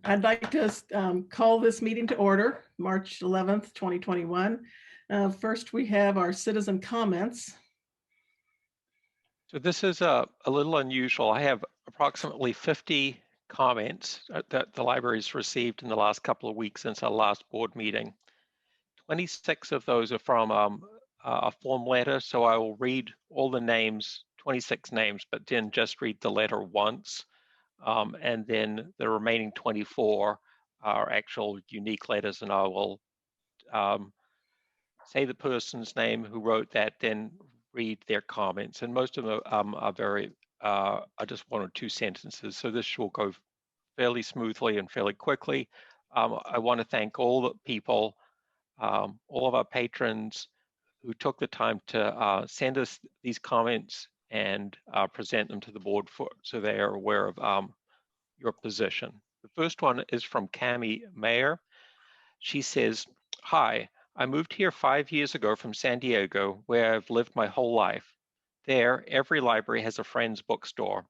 I'd like to call this meeting to order, March 11th, 2021. First, we have our citizen comments. So this is a little unusual. I have approximately 50 comments that the library's received in the last couple of weeks since our last board meeting. 26 of those are from a form letter, so I will read all the names, 26 names, but then just read the letter once. And then the remaining 24 are actual unique letters, and I will say the person's name who wrote that, then read their comments. And most of them are very, are just one or two sentences. So this will go fairly smoothly and fairly quickly. I want to thank all the people, all of our patrons who took the time to send us these comments and present them to the board so they are aware of your position. The first one is from Cami Mayer. She says, "Hi, I moved here 5 years ago from San Diego, where I've lived my whole life. There, every library has a Friends bookstore.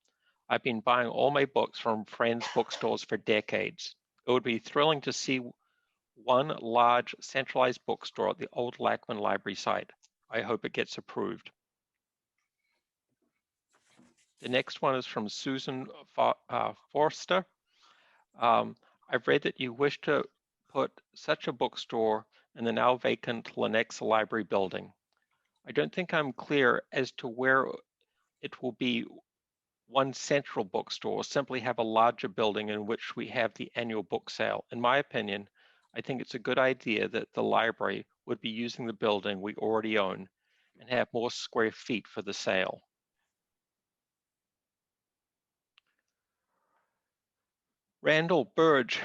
I've been buying all my books from Friends bookstores for decades. It would be thrilling to see one large centralized bookstore at the old Lachman Library site. I hope it gets approved." The next one is from Susan Forster. I've read that you wish to put such a bookstore in the now vacant Lenexa Library building. I don't think I'm clear as to where it will be one central bookstore, or simply have a larger building in which we have the annual book sale. In my opinion, I think it's a good idea that the library would be using the building we already own and have more square feet for the sale. Randall Burge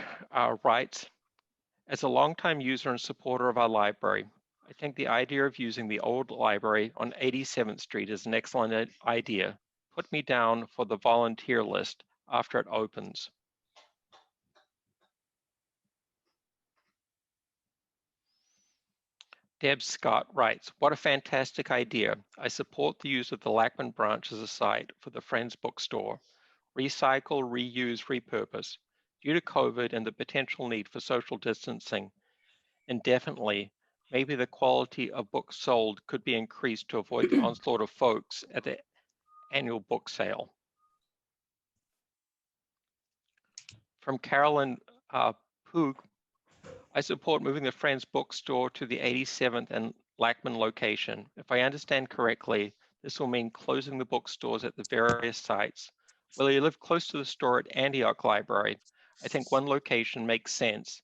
writes, "As a longtime user and supporter of our library, I think the idea of using the old library on 87th Street is an excellent idea. Put me down for the volunteer list after it opens." Deb Scott writes, "What a fantastic idea. I support the use of the Lachman branch as a site for the Friends bookstore. Recycle, reuse, repurpose. Due to COVID and the potential need for social distancing, indefinitely, maybe the quality of books sold could be increased to avoid the onslaught of folks at the annual book sale." From Carolyn Poog, "I support moving the Friends bookstore to the 87th and Lachman location. If I understand correctly, this will mean closing the bookstores at the various sites. Whether you live close to the store at Antioch Library, I think one location makes sense,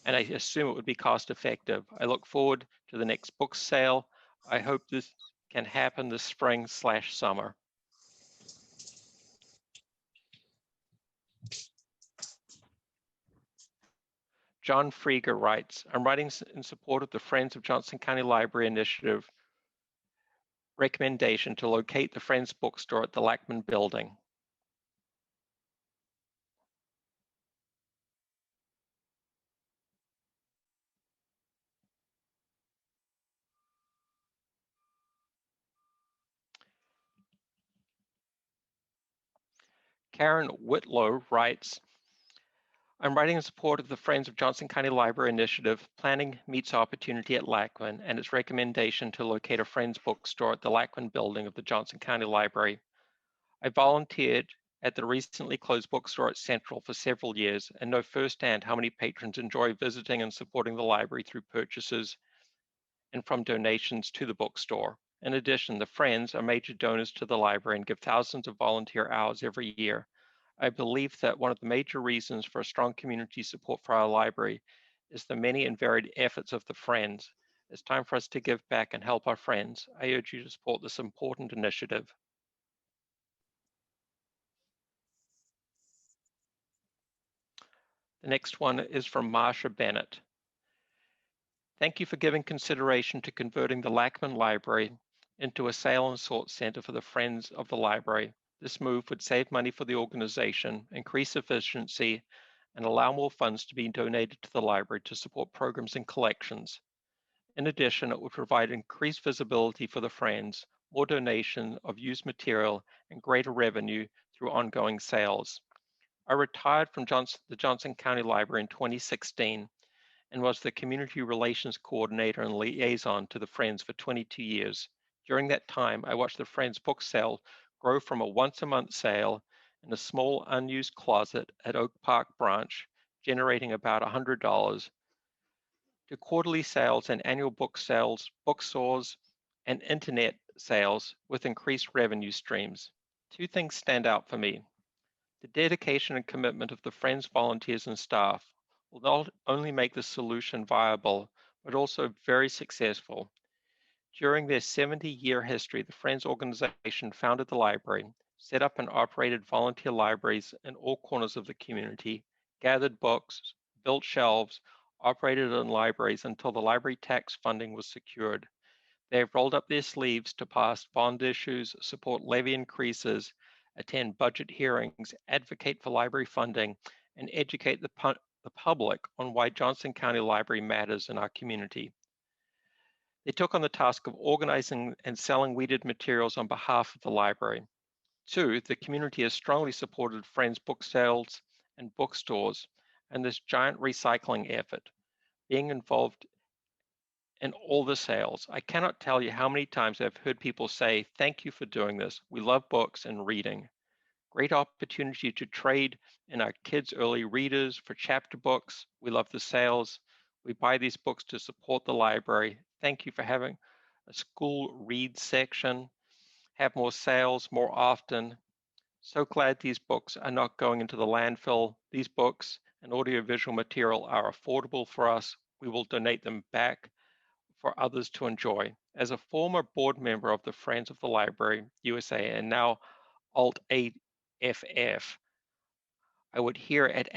and I assume it would be cost effective. I look forward to the next book sale. I hope this can happen this spring/summer." John Frieger writes, "I'm writing in support of the Friends of Johnson County Library Initiative recommendation to locate the Friends bookstore at the Lachman building." Karen Whitlow writes, "I'm writing in support of the Friends of Johnson County Library Initiative Planning Meets Opportunity at Lachman and its recommendation to locate a Friends bookstore at the Lachman building of the Johnson County Library. I volunteered at the recently closed bookstore at Central for several years and know firsthand how many patrons enjoy visiting and supporting the library through purchases and from donations to the bookstore. In addition, the Friends are major donors to the library and give thousands of volunteer hours every year. I believe that one of the major reasons for a strong community support for our library is the many and varied efforts of the Friends. It's time for us to give back and help our friends. I urge you to support this important initiative." The next one is from Marsha Bennett. "Thank you for giving consideration to converting the Lachman Library into a sale and sort center for the Friends of the Library. This move would save money for the organization, increase efficiency, and allow more funds to be donated to the library to support programs and collections. In addition, it would provide increased visibility for the Friends, more donation of used material, and greater revenue through ongoing sales. I retired from the Johnson County Library in 2016 and was the Community Relations Coordinator and Liaison to the Friends for 22 years. During that time, I watched the Friends book sale grow from a once-a-month sale in a small unused closet at Oak Park Branch, generating about $100, to quarterly sales and annual book sales, bookstores, and internet sales with increased revenue streams. Two things stand out for me. The dedication and commitment of the Friends volunteers and staff will not only make the solution viable, but also very successful. During their 70-year history, the Friends organization founded the library, set up and operated volunteer libraries in all corners of the community, gathered books, built shelves, operated in libraries until the library tax funding was secured. They have rolled up their sleeves to pass bond issues, support levy increases, attend budget hearings, advocate for library funding, and educate the public on why Johnson County Library matters in our community. They took on the task of organizing and selling weeded materials on behalf of the library. Two, the community has strongly supported Friends book sales and bookstores and this giant recycling effort, being involved in all the sales. I cannot tell you how many times I've heard people say, "Thank you for doing this. We love books and reading." Great opportunity to trade in our kids' early readers for chapter books. We love the sales. We buy these books to support the library. Thank you for having a school read section. Have more sales more often. So glad these books are not going into the landfill. These books and audiovisual material are affordable for us. We will donate them back for others to enjoy. As a former board member of the Friends of the Library USA and now Alt AFF, I would hear at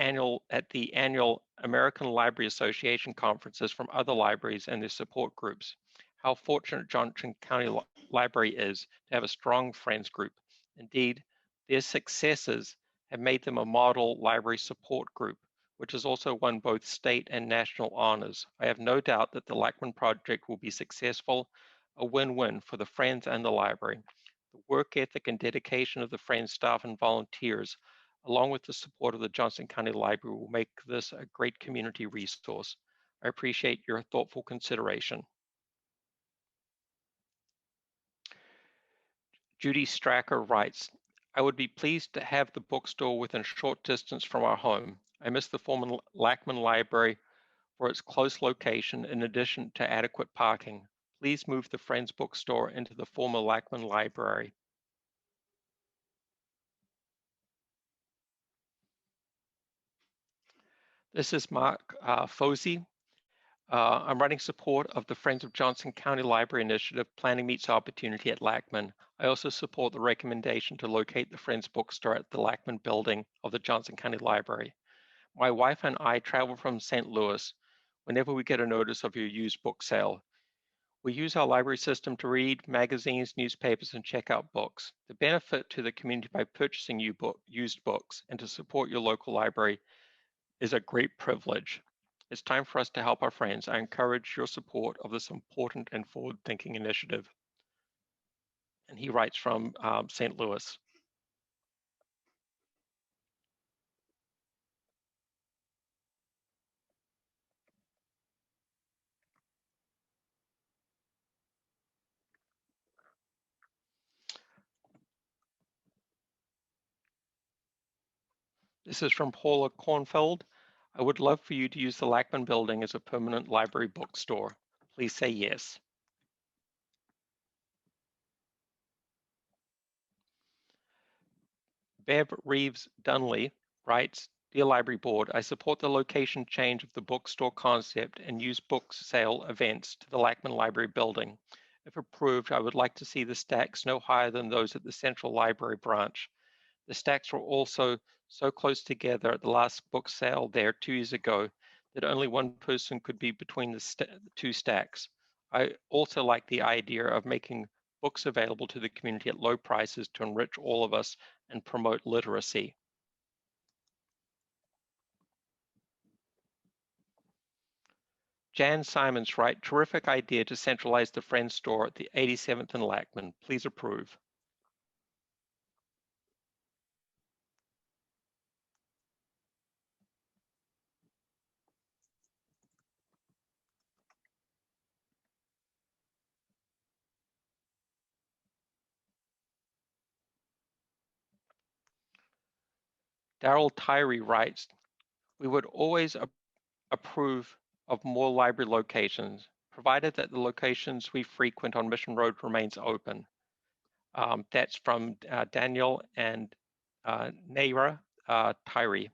the annual American Library Association conferences from other libraries and their support groups how fortunate Johnson County Library is to have a strong Friends group. Indeed, their successes have made them a model library support group, which has also won both state and national honors. I have no doubt that the Lachman Project will be successful, a win-win for the Friends and the library. The work ethic and dedication of the Friends staff and volunteers, along with the support of the Johnson County Library, will make this a great community resource. I appreciate your thoughtful consideration. Judy Stracker writes, I would be pleased to have the bookstore within short distance from our home. I miss the former Lachman Library for its close location in addition to adequate parking. Please move the Friends bookstore into the former Lachman Library. This is Mark Fosey. I'm writing support of the Friends of Johnson County Library Initiative Planning Meets Opportunity at Lachman. I also support the recommendation to locate the Friends bookstore at the Lachman building of the Johnson County Library. My wife and I travel from St. Louis whenever we get a notice of your used book sale. We use our library system to read magazines, newspapers, and check out books. The benefit to the community by purchasing used books and to support your local library is a great privilege. It's time for us to help our friends. I encourage your support of this important and forward-thinking initiative. And he writes from St. Louis. This is from Paula Kornfeld. I would love for you to use the Lachman building as a permanent library bookstore. Please say yes. Bev Reeves Dunley writes, Dear Library Board, I support the location change of the bookstore concept and use book sale events to the Lachman Library building. If approved, I would like to see the stacks no higher than those at the Central Library branch. The stacks were also so close together at the last book sale there 2 years ago that only one person could be between the two stacks. I also like the idea of making books available to the community at low prices to enrich all of us and promote literacy. Jan Simons writes, terrific idea to centralize the Friends store at the 87th and Lachman. Please approve. Daryl Tyree writes, we would always approve of more library locations, provided that the locations we frequent on Mission Road remains open. That's from Daniel and Naira Tyree.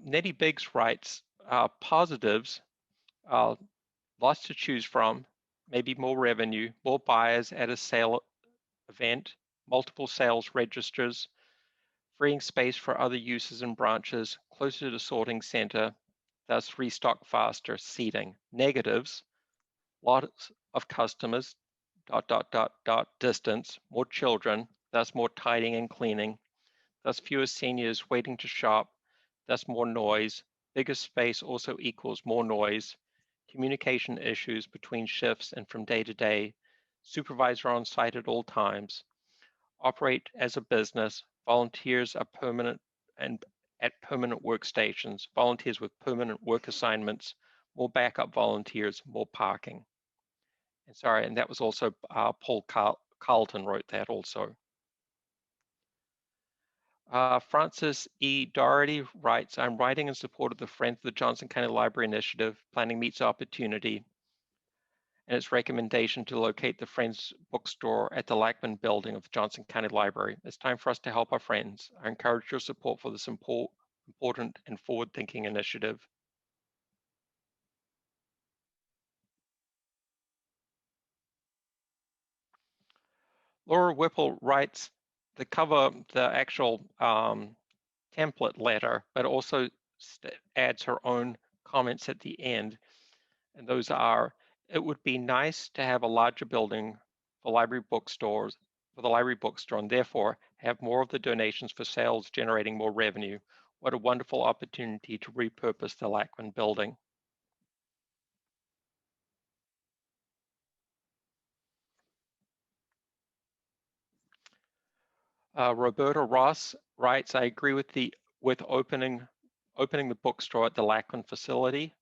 Nettie Biggs writes, positives, lots to choose from, maybe more revenue, more buyers at a sale event, multiple sales registers, freeing space for other uses and branches, closer to the sorting center, thus restock faster, seating. Negatives, lots of customers, distance, more children, thus more tidying and cleaning, thus fewer seniors waiting to shop, thus more noise. Bigger space also equals more noise, communication issues between shifts and from day to day, supervisor on site at all times, operate as a business, volunteers are permanent and at permanent workstations, volunteers with permanent work assignments, more backup volunteers, more parking. And sorry, and that was also Paul Carlton wrote that also. Francis E. Doherty writes, I'm writing in support of the Friends of the Johnson County Library Initiative, Planning Meets Opportunity, and its recommendation to locate the Friends bookstore at the Lachman building of the Johnson County Library. It's time for us to help our friends. I encourage your support for this important and forward-thinking initiative. Laura Whipple writes the cover, the actual template letter, but also adds her own comments at the end. And those are, it would be nice to have a larger building for library bookstores, for the library bookstore, and therefore have more of the donations for sales generating more revenue. What a wonderful opportunity to repurpose the Lachman building. Roberta Ross writes, I agree with opening the bookstore at the Lachlan facility.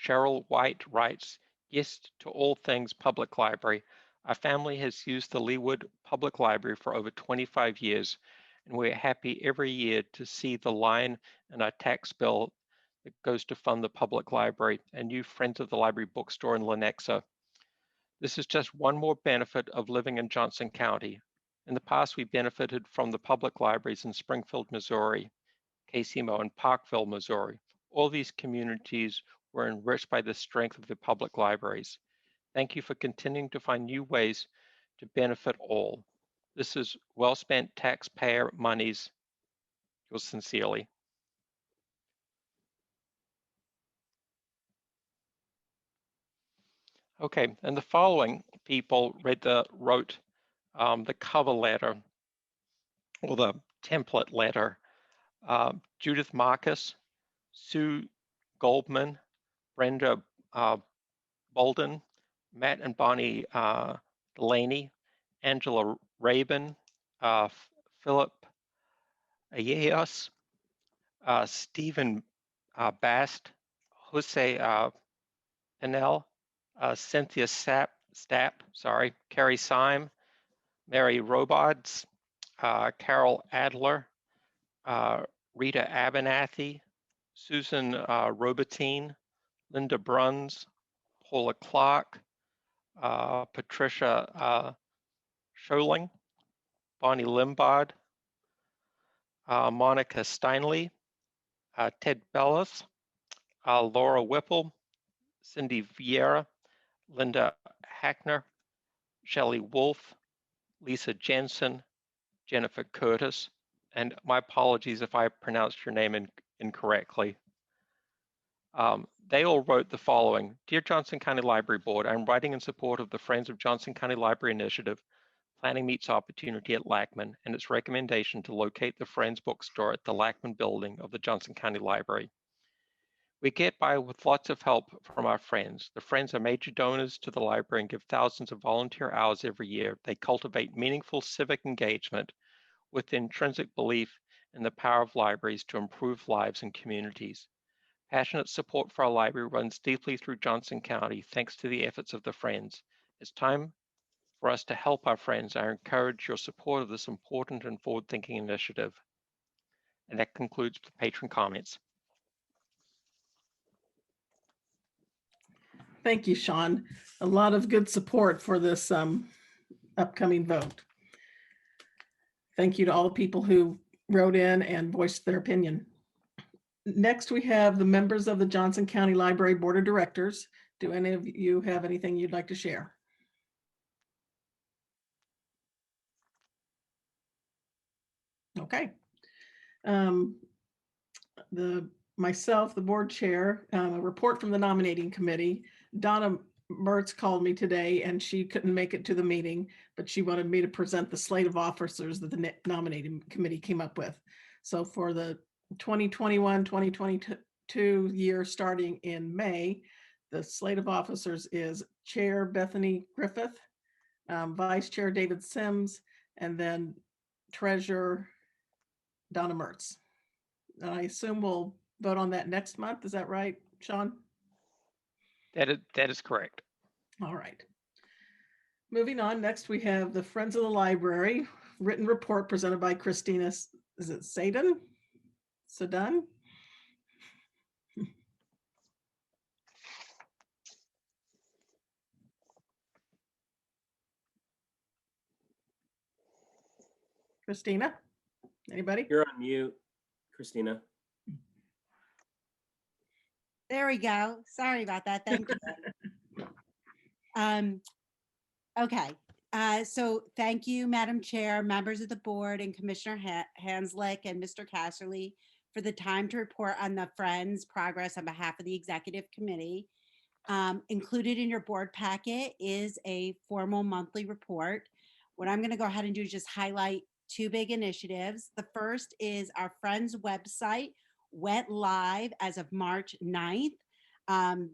Cheryl White writes, yes to all things public library. Our family has used the Leawood Public Library for over 25 years, and we're happy every year to see the line in our tax bill that goes to fund the public library and new Friends of the Library bookstore in Lenexa. This is just one more benefit of living in Johnson County. In the past, we benefited from the public libraries in Springfield, Missouri, Casimo, and Parkville, Missouri. All these communities were enriched by the strength of the public libraries. Thank you for continuing to find new ways to benefit all. This is well-spent taxpayer monies. Yours sincerely. Okay, and the following people wrote the cover letter or the template letter. Judith Marcus, Sue Goldman, Brenda Bolden, Matt and Bonnie Delaney, Angela Rabin, Philip Ayas, Stephen Bast, Jose Pinel, Cynthia Stapp, Carrie Syme, Mary Robods, Carol Adler, Rita Abernathy, Susan Robertine, Linda Bruns, Paula Clark, Patricia Scholing, Bonnie Limbard, Monica Steinley, Ted Bellis, Laura Whipple, Cindy Vieira, Linda Hackner, Shelley Wolf, Lisa Jensen, Jennifer Curtis, and my apologies if I pronounced your name incorrectly. They all wrote the following. Dear Johnson County Library Board, I'm writing in support of the Friends of Johnson County Library Initiative, Planning Meets Opportunity at Lachman, and its recommendation to locate the Friends bookstore at the Lachman building of the Johnson County Library. We get by with lots of help from our friends. The Friends are major donors to the library and give thousands of volunteer hours every year. They cultivate meaningful civic engagement with the intrinsic belief and the power of libraries to improve lives and communities. Passionate support for our library runs deeply through Johnson County thanks to the efforts of the Friends. It's time for us to help our friends. I encourage your support of this important and forward-thinking initiative. And that concludes the patron comments. Thank you, Sean. A lot of good support for this upcoming vote. Thank you to all the people who wrote in and voiced their opinion. Next, we have the members of the Johnson County Library Board of Directors. Do any of you have anything you'd like to share? Okay. Myself, the board chair, a report from the nominating committee. Donna Mertz called me today and she couldn't make it to the meeting, but she wanted me to present the slate of officers that the nominating committee came up with. So for the 2021-2022 year starting in May, the slate of officers is Chair Bethany Griffith, Vice Chair David Sims, and then Treasurer Donna Mertz. And I assume we'll vote on that next month. Is that right, Sean? That is correct. All right. Moving on, next we have the Friends of the Library written report presented by Christina, is it Sadun? Sadun? Christina? Anybody? You're on mute, Christina. There we go. Sorry about that. Thank you. Okay. So thank you, Madam Chair, members of the board, and Commissioner Hanslick and Mr. Casserly for the time to report on the Friends progress on behalf of the Executive Committee. Included in your board packet is a formal monthly report. What I'm going to go ahead and do is just highlight two big initiatives. The first is our Friends website went live as of March 9th.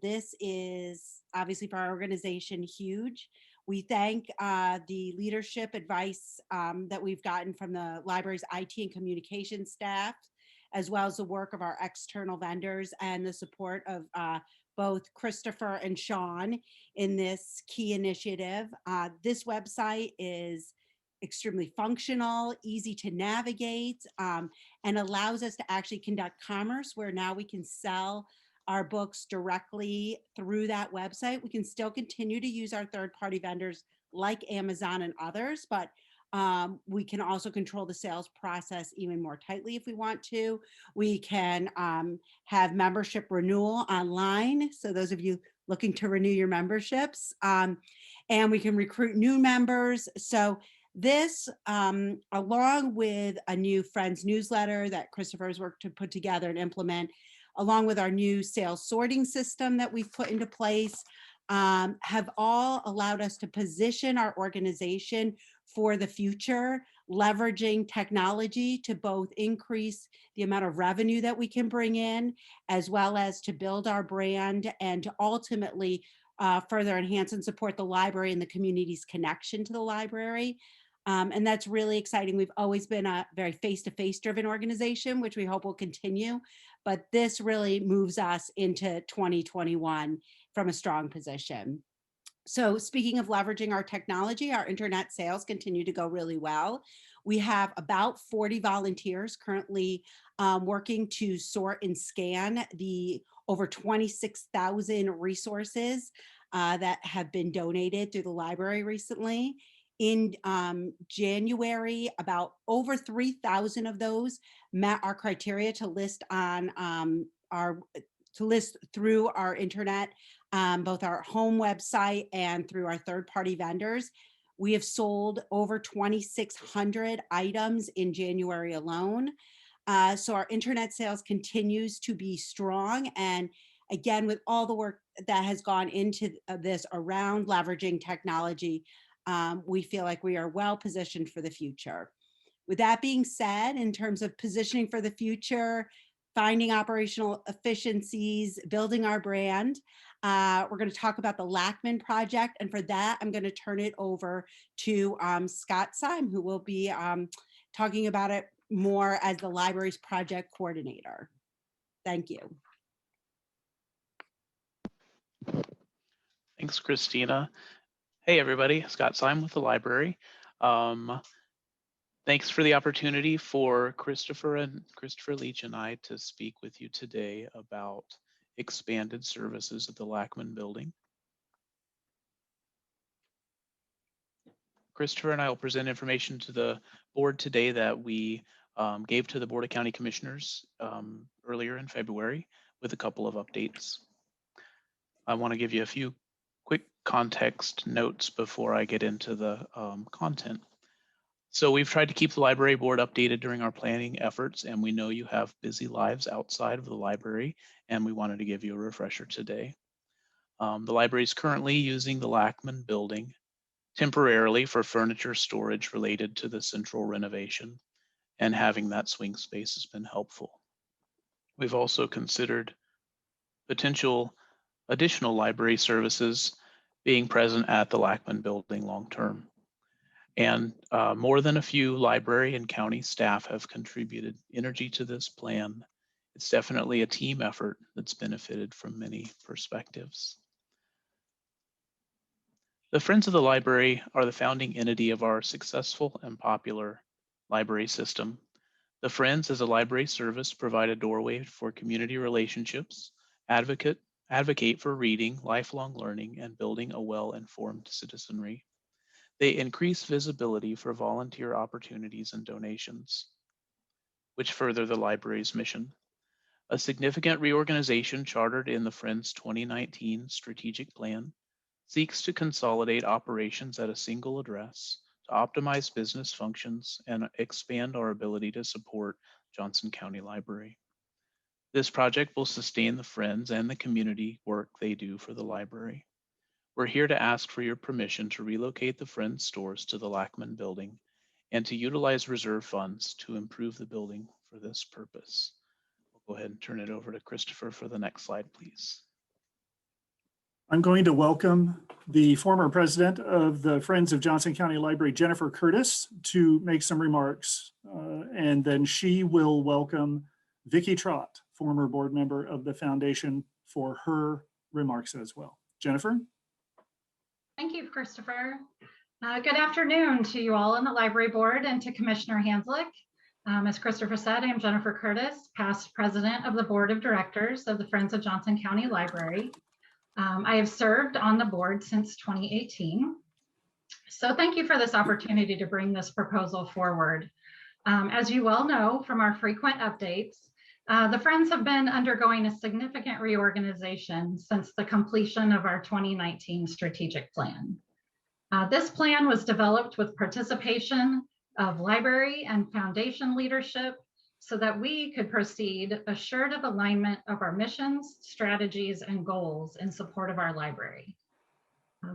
This is obviously for our organization huge. We thank the leadership advice that we've gotten from the library's IT and communication staff, as well as the work of our external vendors and the support of both Christopher and Sean in this key initiative. This website is extremely functional, easy to navigate, and allows us to actually conduct commerce where now we can sell our books directly through that website. We can still continue to use our third-party vendors like Amazon and others, but we can also control the sales process even more tightly if we want to. We can have membership renewal online. So those of you looking to renew your memberships, and we can recruit new members. So this, along with a new Friends newsletter that Christopher's worked to put together and implement, along with our new sales sorting system that we've put into place, have all allowed us to position our organization for the future, leveraging technology to both increase the amount of revenue that we can bring in, as well as to build our brand and to ultimately further enhance and support the library and the community's connection to the library. And that's really exciting. We've always been a very face-to-face driven organization, which we hope will continue. But this really moves us into 2021 from a strong position. So speaking of leveraging our technology, our internet sales continue to go really well. We have about 40 volunteers currently working to sort and scan the over 26,000 resources that have been donated through the library recently. In January, about over 3,000 of those met our criteria to list on through our internet, both our home website and through our third-party vendors. We have sold over 2,600 items in January alone. So our internet sales continues to be strong. And again, with all the work that has gone into this around leveraging technology, we feel like we are well positioned for the future. With that being said, in terms of positioning for the future, finding operational efficiencies, building our brand, we're going to talk about the Lachman project. And for that, I'm going to turn it over to Scott Syme, who will be talking about it more as the library's project coordinator. Thank you. Thanks, Christina. Hey, everybody. Scott Syme with the library. Thanks for the opportunity for Christopher Leach and I to speak with you today about expanded services at the Lachman Building. Christopher and I will present information to the board today that we gave to the Board of County Commissioners earlier in February with a couple of updates. I want to give you a few quick context notes before I get into the content. So we've tried to keep the library board updated during our planning efforts, and we know you have busy lives outside of the library, and we wanted to give you a refresher today. The library is currently using the Lachman Building temporarily for furniture storage related to the central renovation, and having that swing space has been helpful. We've also considered potential additional library services being present at the Lachman Building long-term. And more than a few library and county staff have contributed energy to this plan. It's definitely a team effort that's benefited from many perspectives. The Friends of the Library are the founding entity of our successful and popular library system. The Friends, as a library service, provide a doorway for community relationships, advocate for reading, lifelong learning, and building a well-informed citizenry. They increase visibility for volunteer opportunities and donations, which further the library's mission. A significant reorganization chartered in the Friends 2019 strategic plan seeks to consolidate operations at a single address to optimize business functions and expand our ability to support Johnson County Library. This project will sustain the Friends and the community work they do for the library. We're here to ask for your permission to relocate the Friends stores to the Lachman Building and to utilize reserve funds to improve the building for this purpose. We'll go ahead and turn it over to Christopher for the next slide, please. I'm going to welcome the former president of the Friends of Johnson County Library, Jennifer Curtis, to make some remarks. And then she will welcome Vicki Trott, former board member of the foundation, for her remarks as well. Jennifer? Thank you, Christopher. Good afternoon to you all on the library board and to Commissioner Hanslick. As Christopher said, I'm Jennifer Curtis, past president of the board of directors of the Friends of Johnson County Library. I have served on the board since 2018. So thank you for this opportunity to bring this proposal forward. As you well know from our frequent updates, the Friends have been undergoing a significant reorganization since the completion of our 2019 strategic plan. This plan was developed with participation of library and foundation leadership so that we could proceed assured of alignment of our missions, strategies, and goals in support of our library.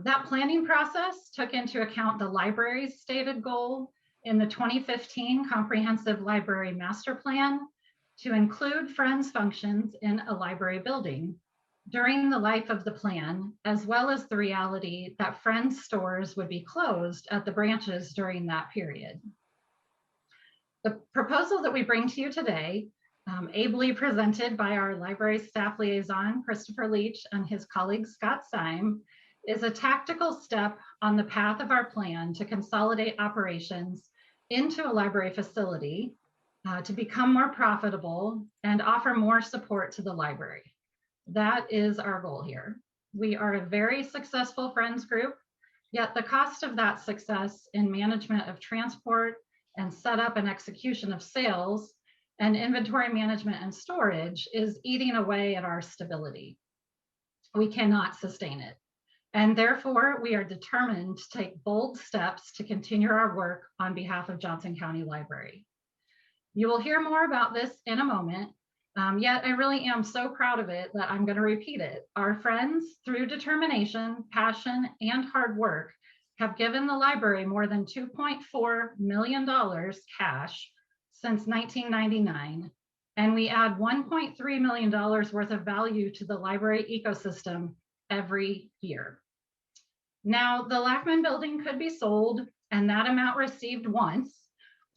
That planning process took into account the library's stated goal in the 2015 Comprehensive Library Master Plan to include Friends functions in a library building during the life of the plan, as well as the reality that Friends stores would be closed at the branches during that period. The proposal that we bring to you today, ably presented by our library staff liaison, Christopher Leach, and his colleague, Scott Syme, is a tactical step on the path of our plan to consolidate operations into a library facility to become more profitable and offer more support to the library. That is our goal here. We are a very successful Friends group, yet the cost of that success in management of transport and setup and execution of sales and inventory management and storage is eating away at our stability. We cannot sustain it. And therefore, we are determined to take bold steps to continue our work on behalf of Johnson County Library. You will hear more about this in a moment, yet I really am so proud of it that I'm going to repeat it. Our Friends, through determination, passion, and hard work, have given the library more than $2.4 million cash since 1999, and we add $1.3 million worth of value to the library ecosystem every year. Now, the Lachman Building could be sold and that amount received once,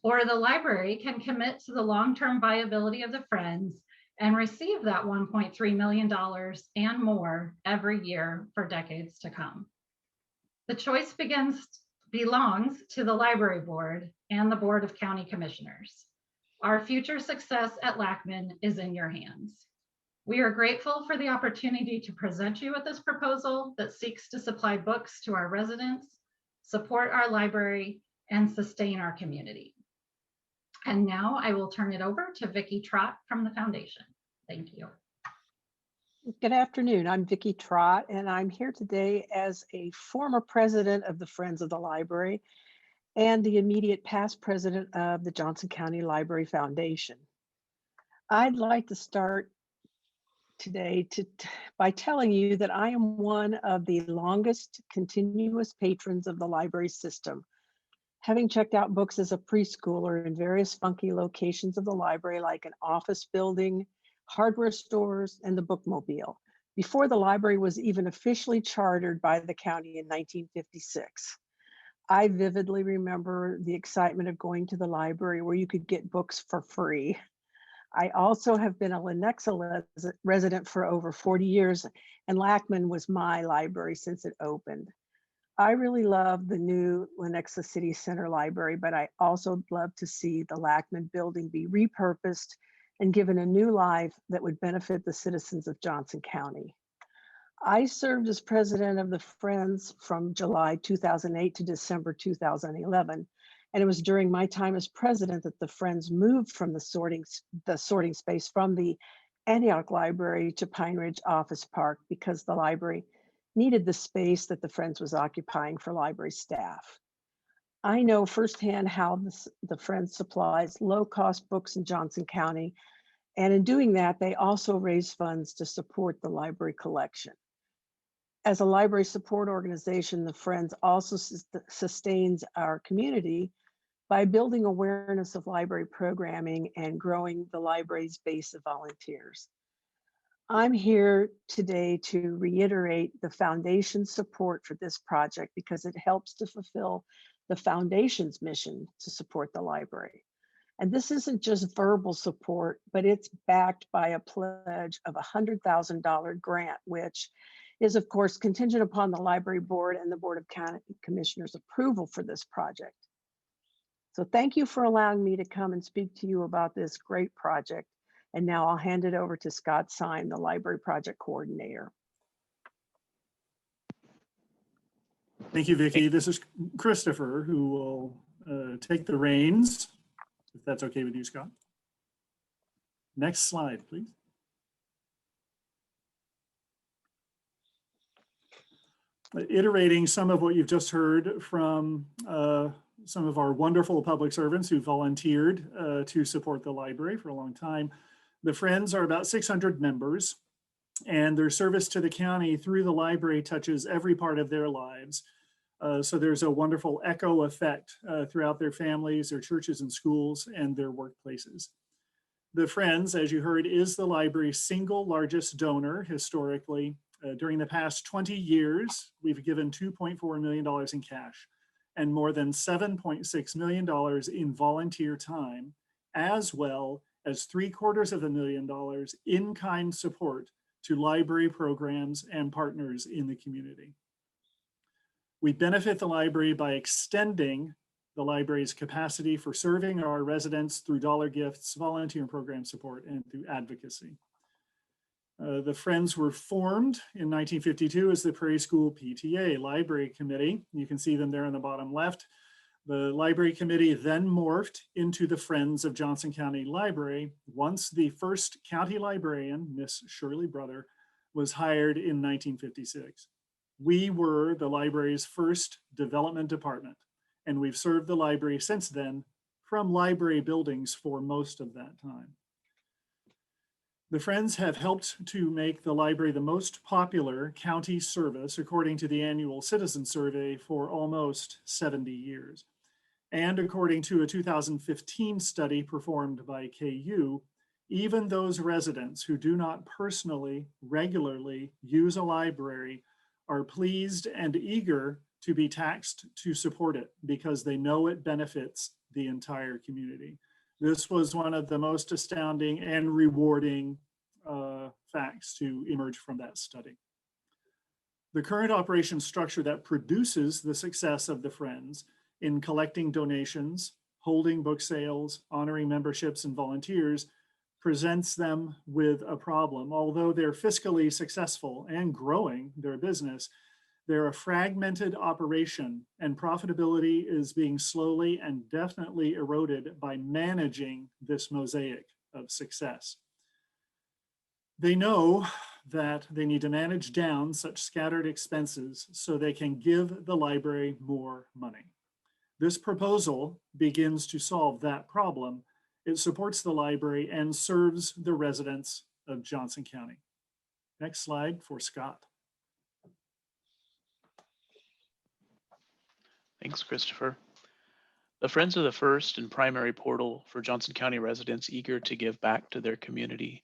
or the library can commit to the long-term viability of the Friends and receive that $1.3 million and more every year for decades to come. The choice belongs to the library board and the Board of County Commissioners. Our future success at Lachman is in your hands. We are grateful for the opportunity to present you with this proposal that seeks to supply books to our residents, support our library, and sustain our community. And now I will turn it over to Vicki Trott from the foundation. Thank you. Good afternoon. I'm Vicki Trott, and I'm here today as a former president of the Friends of the Library and the immediate past president of the Johnson County Library Foundation. I'd like to start today by telling you that I am one of the longest continuous patrons of the library system, having checked out books as a preschooler in various funky locations of the library, like an office building, hardware stores, and the bookmobile, before the library was even officially chartered by the county in 1956. I vividly remember the excitement of going to the library where you could get books for free. I also have been a Lenexa resident for over 40 years, and Lachman was my library since it opened. I really love the new Lenexa City Center Library, but I also love to see the Lachman building be repurposed and given a new life that would benefit the citizens of Johnson County. I served as president of the Friends from July 2008 to December 2011. And it was during my time as president that the Friends moved from the sorting space from the Antioch Library to Pine Ridge Office Park because the library needed the space that the Friends was occupying for library staff. I know firsthand how the Friends supplies low-cost books in Johnson County, and in doing that, they also raise funds to support the library collection. As a library support organization, the Friends also sustains our community by building awareness of library programming and growing the library's base of volunteers. I'm here today to reiterate the foundation's support for this project because it helps to fulfill the foundation's mission to support the library. And this isn't just verbal support, but it's backed by a pledge of a $100,000 grant, which is of course contingent upon the library board and the Board of County Commissioners approval for this project. So thank you for allowing me to come and speak to you about this great project. And now I'll hand it over to Scott Syme, the library project coordinator. Thank you, Vicki. This is Christopher, who will take the reins, if that's okay with you, Scott. Next slide, please. Iterating some of what you've just heard from some of our wonderful public servants who volunteered to support the library for a long time. The Friends are about 600 members, and their service to the county through the library touches every part of their lives. So there's a wonderful echo effect throughout their families, their churches and schools, and their workplaces. The Friends, as you heard, is the library's single largest donor historically. During the past 20 years, we've given $2.4 million in cash and more than $7.6 million in volunteer time, as well as $750,000 in-kind support to library programs and partners in the community. We benefit the library by extending the library's capacity for serving our residents through dollar gifts, volunteer and program support, and through advocacy. The Friends were formed in 1952 as the Prairie School PTA Library Committee. You can see them there in the bottom left. The Library Committee then morphed into the Friends of Johnson County Library once the first county librarian, Miss Shirley Brother, was hired in 1956. We were the library's first development department, and we've served the library since then from library buildings for most of that time. The Friends have helped to make the library the most popular county service according to the annual citizen survey for almost 70 years. And according to a 2015 study performed by KU, even those residents who do not personally, regularly use a library are pleased and eager to be taxed to support it because they know it benefits the entire community. This was one of the most astounding and rewarding facts to emerge from that study. The current operation structure that produces the success of the Friends in collecting donations, holding book sales, honoring memberships and volunteers presents them with a problem. Although they're fiscally successful and growing their business, they're a fragmented operation and profitability is being slowly and definitely eroded by managing this mosaic of success. They know that they need to manage down such scattered expenses so they can give the library more money. This proposal begins to solve that problem. It supports the library and serves the residents of Johnson County. Next slide for Scott. Thanks, Christopher. The Friends are the first and primary portal for Johnson County residents eager to give back to their community.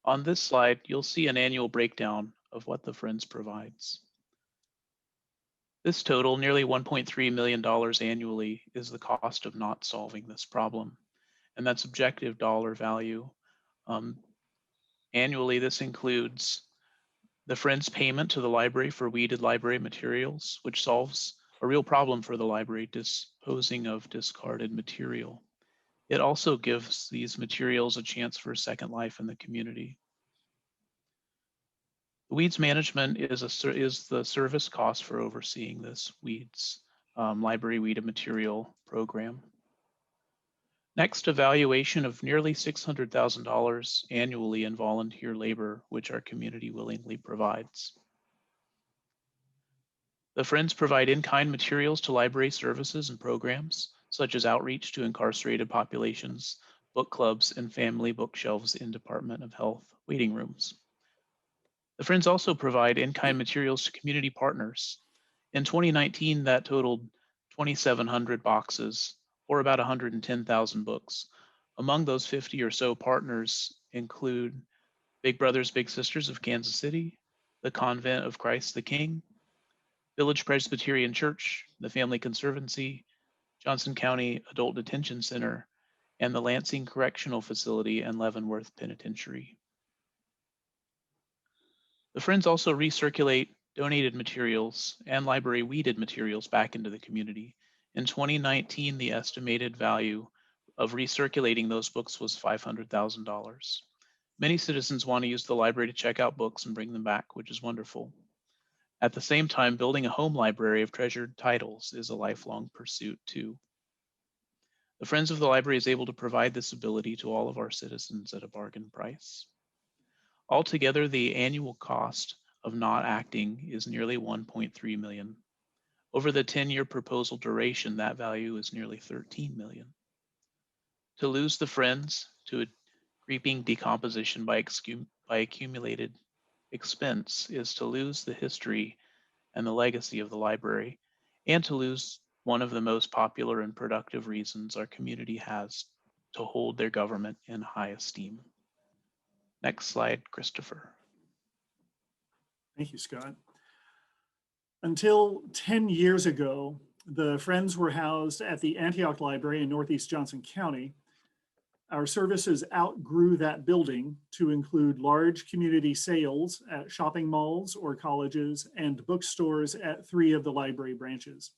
On this slide, you'll see an annual breakdown of what the Friends provides. This total, nearly $1.3 million annually, is the cost of not solving this problem. And that's objective dollar value. Annually, this includes the Friends payment to the library for weeded library materials, which solves a real problem for the library, disposing of discarded material. It also gives these materials a chance for a second life in the community. The weeds management is the service cost for overseeing this weeds library weeded material program. Next, evaluation of nearly $600,000 annually in volunteer labor, which our community willingly provides. The Friends provide in-kind materials to library services and programs, such as outreach to incarcerated populations, book clubs, and family bookshelves in Department of Health waiting rooms. The Friends also provide in-kind materials to community partners. In 2019, that totaled 2,700 boxes, or about 110,000 books. Among those 50 or so partners include Big Brothers Big Sisters of Kansas City, the Convent of Christ the King, Village Presbyterian Church, the Family Conservancy, Johnson County Adult Detention Center, and the Lansing Correctional Facility and Leavenworth Penitentiary. The Friends also recirculate donated materials and library weeded materials back into the community. In 2019, the estimated value of recirculating those books was $500,000. Many citizens want to use the library to check out books and bring them back, which is wonderful. At the same time, building a home library of treasured titles is a lifelong pursuit too. The Friends of the Library is able to provide this ability to all of our citizens at a bargain price. Altogether, the annual cost of not acting is nearly $1.3 million. Over the 10-year proposal duration, that value is nearly $13 million. To lose the Friends to a creeping decomposition by accumulated expense is to lose the history and the legacy of the library, and to lose one of the most popular and productive reasons our community has to hold their government in high esteem. Next slide, Christopher. Thank you, Scott. Until 10 years ago, the Friends were housed at the Antioch Library in Northeast Johnson County. Our services outgrew that building to include large community sales at shopping malls or colleges and bookstores at 3 of the library branches.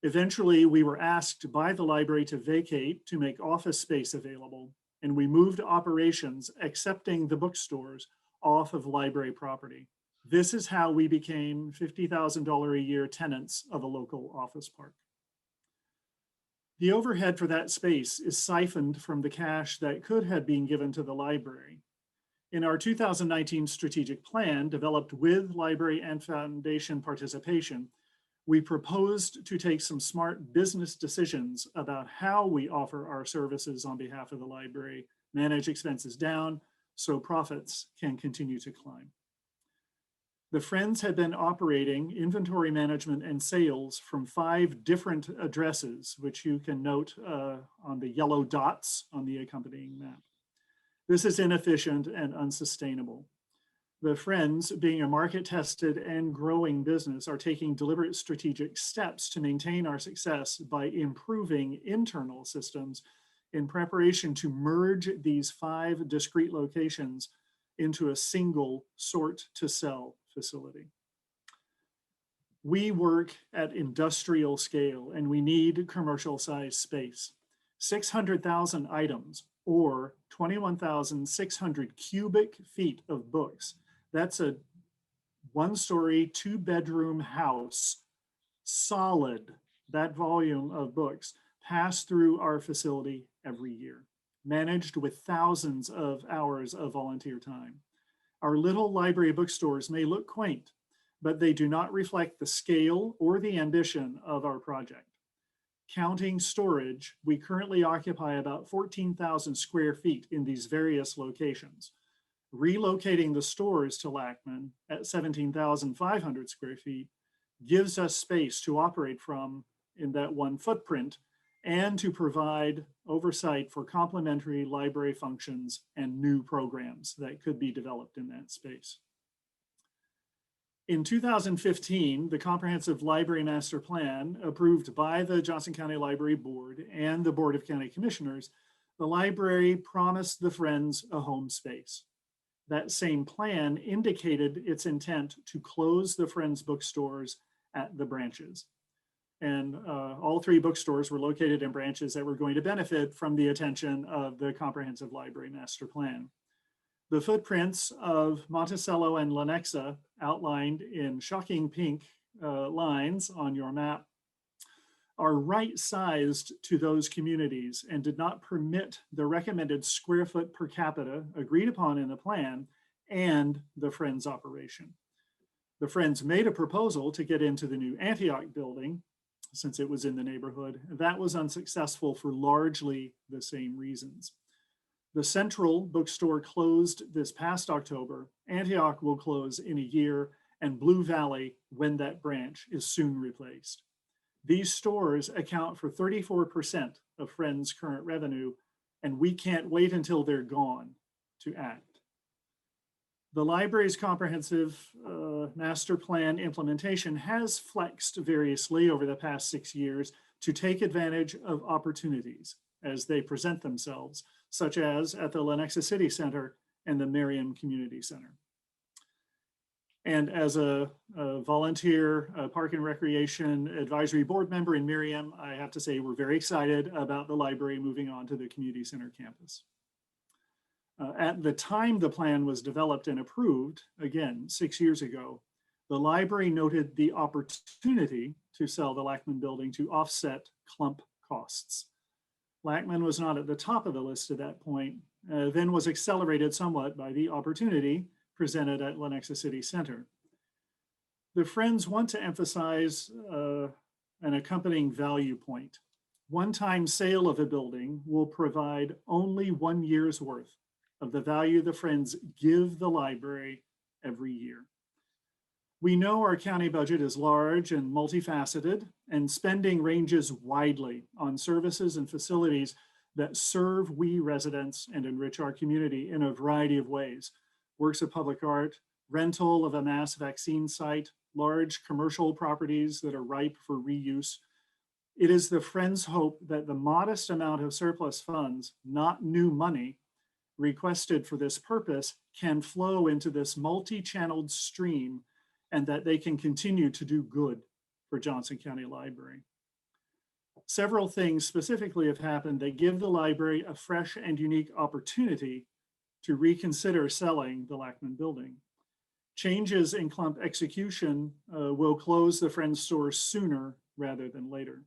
Eventually, we were asked by the library to vacate to make office space available, and we moved operations, excepting the bookstores, off of library property. This is how we became $50,000 a year tenants of a local office park. The overhead for that space is siphoned from the cash that could have been given to the library. In our 2019 strategic plan, developed with library and foundation participation, we proposed to take some smart business decisions about how we offer our services on behalf of the library, manage expenses down so profits can continue to climb. The Friends had been operating inventory management and sales from 5 different addresses, which you can note on the yellow dots on the accompanying map. This is inefficient and unsustainable. The Friends, being a market-tested and growing business, are taking deliberate strategic steps to maintain our success by improving internal systems in preparation to merge these 5 discrete locations into a single sort-to-sell facility. We work at industrial scale and we need commercial size space. 600,000 items or 21,600 cubic feet of books. That's a 1-story, 2-bedroom house, solid, that volume of books pass through our facility every year, managed with thousands of hours of volunteer time. Our little library bookstores may look quaint, but they do not reflect the scale or the ambition of our project. Counting storage, we currently occupy about 14,000 square feet in these various locations. Relocating the stores to Lachman at 17,500 square feet gives us space to operate from in that one footprint and to provide oversight for complementary library functions and new programs that could be developed in that space. In 2015, the Comprehensive Library Master Plan, approved by the Johnson County Library Board and the Board of County Commissioners, the library promised the Friends a home space. That same plan indicated its intent to close the Friends bookstores at the branches. And all 3 bookstores were located in branches that were going to benefit from the attention of the Comprehensive Library Master Plan. The footprints of Monticello and Lenexa, outlined in shocking pink lines on your map, are right-sized to those communities and did not permit the recommended square foot per capita agreed upon in the plan and the Friends operation. The Friends made a proposal to get into the new Antioch building since it was in the neighborhood. That was unsuccessful for largely the same reasons. The Central bookstore closed this past October. Antioch will close in a year, and Blue Valley, when that branch is soon replaced. These stores account for 34% of Friends' current revenue, and we can't wait until they're gone to act. The library's comprehensive master plan implementation has flexed variously over the past 6 years to take advantage of opportunities as they present themselves, such as at the Lenexa City Center and the Merriam Community Center. And as a volunteer Park and Recreation Advisory Board member in Merriam, I have to say we're very excited about the library moving on to the community center campus. At the time the plan was developed and approved, again, 6 years ago, the library noted the opportunity to sell the Lachman building to offset clump costs. Lachman was not at the top of the list at that point, then was accelerated somewhat by the opportunity presented at Lenexa City Center. The Friends want to emphasize an accompanying value point. One-time sale of a building will provide only 1 year's worth of the value the Friends give the library every year. We know our county budget is large and multifaceted, and spending ranges widely on services and facilities that serve we residents and enrich our community in a variety of ways. Works of public art, rental of a mass vaccine site, large commercial properties that are ripe for reuse. It is the Friends' hope that the modest amount of surplus funds, not new money, requested for this purpose can flow into this multi-channeled stream and that they can continue to do good for Johnson County Library. Several things specifically have happened that give the library a fresh and unique opportunity to reconsider selling the Lachman building. Changes in clump execution will close the Friends stores sooner rather than later.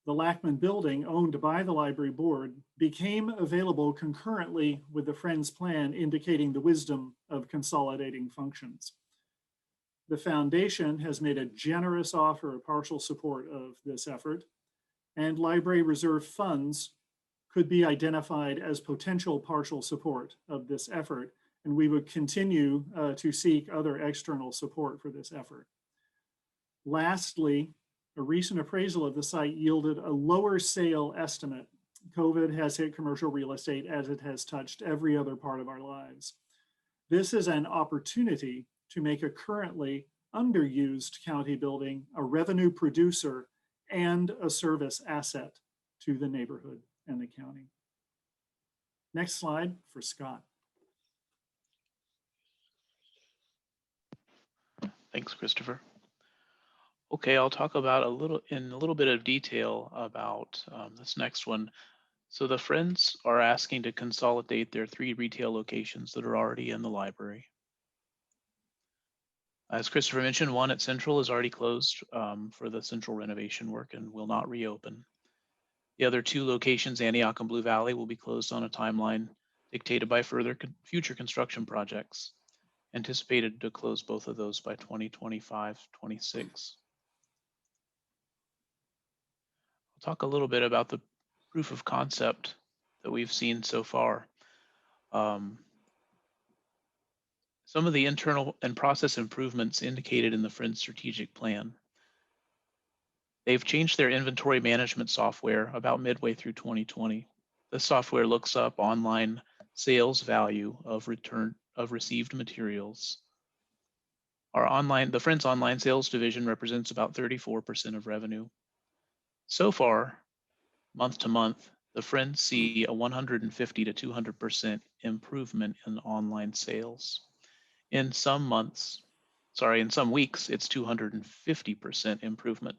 The Lachman building, owned by the library board, became available concurrently with the Friends plan, indicating the wisdom of consolidating functions. The foundation has made a generous offer of partial support of this effort, and library reserve funds could be identified as potential partial support of this effort, and we would continue to seek other external support for this effort. Lastly, a recent appraisal of the site yielded a lower sale estimate. COVID has hit commercial real estate as it has touched every other part of our lives. This is an opportunity to make a currently underused county building a revenue producer and a service asset to the neighborhood and the county. Next slide for Scott. Thanks, Christopher. Okay, I'll talk about in a little bit of detail about this next one. So the Friends are asking to consolidate their 3 retail locations that are already in the library. As Christopher mentioned, one at Central is already closed for the central renovation work and will not reopen. The other 2 locations, Antioch and Blue Valley, will be closed on a timeline dictated by future construction projects, anticipated to close both of those by 2025-26. I'll talk a little bit about the proof of concept that we've seen so far. Some of the internal and process improvements indicated in the Friends strategic plan. They've changed their inventory management software about midway through 2020. This software looks up online sales value of received materials. The Friends online sales division represents about 34% of revenue. So far, month to month, the Friends see a 150 to 200% improvement in online sales. In some weeks, it's 250% improvement.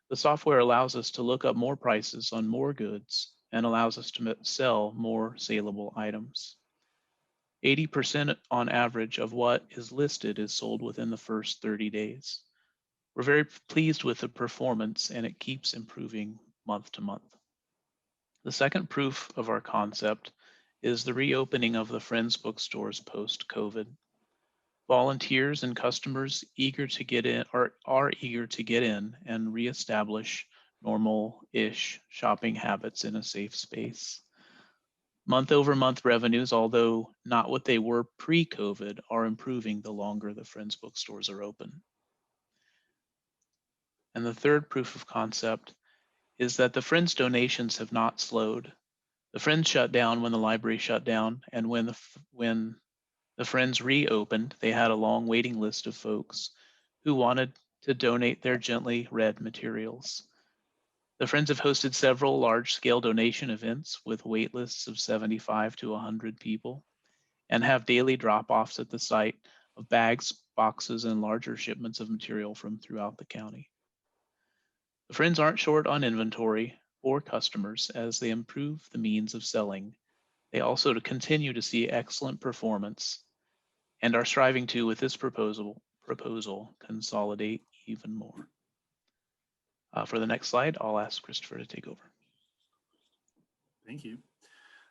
The software allows us to look up more prices on more goods and allows us to sell more saleable items. 80% on average of what is listed is sold within the first 30 days. We're very pleased with the performance, and it keeps improving month to month. The second proof of our concept is the reopening of the Friends bookstores post-COVID. Volunteers and customers are eager to get in and reestablish normal-ish shopping habits in a safe space. Month-over-month revenues, although not what they were pre-COVID, are improving the longer the Friends bookstores are open. And the third proof of concept is that the Friends donations have not slowed. The Friends shut down when the library shut down, and when the Friends reopened, they had a long waiting list of folks who wanted to donate their gently read materials. The Friends have hosted several large-scale donation events with wait lists of 75 to 100 people and have daily drop-offs at the site of bags, boxes, and larger shipments of material from throughout the county. The Friends aren't short on inventory or customers as they improve the means of selling. They also continue to see excellent performance and are striving to, with this proposal, consolidate even more. For the next slide, I'll ask Christopher to take over. Thank you.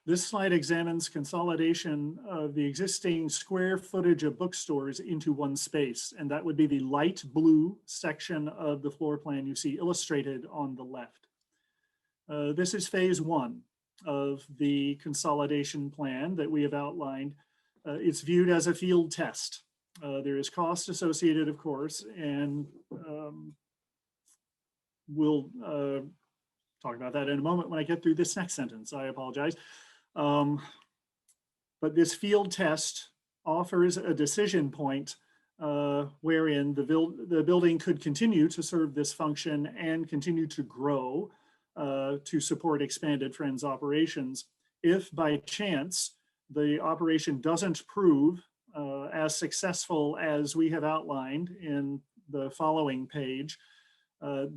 This slide examines consolidation of the existing square footage of bookstores into one space, and that would be the light blue section of the floor plan you see illustrated on the left. This is phase 1 of the consolidation plan that we have outlined. It's viewed as a field test. There is cost associated, of course, and we'll talk about that in a moment when I get through this next sentence. I apologize. But this field test offers a decision point wherein the building could continue to serve this function and continue to grow to support expanded Friends operations. If by chance the operation doesn't prove as successful as we have outlined in the following page,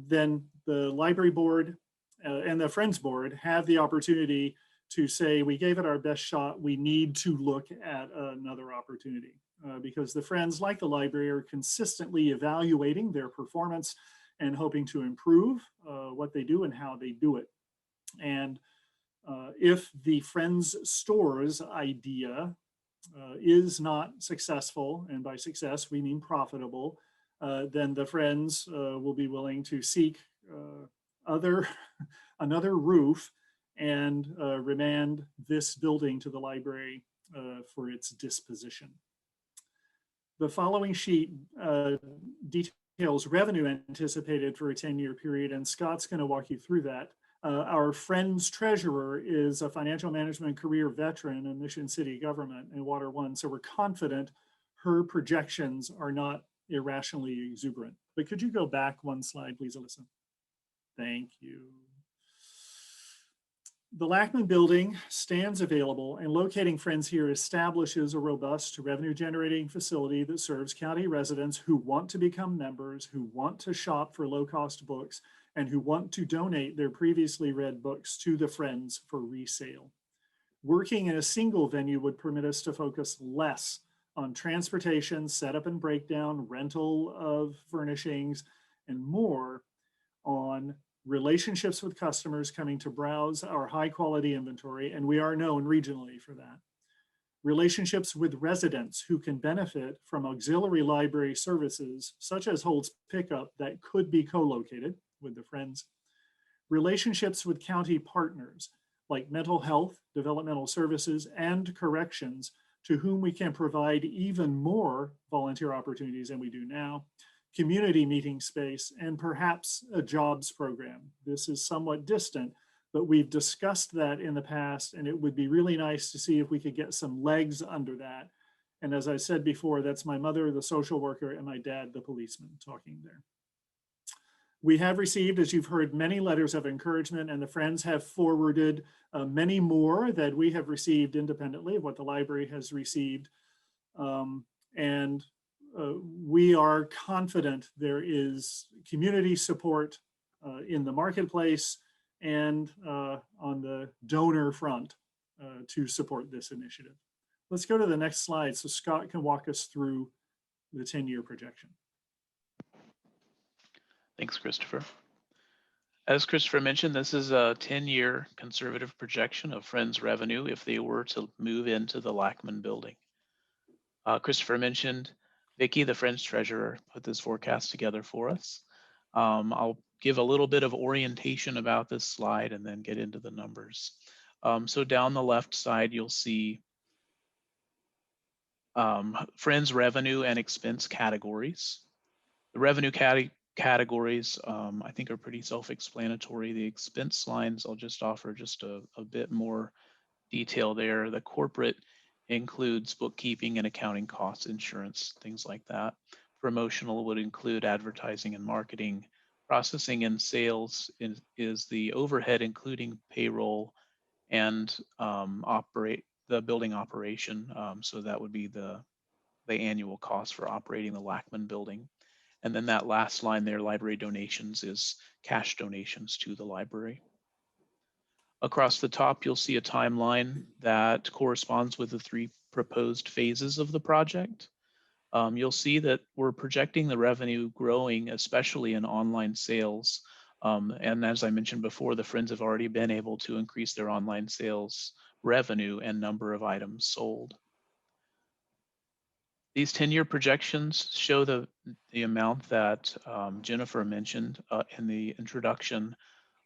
then the library board and the Friends board have the opportunity to say, we gave it our best shot, we need to look at another opportunity. Because the Friends, like the library, are consistently evaluating their performance and hoping to improve what they do and how they do it. And if the Friends stores idea is not successful, and by success we mean profitable, then the Friends will be willing to seek another roof and remand this building to the library for its disposition. The following sheet details revenue anticipated for a 10-year period, and Scott's going to walk you through that. Our Friends treasurer is a financial management career veteran in Mission City government and Water One. So we're confident her projections are not irrationally exuberant. But could you go back one slide, please, Alyssa? Thank you. The Lachman building stands available, and locating Friends here establishes a robust revenue generating facility that serves county residents who want to become members, who want to shop for low cost books, and who want to donate their previously read books to the Friends for resale. Working in a single venue would permit us to focus less on transportation, setup and breakdown, rental of furnishings, and more on relationships with customers coming to browse our high quality inventory, and we are known regionally for that. Relationships with residents who can benefit from auxiliary library services, such as Holt's Pickup, that could be co-located with the Friends. Relationships with county partners like mental health, developmental services, and corrections, to whom we can provide even more volunteer opportunities than we do now. Community meeting space, and perhaps a jobs program. This is somewhat distant, but we've discussed that in the past, and it would be really nice to see if we could get some legs under that. And as I said before, that's my mother, the social worker, and my dad, the policeman, talking there. We have received, as you've heard, many letters of encouragement, and the Friends have forwarded many more that we have received independently of what the library has received. We are confident there is community support in the marketplace and on the donor front to support this initiative. Let's go to the next slide so Scott can walk us through the 10-year projection. Thanks, Christopher. As Christopher mentioned, this is a 10-year conservative projection of Friends revenue if they were to move into the Lachman building. Christopher mentioned Vicki, the Friends treasurer, put this forecast together for us. I'll give a little bit of orientation about this slide and then get into the numbers. So down the left side, you'll see Friends revenue and expense categories. The revenue categories, I think, are pretty self-explanatory. The expense lines, I'll just offer just a bit more detail there. The corporate includes bookkeeping and accounting costs, insurance, things like that. Promotional would include advertising and marketing. Processing and sales is the overhead, including payroll and the building operation. So that would be the annual cost for operating the Lachman building. And then that last line there, library donations, is cash donations to the library. Across the top, you'll see a timeline that corresponds with the 3 proposed phases of the project. You'll see that we're projecting the revenue growing, especially in online sales. And as I mentioned before, the Friends have already been able to increase their online sales revenue and number of items sold. These 10-year projections show the amount that Jennifer mentioned in the introduction,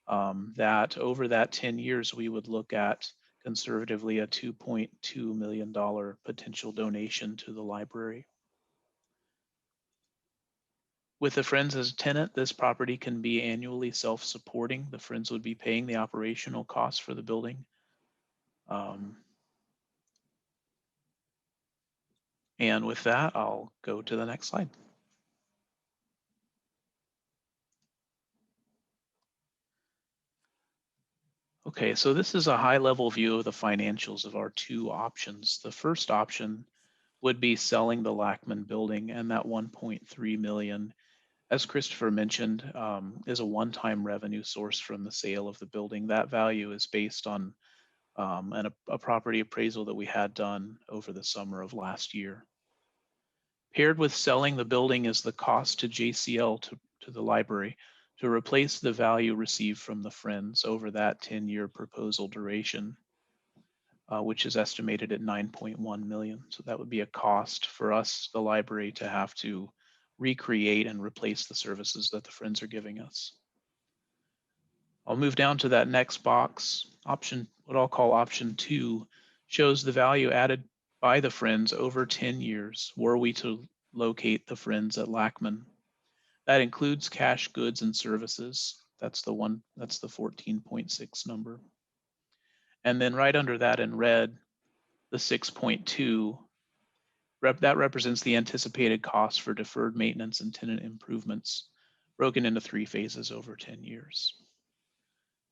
that over that 10 years, we would look at conservatively a $2.2 million potential donation to the library. With the Friends as a tenant, this property can be annually self-supporting. The Friends would be paying the operational costs for the building. And with that, I'll go to the next slide. Okay, so this is a high-level view of the financials of our 2 options. The first option would be selling the Lachman building, and that 1.3 million, as Christopher mentioned, is a one-time revenue source from the sale of the building. That value is based on a property appraisal that we had done over the summer of last year. Paired with selling the building is the cost to JCL, to the library, to replace the value received from the Friends over that 10-year proposal duration, which is estimated at 9.1 million. So that would be a cost for us, the library, to have to recreate and replace the services that the Friends are giving us. I'll move down to that next box. What I'll call option 2 shows the value added by the Friends over 10 years were we to locate the Friends at Lachman. That includes cash, goods, and services. That's the 14.6 number. And then right under that in red, the 6.2, that represents the anticipated cost for deferred maintenance and tenant improvements, broken into 3 phases over 10 years.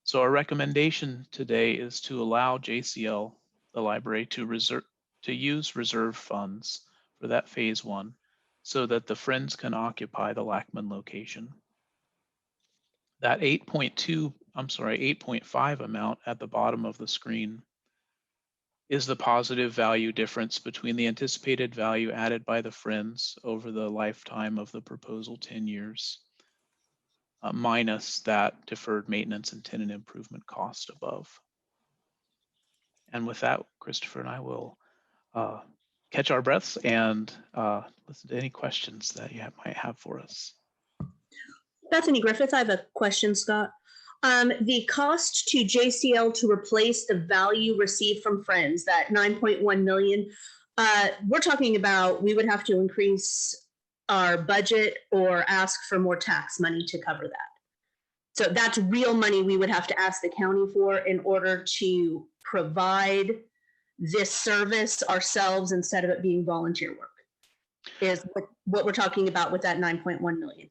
So our recommendation today is to allow JCL, the library, to use reserve funds for that phase 1 so that the Friends can occupy the Lachman location. That 8.5 amount at the bottom of the screen is the positive value difference between the anticipated value added by the Friends over the lifetime of the proposal 10 years, minus that deferred maintenance and tenant improvement cost above. And with that, Christopher and I will catch our breaths and listen to any questions that you might have for us. Bethany Griffith, I have a question, Scott. The cost to JCL to replace the value received from Friends, that 9.1 million, we're talking about we would have to increase our budget or ask for more tax money to cover that. So that's real money we would have to ask the county for in order to provide this service ourselves instead of it being volunteer work, is what we're talking about with that 9.1 million.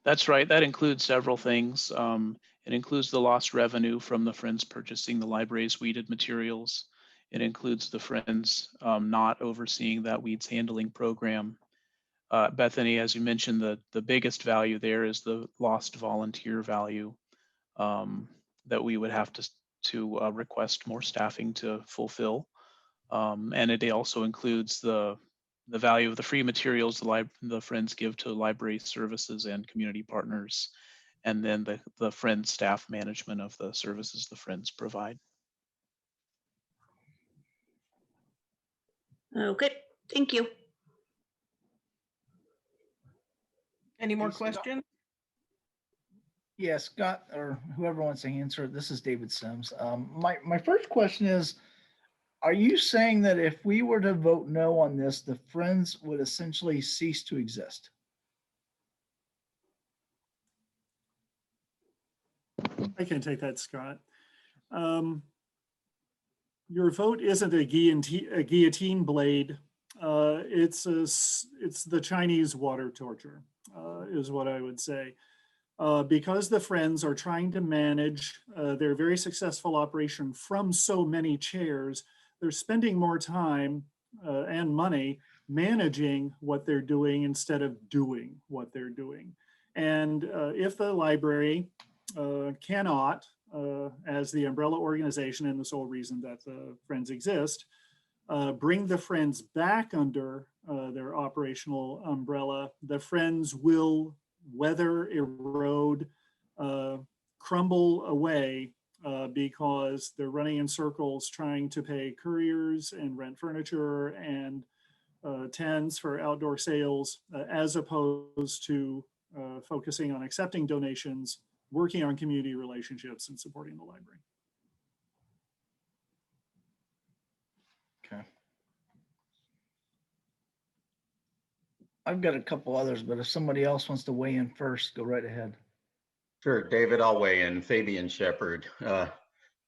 That's right. That includes several things. It includes the lost revenue from the Friends purchasing the library's weeded materials. It includes the Friends not overseeing that weeds handling program. Bethany, as you mentioned, the biggest value there is the lost volunteer value that we would have to request more staffing to fulfill. And it also includes the value of the free materials the Friends give to library services and community partners, and then the Friends staff management of the services the Friends provide. Okay, thank you. Any more Hey, Scott. questions? Yeah, Scott, or whoever wants to answer it, this is David Sims. My first question is, are you saying that if we were to vote no on this, the Friends would essentially cease to exist? I can take that, Scott. Your vote isn't a guillotine blade. It's the Chinese water torture, is what I would say. Because the Friends are trying to manage their very successful operation from so many chairs, they're spending more time and money managing what they're doing instead of doing what they're doing. And if the library cannot, as the umbrella organization and the sole reason that the Friends exist, bring the Friends back under their operational umbrella, the Friends will weather, erode, crumble away because they're running in circles trying to pay couriers and rent furniture and tents for outdoor sales, as opposed to focusing on accepting donations, working on community relationships, and supporting the library. Okay. I've got a couple others, but if somebody else wants to weigh in first, go right ahead. Sure, David, I'll weigh in. Fabian Shepherd.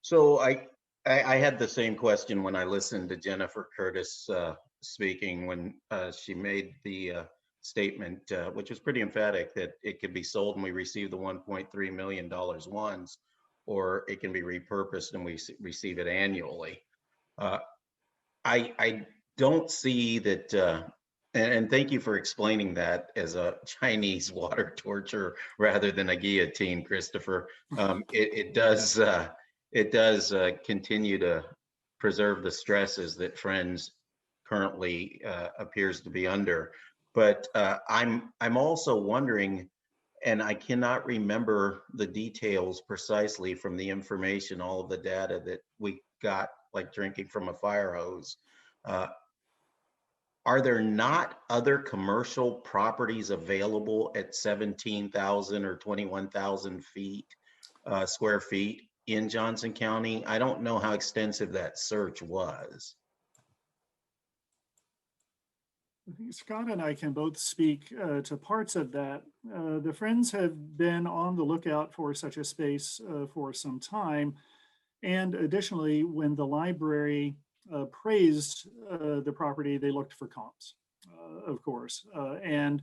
So I had the same question when I listened to Jennifer Curtis speaking when she made the statement, which was pretty emphatic, that it could be sold and we receive the $1.3 million once, or it can be repurposed and we receive it annually. I don't see that, and thank you for explaining that as a Chinese water torture rather than a guillotine, Christopher. It does continue to preserve the stresses that Friends currently appears to be under. But I'm also wondering, and I cannot remember the details precisely from the information, all of the data that we got, like drinking from a fire hose. Are there not other commercial properties available at 17,000 or 21,000 square feet in Johnson County? I don't know how extensive that search was. I think Scott and I can both speak to parts of that. The Friends have been on the lookout for such a space for some time. And additionally, when the library praised the property, they looked for comps, of course. And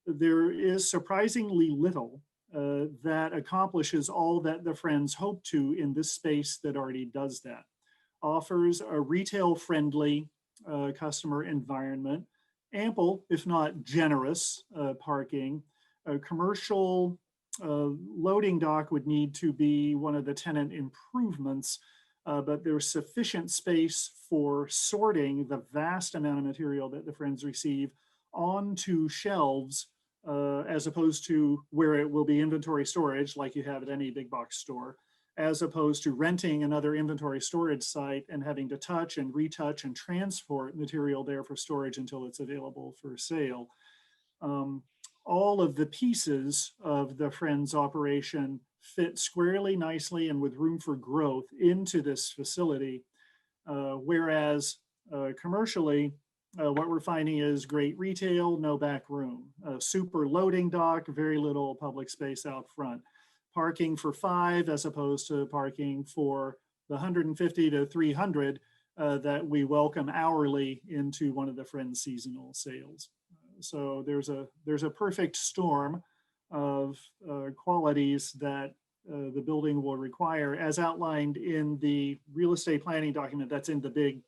there is surprisingly little that accomplishes all that the Friends hope to in this space that already does that. Offers a retail-friendly customer environment, ample, if not generous, parking. A commercial loading dock would need to be one of the tenant improvements, but there's sufficient space for sorting the vast amount of material that the Friends receive onto shelves, as opposed to where it will be inventory storage like you have at any big box store, as opposed to renting another inventory storage site and having to touch and retouch and transport material there for storage until it's available for sale. All of the pieces of the Friends operation fit squarely nicely and with room for growth into this facility. Whereas commercially, what we're finding is great retail, no back room, super loading dock, very little public space out front. Parking for 5 as opposed to parking for the 150 to 300 that we welcome hourly into one of the Friends seasonal sales. So there's a perfect storm of qualities that the building will require, as outlined in the real estate planning document that's in the big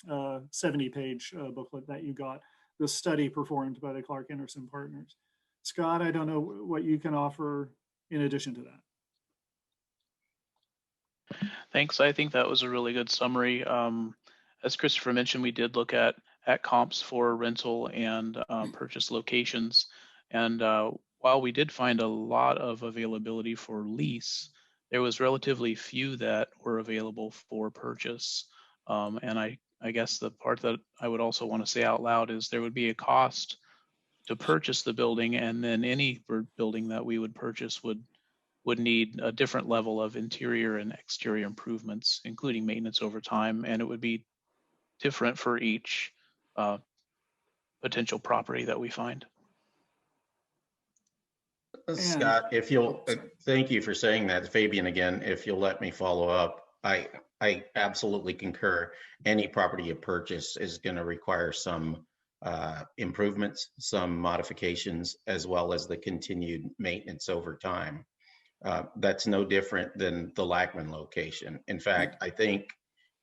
70-page booklet that you got, the study performed by the Clark Anderson Partners. Scott, I don't know what you can offer in addition to that. Thanks. I think that was a really good summary. As Christopher mentioned, we did look at comps for rental and purchase locations. And while we did find a lot of availability for lease, there was relatively few that were available for purchase. And I guess the part that I would also want to say out loud is there would be a cost to purchase the building, and then any building that we would purchase would need a different level of interior and exterior improvements, including maintenance over time, and it would be different for each potential property that we find. Scott, if you'll, thank you for saying that. Fabian again, if you'll let me follow up, I absolutely concur. Any property you purchase is going to require some improvements, some modifications, as well as the continued maintenance over time. That's no different than the Lachman location. In fact, I think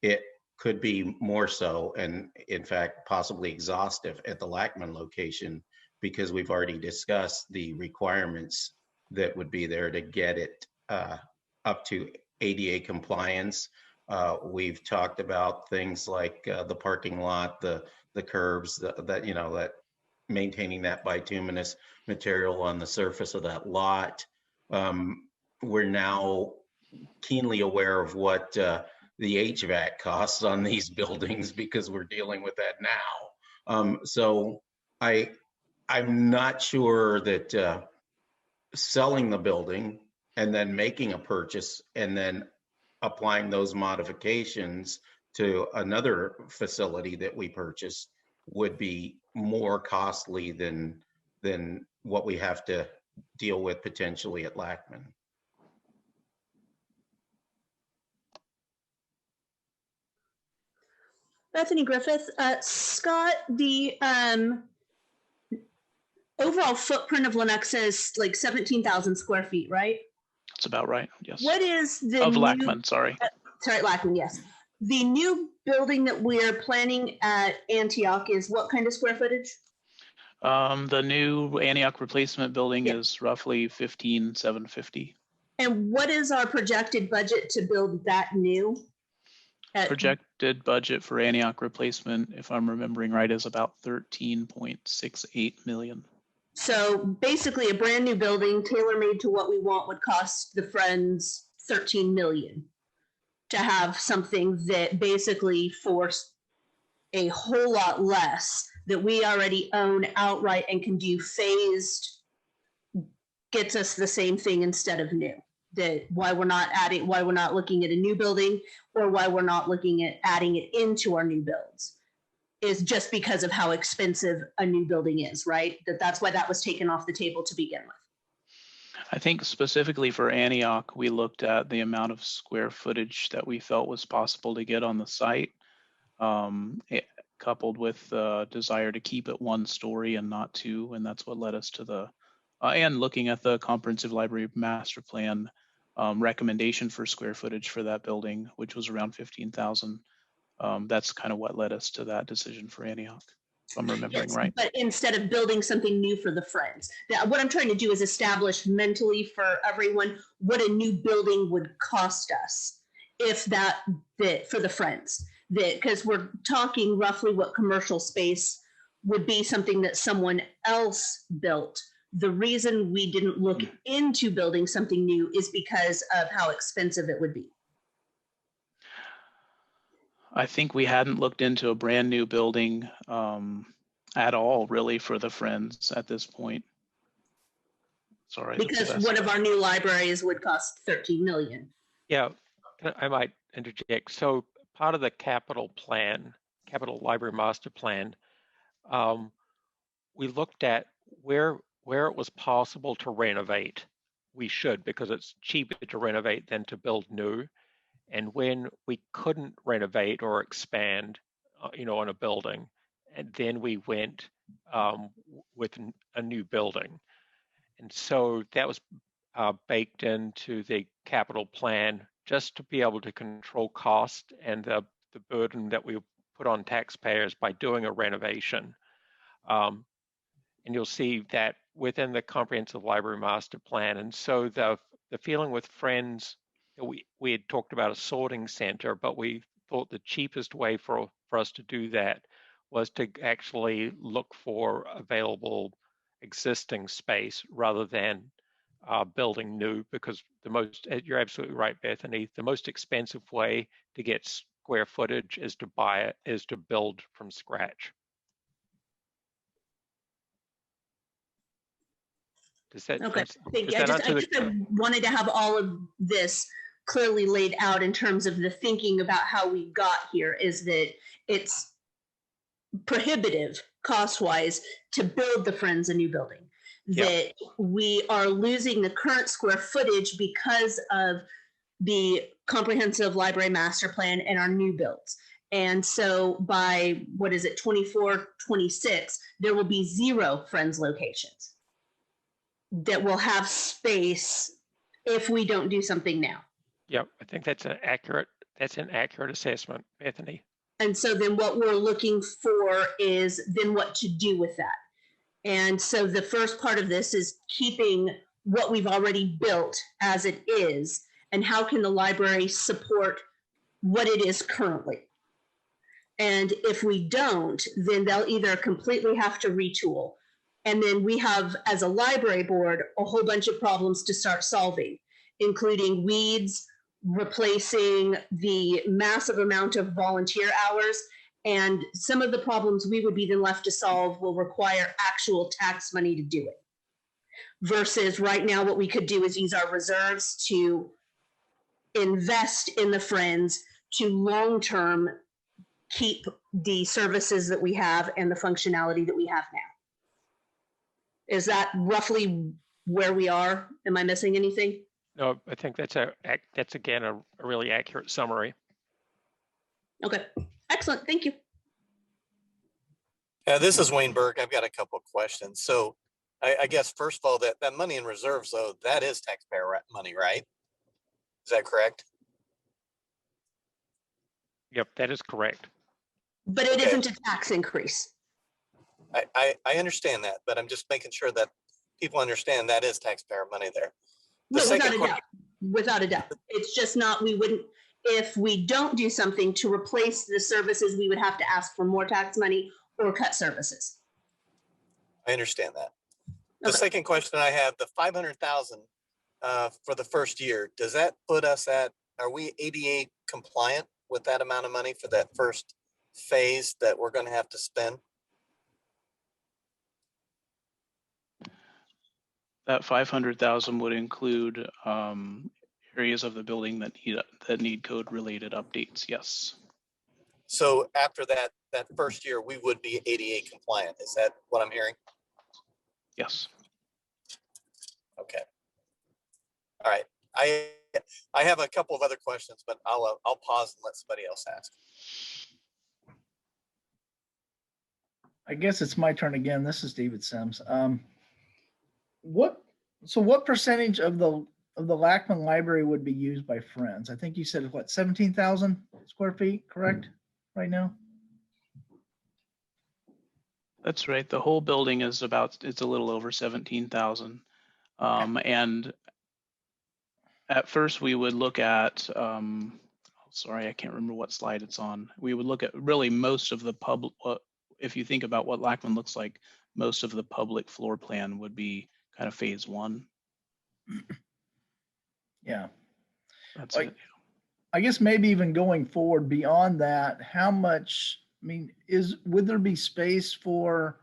it could be more so, and in fact, possibly exhaustive at the Lachman location, because we've already discussed the requirements that would be there to get it up to ADA compliance. We've talked about things like the parking lot, the curbs, that maintaining that bituminous material on the surface of that lot. We're now keenly aware of what the HVAC costs on these buildings because we're dealing with that now. So I'm not sure that selling the building and then making a purchase and then applying those modifications to another facility that we purchased would be more costly than what we have to deal with potentially at Lachman. Bethany Griffith, Scott, the overall footprint of lenexa is like 17,000 square feet, right? That's about right. Yes. What is the of new, Lachman? Sorry. Sorry, Lachman. Yes. The new building that we're planning at Antioch is what kind of square footage? The new Antioch replacement building is roughly 15,750. And what is our projected budget to build that new? Projected budget for Antioch replacement, if I'm remembering right, is about 13.68 million. So basically a brand new building tailor-made to what we want would cost the Friends 13 million to have something that basically forced a whole lot less that we already own outright and can do phased, gets us the same thing instead of new. That why we're not looking at a new building, or why we're not looking at adding it into our new builds. is just because of how expensive a new building is, right? That's why that was taken off the table to begin with. I think specifically for Antioch, we looked at the amount of square footage that we felt was possible to get on the site, coupled with the desire to keep it 1 story and not 2. And that's what led us to the, and looking at the comprehensive library master plan recommendation for square footage for that building, which was around 15,000. That's kind of what led us to that decision for Antioch, if I'm remembering Yes, right. but instead of building something new for the Friends, what I'm trying to do is establish mentally for everyone what a new building would cost us if that for the Friends. Because we're talking roughly what commercial space would be something that someone else built. The reason we didn't look into building something new is because of how expensive it would be. I think we hadn't looked into a brand new building at all, really, for the Friends at this point. Sorry. Because one of our new libraries would cost 13 million. Yeah, I might interject. So part of the capital library master plan, we looked at where it was possible to renovate. We should, because it's cheaper to renovate than to build new. And when we couldn't renovate or expand, on a building, and then we went with a new building. And so that was baked into the capital plan just to be able to control cost and the burden that we put on taxpayers by doing a renovation. And you'll see that within the comprehensive library master plan. And so the feeling with Friends, we had talked about a sorting center, but we thought the cheapest way for us to do that was to actually look for available existing space rather than building new, because you're absolutely right, Bethany, the most expensive way to get square footage is to build from scratch. Does that, Okay, thank you. does that I just wanted to have all of this clearly laid out in terms of the thinking about how we got here, is that it's prohibitive cost-wise to build the Friends a new building. That we are losing the current square footage because of the comprehensive library master plan and our new builds. And so by, 24, 26, there will be 0 Friends locations that will have space if we don't do something now. Yep, I think that's an accurate assessment, Bethany. And so then what we're looking for is then what to do with that. And so the first part of this is keeping what we've already built as it is, and how can the library support what it is currently. And if we don't, then they'll either completely have to retool. And then we have, as a library board, a whole bunch of problems to start solving, including weeds, replacing the massive amount of volunteer hours. And some of the problems we would be then left to solve will require actual tax money to do it. Versus right now, what we could do is use our reserves to invest in the Friends to long-term keep the services that we have and the functionality that we have now. Is that roughly where we are? Am I missing anything? No, I think that's again a really accurate summary. Okay, excellent. Thank you. This is Wayne Burke. I've got a couple of questions. So I guess, first of all, that money in reserves, though, that is taxpayer money, right? Is that correct? Yep, that is correct. But it isn't a tax increase. I understand that, but I'm just making sure that people understand that is taxpayer money there. No, without a doubt. It's just not, we wouldn't, if we don't do something to replace the services, we would have to ask for more tax money or cut services. I understand that. The second question I have, the 500,000 for the first year, does that put us at, are we ADA compliant with that amount of money for that first phase that we're going to have to spend? That 500,000 would include areas of the building that need code related updates. Yes. So after that first year, we would be ADA compliant. Is that what I'm hearing? Yes. Okay. All right. I have a couple of other questions, but I'll pause and let somebody else ask. I guess it's my turn again. This is David Sims. What percentage of the Lachman Library would be used by Friends? I think you said what, 17,000 square feet, correct? Right now? That's right. The whole building is it's a little over 17,000. And at first we would look at, sorry, I can't remember what slide it's on. We would look at really most of the public, if you think about what Lachman looks like, most of the public floor plan would be kind of phase one. Yeah. That's Like, it. I guess maybe even going forward beyond that, how much, I mean, would there be space for,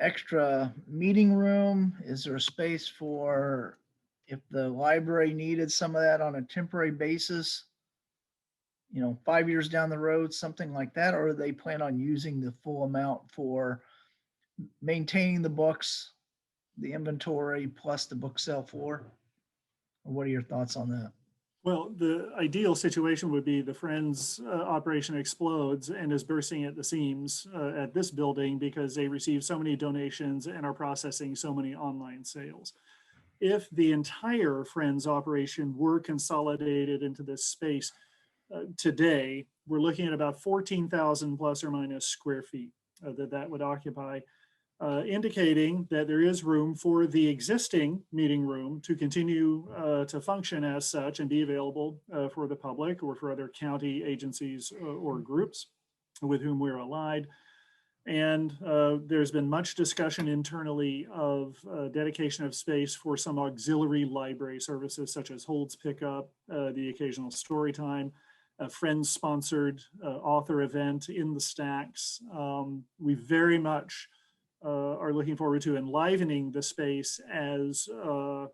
extra meeting room? Is there a space for if the library needed some of that on a temporary basis, 5 years down the road, something like that? Or do they plan on using the full amount for maintaining the books, the inventory, plus the book sale floor? Or what are your thoughts on that? Well, the ideal situation would be the Friends operation explodes and is bursting at the seams at this building because they receive so many donations and are processing so many online sales. If the entire Friends operation were consolidated into this space today, we're looking at about 14,000 plus or minus square feet that would occupy, indicating that there is room for the existing meeting room to continue to function as such and be available for the public or for other county agencies or groups with whom we're allied. And there's been much discussion internally of dedication of space for some auxiliary library services such as holds pickup, the occasional story time, a Friends-sponsored author event in the stacks. We very much are looking forward to enlivening the space as a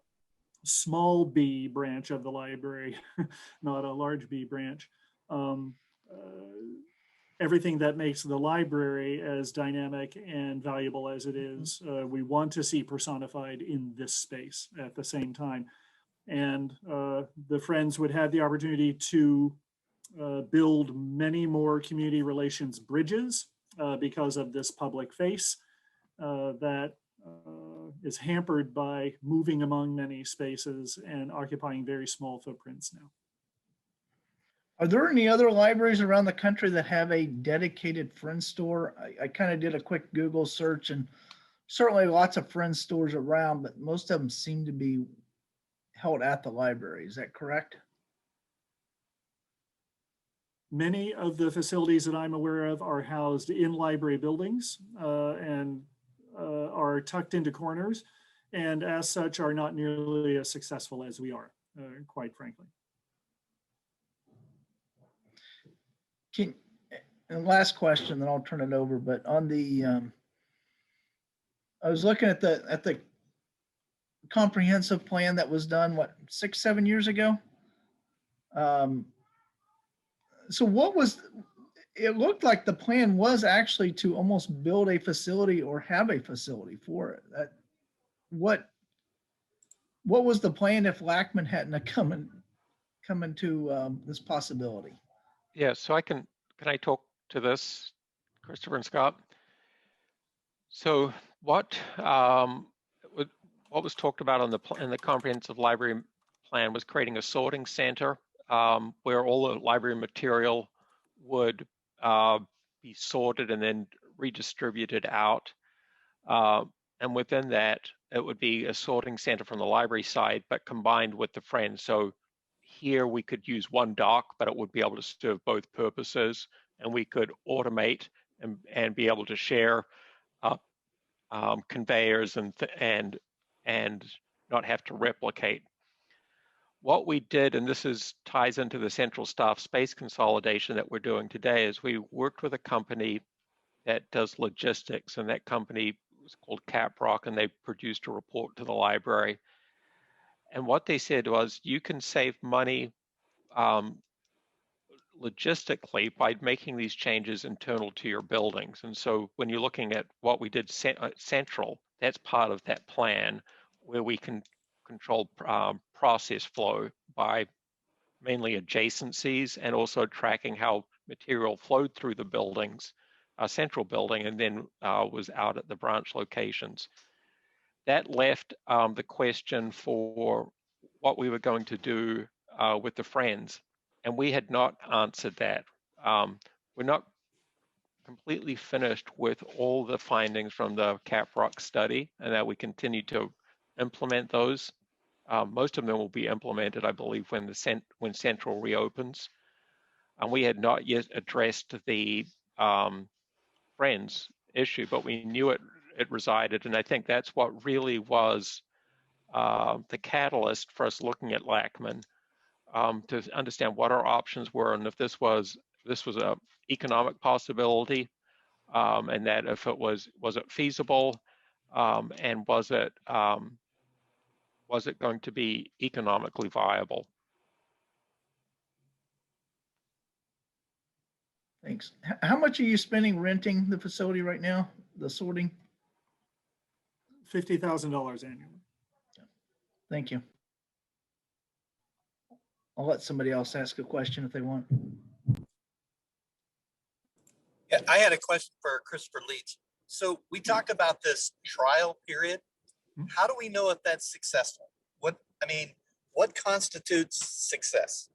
small B branch of the library, not a large B branch. Everything that makes the library as dynamic and valuable as it is, we want to see personified in this space at the same time. And the Friends would have the opportunity to build many more community relations bridges because of this public face that is hampered by moving among many spaces and occupying very small footprints now. Are there any other libraries around the country that have a dedicated Friends store? I kind of did a quick Google search, and certainly lots of Friends stores around, but most of them seem to be held at the library. Is that correct? Many of the facilities that I'm aware of are housed in library buildings and are tucked into corners, and as such are not nearly as successful as we are, quite frankly. And last question, then I'll turn it over. But on the, I was looking at the comprehensive plan that was done, what, 6-7 years ago? So what was, it looked like the plan was actually to almost build a facility or have a facility for it. What was the plan if Lachman hadn't come into this possibility? Yeah, so can I talk to this, Christopher and Scott? So what was talked about in the comprehensive library plan was creating a sorting center where all the library material would be sorted and then redistributed out. And within that, it would be a sorting center from the library side, but combined with the Friends. So here we could use one dock, but it would be able to serve both purposes, and we could automate and be able to share conveyors and not have to replicate. What we did, and this ties into the central staff space consolidation that we're doing today, is we worked with a company that does logistics, and that company was called Caprock, and they produced a report to the library. And what they said was, you can save money logistically by making these changes internal to your buildings. And so when you're looking at what we did central, that's part of that plan where we can control process flow by mainly adjacencies and also tracking how material flowed through the buildings, central building, and then was out at the branch locations. That left the question for what we were going to do with the Friends, and we had not answered that. We're not completely finished with all the findings from the CapRock study, and that we continue to implement those. Most of them will be implemented, I believe, when Central reopens. And we had not yet addressed the Friends issue, but we knew it resided, and I think that's what really was the catalyst for us looking at Lachman, to understand what our options were and if this was a economic possibility, and that if it was it feasible, and was it going to be economically viable? Thanks. How much are you spending renting the facility right now, the sorting? $50,000 annually. Thank you. I'll let somebody else ask a question if they want. Yeah, I had a question for Christopher Leach. So we talked about this trial period. How do we know if that's successful? What constitutes success?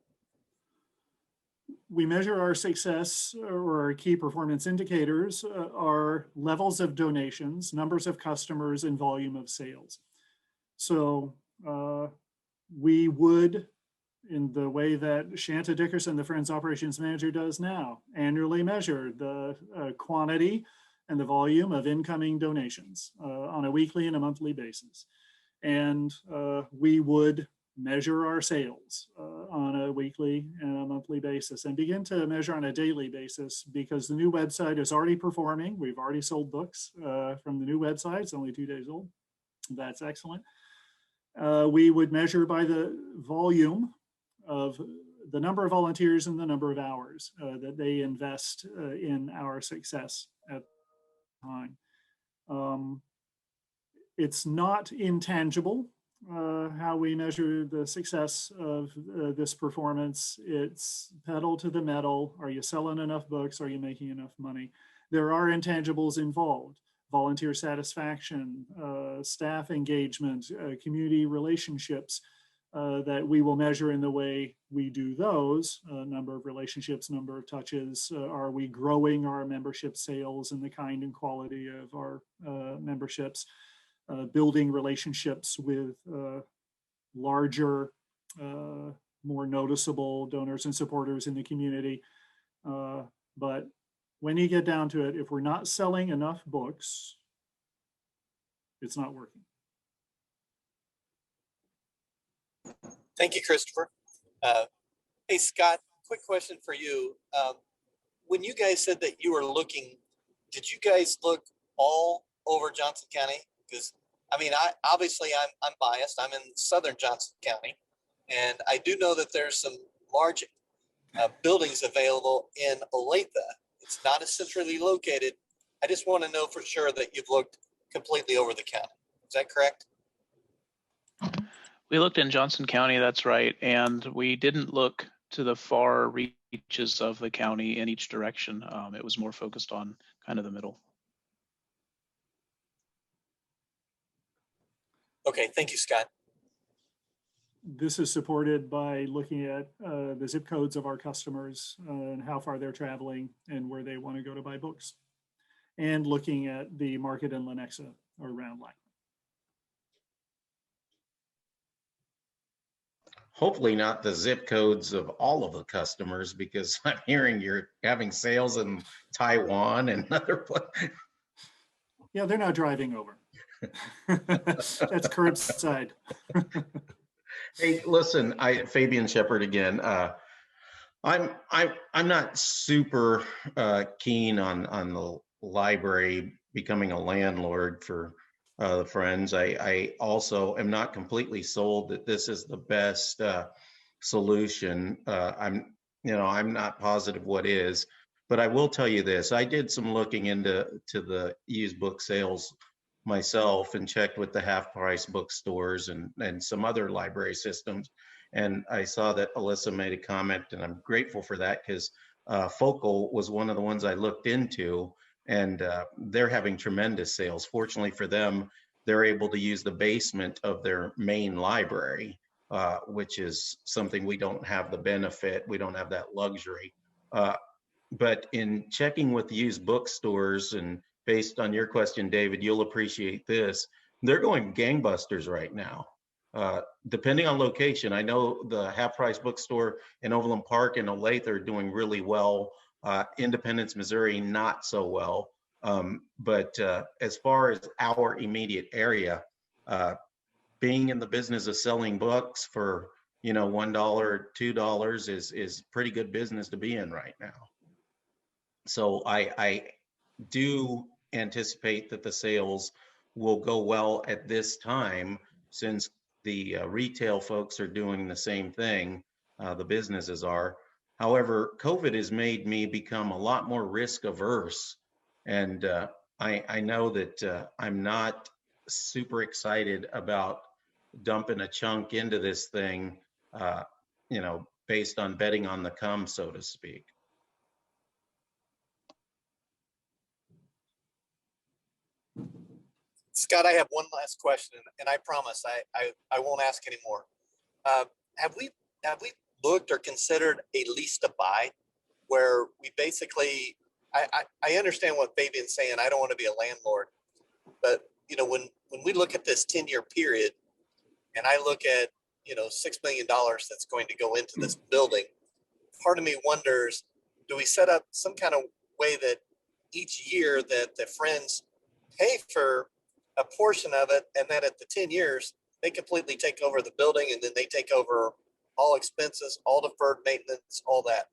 We measure our success, or our key performance indicators are levels of donations, numbers of customers, and volume of sales. So we would, in the way that Shanta Dickerson, the Friends Operations Manager, does now, annually measure the quantity and the volume of incoming donations on a weekly and a monthly basis. And we would measure our sales on a weekly and a monthly basis, and begin to measure on a daily basis, because the new website is already performing. We've already sold books from the new website. It's only 2 days old. That's excellent. We would measure by the volume of the number of volunteers and the number of hours that they invest in our success at the time. It's not intangible how we measure the success of this performance. It's pedal to the metal. Are you selling enough books? Are you making enough money? There are intangibles involved: volunteer satisfaction, staff engagement, community relationships, that we will measure in the way we do those. Number of relationships, number of touches. Are we growing our membership sales and the kind and quality of our memberships? Building relationships with larger, more noticeable donors and supporters in the community. But when you get down to it, if we're not selling enough books, it's not working. Thank you, Christopher. Hey, Scott, quick question for you. When you guys said that you were looking, did you guys look all over Johnson County? Because I'm biased. I'm in southern Johnson County, and I do know that there's some large buildings available in Olathe. It's not as centrally located. I just want to know for sure that you've looked completely over the county. Is that correct? We looked in Johnson County, that's right, and we didn't look to the far reaches of the county in each direction. It was more focused on kind of the middle. Okay, thank you, Scott. This is supported by looking at the zip codes of our customers and how far they're traveling and where they want to go to buy books, and looking at the market in Lenexa around Lachman. Hopefully not the zip codes of all of the customers, because I'm hearing you're having sales in Taiwan and other places. Yeah, they're not driving over. That's curbside. Hey, listen, Fabian Shepard again. I'm not super keen on the library becoming a landlord for the Friends. I also am not completely sold that this is the best solution. I'm not positive what is, but I will tell you this. I did some looking into the used book sales myself and checked with the half price bookstores and some other library systems. And I saw that Alyssa made a comment, and I'm grateful for that because Focal was one of the ones I looked into, and they're having tremendous sales. Fortunately for them, they're able to use the basement of their main library, which is something we don't have the benefit. We don't have that luxury. But in checking with used bookstores, and based on your question, David, you'll appreciate this. They're going gangbusters right now. Depending on location, I know the half price bookstore in Overland Park and Olathe are doing really well. Independence, Missouri, not so well. But as far as our immediate area, being in the business of selling books for $1, $2 is pretty good business to be in right now. So I do anticipate that the sales will go well at this time, since the retail folks are doing the same thing, the businesses are. However, COVID has made me become a lot more risk averse, and I know that I'm not super excited about dumping a chunk into this thing, based on betting on the come, so to speak. Scott, I have one last question, and I promise I won't ask anymore. Have we looked or considered a lease to buy, where we basically, I understand what Fabian's saying. I don't want to be a landlord, but when we look at this 10-year period, and I look at $6 million that's going to go into this building, part of me wonders, do we set up some kind of way that each year that the Friends pay for a portion of it, and that at the 10 years, they completely take over the building, and then they take over all expenses, all deferred maintenance, all that.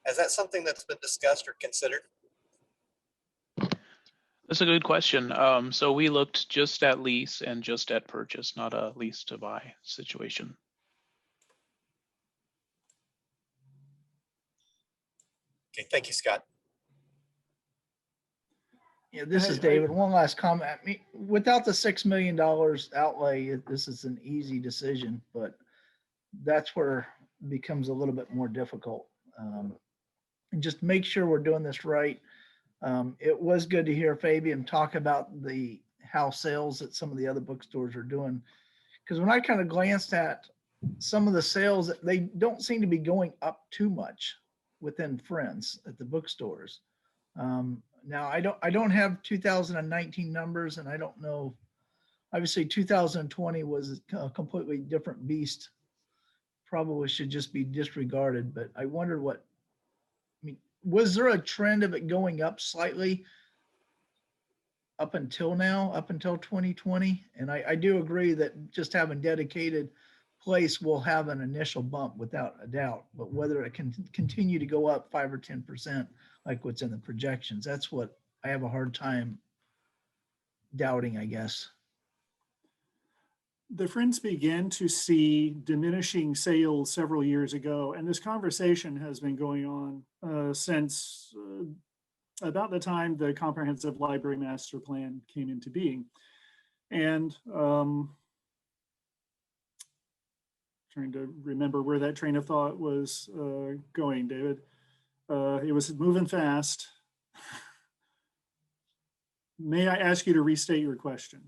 Is that something that's been discussed or considered? That's a good question. So we looked just at lease and just at purchase, not a lease to buy situation. Okay, thank you, Scott. Yeah, this is David. One last comment. I mean, without the $6 million outlay, this is an easy decision, but that's where it becomes a little bit more difficult. And just make sure we're doing this right. It was good to hear Fabian talk about the house sales that some of the other bookstores are doing, because when I kind of glanced at some of the sales, they don't seem to be going up too much within Friends at the bookstores. Now I don't have 2019 numbers, and I don't know. Obviously, 2020 was a completely different beast. Probably should just be disregarded. But I wondered was there a trend of it going up slightly up until now, up until 2020? And I do agree that just having dedicated place will have an initial bump without a doubt, but whether it can continue to go up 5 or 10% like what's in the projections, that's what I have a hard time doubting, I guess. The Friends began to see diminishing sales several years ago, and this conversation has been going on since about the time the Comprehensive Library Master Plan came into being. And trying to remember where that train of thought was going, David. It was moving fast. May I ask you to restate your question?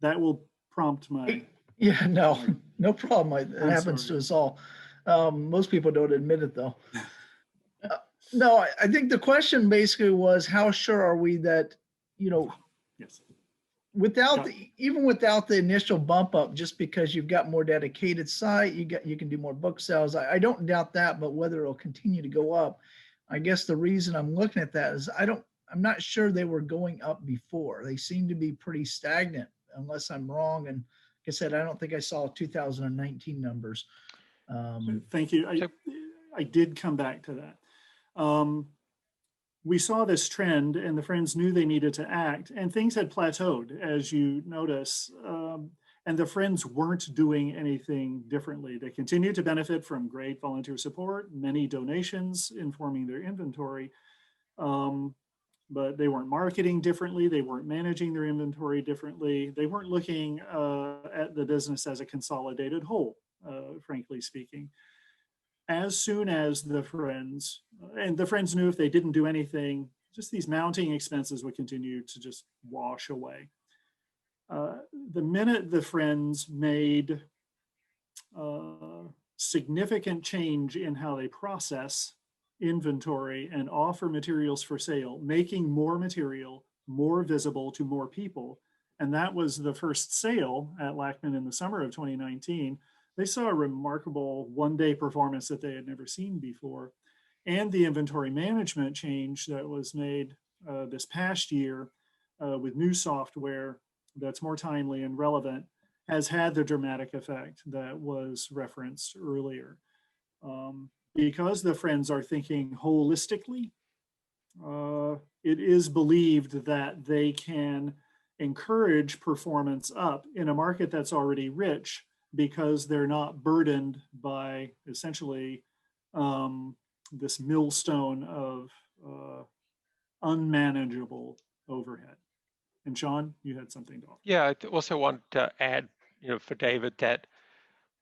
That will prompt my... Yeah, no problem. It happens to us all. Most people don't admit it, though. No, I think the question basically was, how sure are we that, yes, even without the initial bump up, just because you've got more dedicated site, you can do more book sales. I don't doubt that, but whether it'll continue to go up, I guess the reason I'm looking at that is I'm not sure they were going up before. They seem to be pretty stagnant, unless I'm wrong. And like I said, I don't think I saw 2019 numbers. Thank you. I did come back to that. We saw this trend, and the Friends knew they needed to act, and things had plateaued, as you notice. And the Friends weren't doing anything differently. They continued to benefit from great volunteer support, many donations informing their inventory, but they weren't marketing differently. They weren't managing their inventory differently. They weren't looking at the business as a consolidated whole, frankly speaking. As soon as the Friends, and the Friends knew if they didn't do anything, just these mounting expenses would continue to just wash away. The minute the Friends made significant change in how they process inventory and offer materials for sale, making more material more visible to more people, and that was the first sale at Lachman in the summer of 2019, they saw a remarkable one-day performance that they had never seen before. And the inventory management change that was made this past year with new software that's more timely and relevant has had the dramatic effect that was referenced earlier. Because the Friends are thinking holistically, it is believed that they can encourage performance up in a market that's already rich because they're not burdened by essentially this millstone of unmanageable overhead. And Sean, you had something to offer. Yeah, I also want to add, for David, that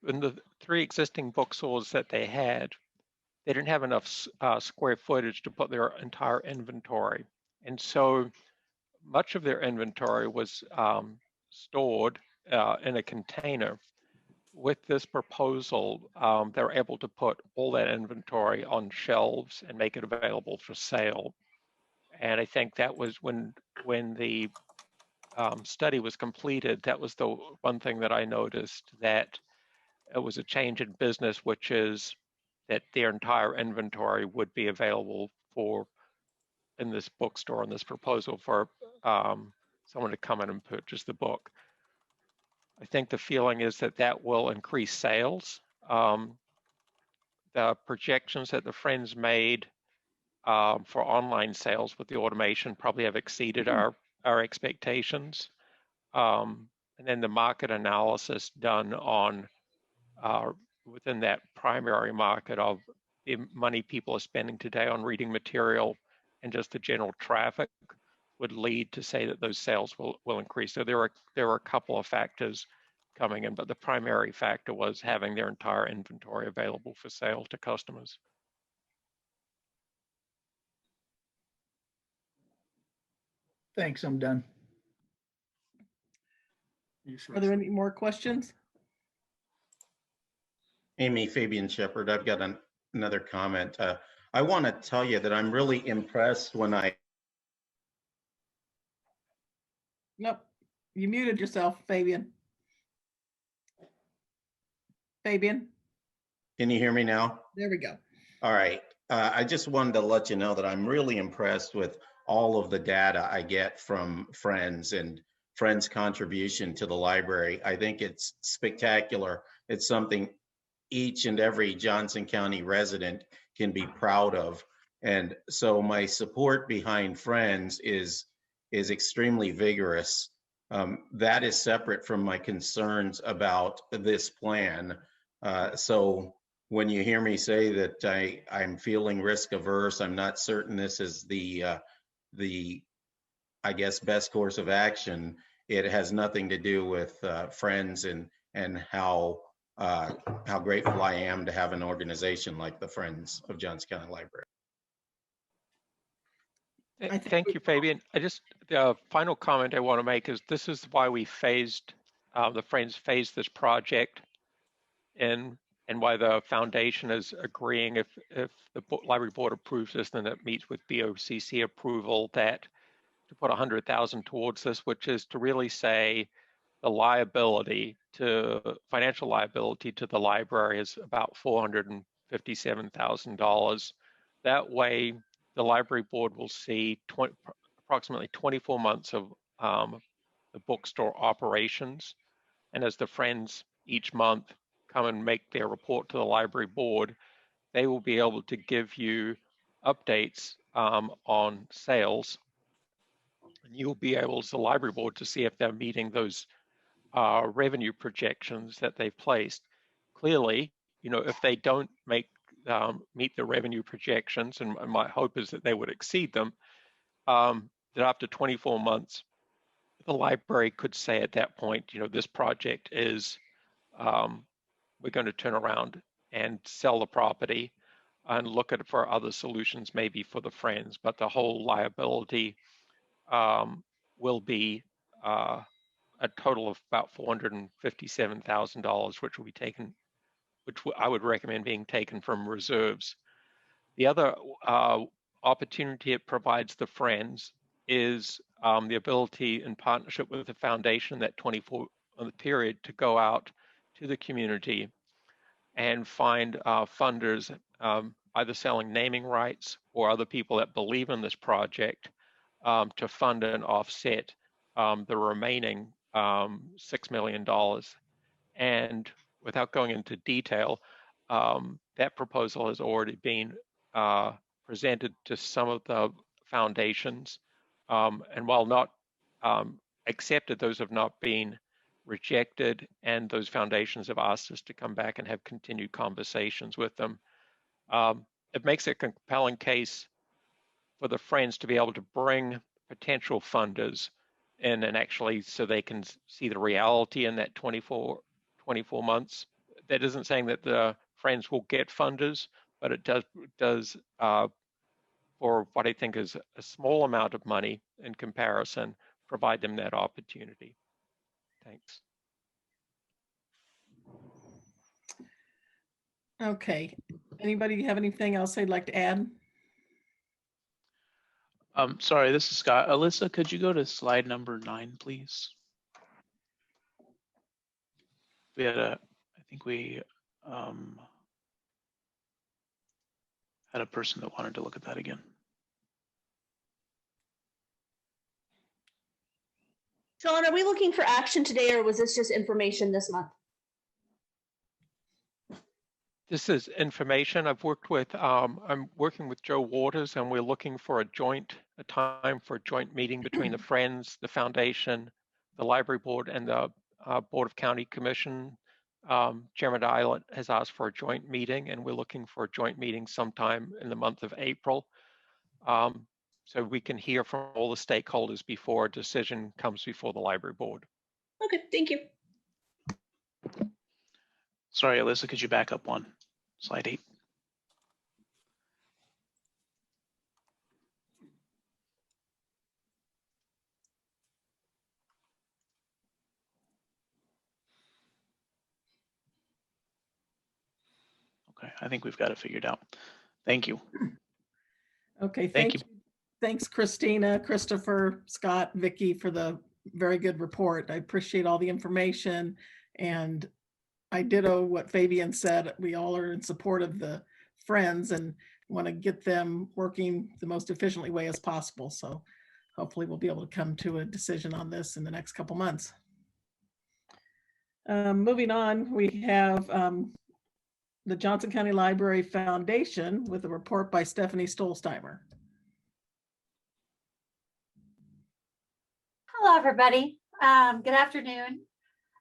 in the 3 existing bookstores that they had, they didn't have enough square footage to put their entire inventory. And so much of their inventory was stored in a container. With this proposal, they're able to put all that inventory on shelves and make it available for sale. And I think that was when the study was completed, that was the one thing that I noticed, that it was a change in business, which is that their entire inventory would be available in this bookstore, in this proposal, for someone to come in and purchase the book. I think the feeling is that will increase sales. The projections that the Friends made for online sales with the automation probably have exceeded our expectations. And then the market analysis done on within that primary market of the money people are spending today on reading material and just the general traffic would lead to say that those sales will increase. So there are a couple of factors coming in, but the primary factor was having their entire inventory available for sale to customers. Thanks, I'm done. Are there any more questions? Amy, Fabian Shepherd, I've got another comment. I want to tell you that I'm really impressed when Nope, you muted yourself, Fabian. Fabian, Can you hear me now? there we go. All right. I just wanted to let you know that I'm really impressed with all of the data I get from Friends and Friends' contribution to the library. I think it's spectacular. It's something each and every Johnson County resident can be proud of. And so my support behind Friends is extremely vigorous. That is separate from my concerns about this plan. So when you hear me say that I'm feeling risk averse, I'm not certain this is the I guess best course of action. It has nothing to do with Friends and how grateful I am to have an organization like the Friends of Johnson County Library. Thank you, Fabian. The final comment I want to make is this is why we the Friends phased this project in, and why the foundation is agreeing, if the library board approves this, then it meets with BOCC approval, that to put 100,000 towards this, which is to really say the financial liability to the library is about $457,000. That way, the library board will see approximately 24 months of the bookstore operations. And as the Friends each month come and make their report to the library board, they will be able to give you updates on sales. And you'll be able, as the library board, to see if they're meeting those revenue projections that they've placed. Clearly, if they don't meet the revenue projections, and my hope is that they would exceed them, that after 24 months, the library could say at that point, this project is, we're going to turn around and sell the property and look at it for other solutions, maybe for the Friends, but the whole liability will be a total of about $457,000, which will be taken, which I would recommend being taken from reserves. The other opportunity it provides the Friends is the ability, in partnership with the foundation, that 24-month period, to go out to the community and find funders, either selling naming rights or other people that believe in this project, to fund and offset the remaining $6 million. And without going into detail, that proposal has already been presented to some of the foundations. And while not accepted, those have not been rejected, and those foundations have asked us to come back and have continued conversations with them. It makes a compelling case for the Friends to be able to bring potential funders in, and actually so they can see the reality in that 24 months. That isn't saying that the Friends will get funders, but it does for what I think is a small amount of money in comparison, provide them that opportunity. Thanks. Okay. Anybody have anything else they'd like to add? Sorry, this is Scott. Alyssa, could you go to slide number 9, please? We had I think we had a person that wanted to look at that again. Sean, are we looking for action today, or was this just information this month? This is information. I'm working with Joe Waters, and we're looking for a time for a joint meeting between the Friends, the Foundation, the Library Board, and the Board of County Commission. Chairman Eilert has asked for a joint meeting, and we're looking for a joint meeting sometime in the month of April. So we can hear from all the stakeholders before a decision comes before the Library Board. Okay, thank you. Sorry, Alyssa, could you back up one? Slide 8. Okay, I think we've got it figured out. Thank you. Okay, Thank you. Thanks, Christina, Christopher, Scott, Vicky, for the very good report. I appreciate all the information, and I ditto what Fabian said. We all are in support of the Friends and want to get them working the most efficiently way as possible. So hopefully we'll be able to come to a decision on this in the next couple months. Moving on, we have the Johnson County Library Foundation with a report by Stephanie Stolzheimer. Hello, everybody. Good afternoon.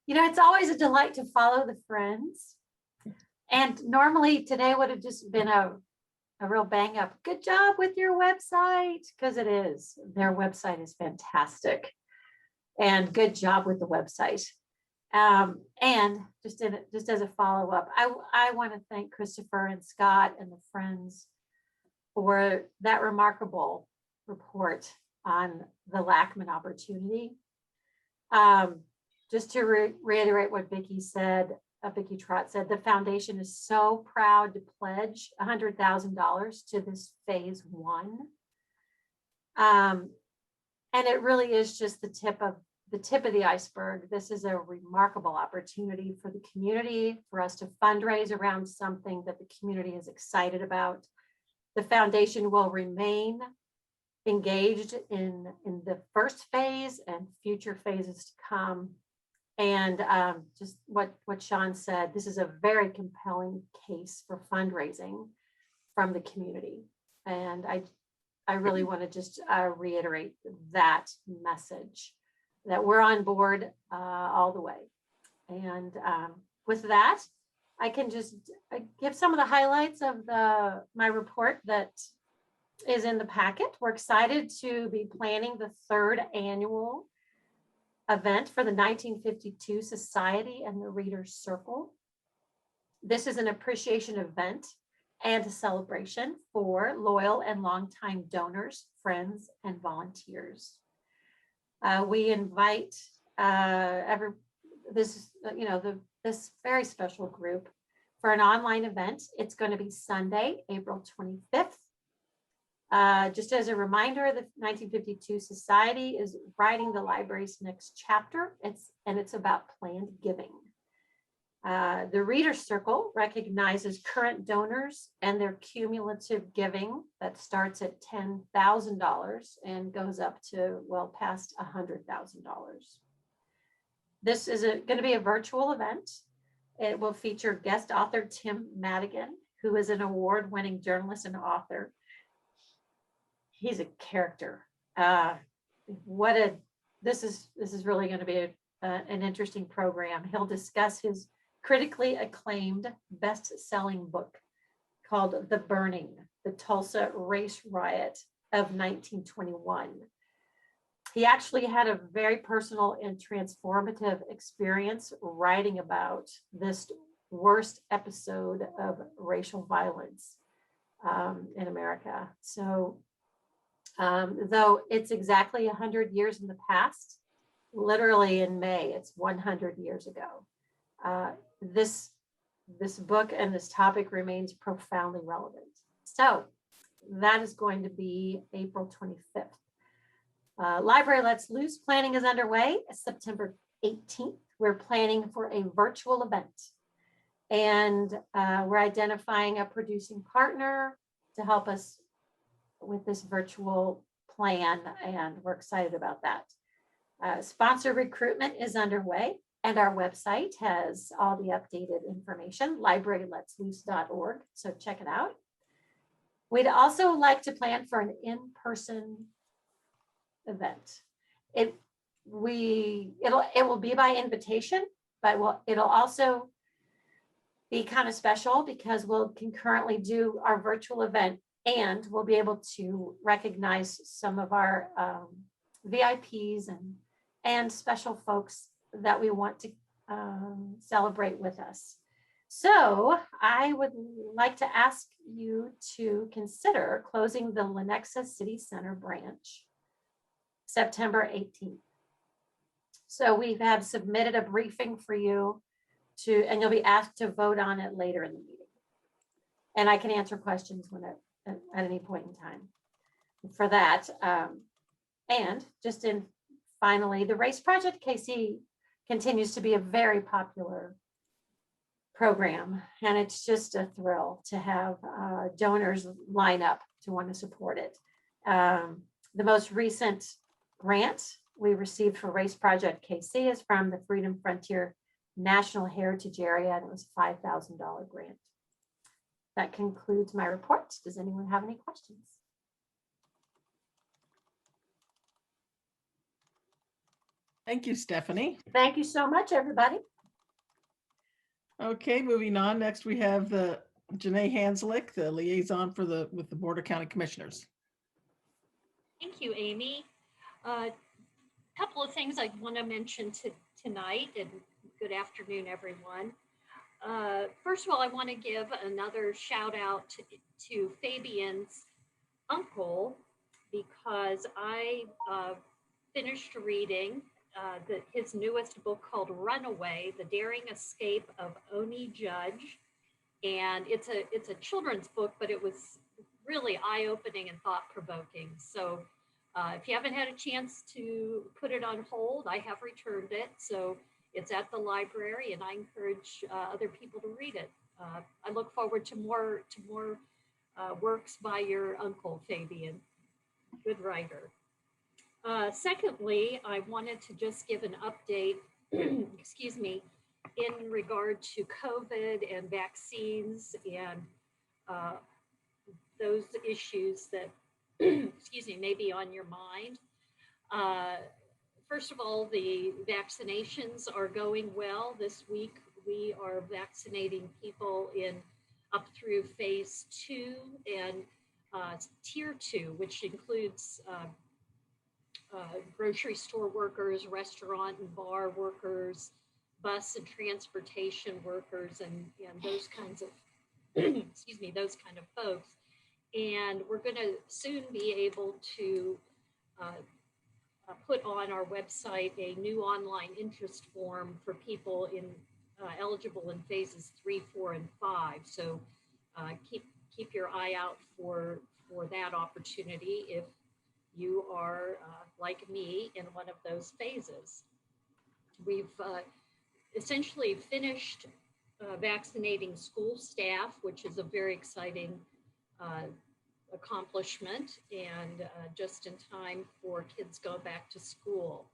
It's always a delight to follow the Friends. And normally today would have just been a real bang up. Good job with your website, because it is. Their website is fantastic. And good job with the website. And just as a follow up, I want to thank Christopher and Scott and the Friends for that remarkable report on the Lachman opportunity. Just to reiterate what Vicky Trott said, the foundation is so proud to pledge $100,000 to this phase 1. And it really is just the tip of the iceberg. This is a remarkable opportunity for the community, for us to fundraise around something that the community is excited about. The foundation will remain engaged in the first phase and future phases to come. And just what Sean said, this is a very compelling case for fundraising from the community. And I really want to just reiterate that message, that we're on board all the way. And with that, I can just give some of the highlights of my report that is in the packet. We're excited to be planning the 3rd annual event for the 1952 Society and the Reader's Circle. This is an appreciation event and a celebration for loyal and longtime donors, friends, and volunteers. We invite this very special group for an online event. It's going to be Sunday, April 25th. Just as a reminder, the 1952 Society is writing the library's next chapter. It's about planned giving. The Reader's Circle recognizes current donors and their cumulative giving that starts at $10,000 and goes up to well past $100,000. This is going to be a virtual event. It will feature guest author Tim Madigan, who is an award-winning journalist and author. He's a character. This is really going to be an interesting program. He'll discuss his critically acclaimed best-selling book called The Burning, the Tulsa Race Riot of 1921. He actually had a very personal and transformative experience writing about this worst episode of racial violence in America. So though it's exactly 100 years in the past, literally in May, it's 100 years ago. This book and this topic remains profoundly relevant. So that is going to be April 25th. Library Let's Loose planning is underway. September 18th. We're planning for a virtual event. And we're identifying a producing partner to help us with this virtual plan, and we're excited about that. Sponsor recruitment is underway, and our website has all the updated information, libraryletsloose.org, so check it out. We'd also like to plan for an in-person event. It will be by invitation, but it'll also be kind of special because we'll concurrently do our virtual event, and we'll be able to recognize some of our VIPs and special folks that we want to celebrate with us. So I would like to ask you to consider closing the Lenexa City Center branch September 18th. So we have submitted a briefing for you and you'll be asked to vote on it later in the meeting. And I can answer questions at any point in time for that. And just finally, the Race Project KC continues to be a very popular program. And it's just a thrill to have donors line up to want to support it. The most recent grant we received for Race Project KC is from the Freedom Frontier National Heritage Area, and it was a $5,000 grant. That concludes my report. Does anyone have any questions? Thank you, Stephanie. Thank you so much, everybody. Okay, moving on. Next, we have Janae Hanslick, the liaison with the Board of County Commissioners. Thank you, Amy. A couple of things I want to mention tonight, and good afternoon, everyone. First of all, I want to give another shout out to Fabian's uncle, because I finished reading his newest book called Runaway, The Daring Escape of Oni Judge. And it's a children's book, but it was really eye-opening and thought-provoking. So if you haven't had a chance to put it on hold, I have returned it. So it's at the library, and I encourage other people to read it. I look forward to more works by your uncle, Fabian. Good writer. Secondly, I wanted to just give an update, excuse me, in regard to COVID and vaccines and those issues that, excuse me, may be on your mind. first of all, the vaccinations are going well. This week, we are vaccinating people up through phase 2 and tier 2, which includes grocery store workers, restaurant and bar workers, bus and transportation workers, and those kinds of, excuse me, those kind of folks. And we're going to soon be able to put on our website a new online interest form for people eligible in phases 3, 4, and 5. So keep your eye out for that opportunity if you are like me in one of those phases. We've essentially finished vaccinating school staff, which is a very exciting accomplishment, and just in time for kids go back to school.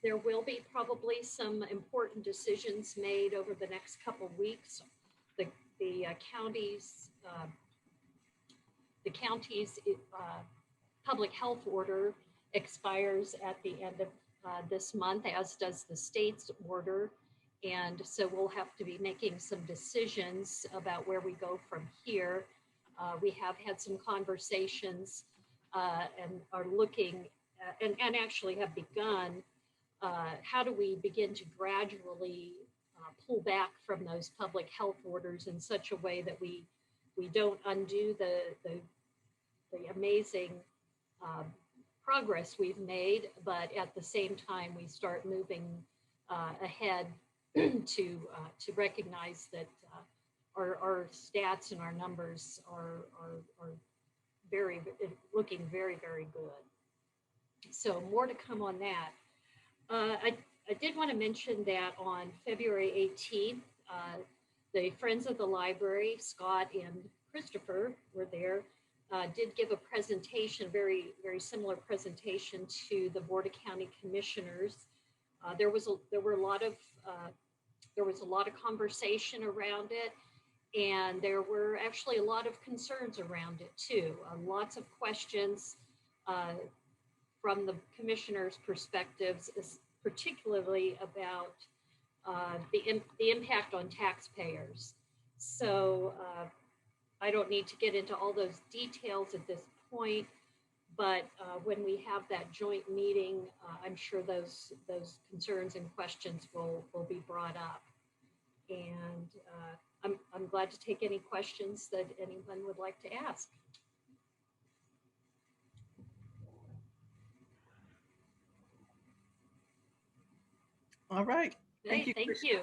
There will be probably some important decisions made over the next couple of weeks. The county's public health order expires at the end of this month, as does the state's order. And so we'll have to be making some decisions about where we go from here. We have had some conversations and are looking and actually have begun. How do we begin to gradually pull back from those public health orders in such a way that we don't undo the amazing progress we've made, but at the same time we start moving ahead to recognize that our stats and our numbers are looking very, very good. So more to come on that. I did want to mention that on February 18th, the Friends of the Library, Scott and Christopher were there, did give a presentation, very, very similar presentation to the Board of County Commissioners. There was a lot of conversation around it, and there were actually a lot of concerns around it too. Lots of questions from the commissioners' perspectives, particularly about the impact on taxpayers. So I don't need to get into all those details at this point, but when we have that joint meeting, I'm sure those concerns and questions will be brought up. And I'm glad to take any questions that anyone would like to ask. All right. Thank you.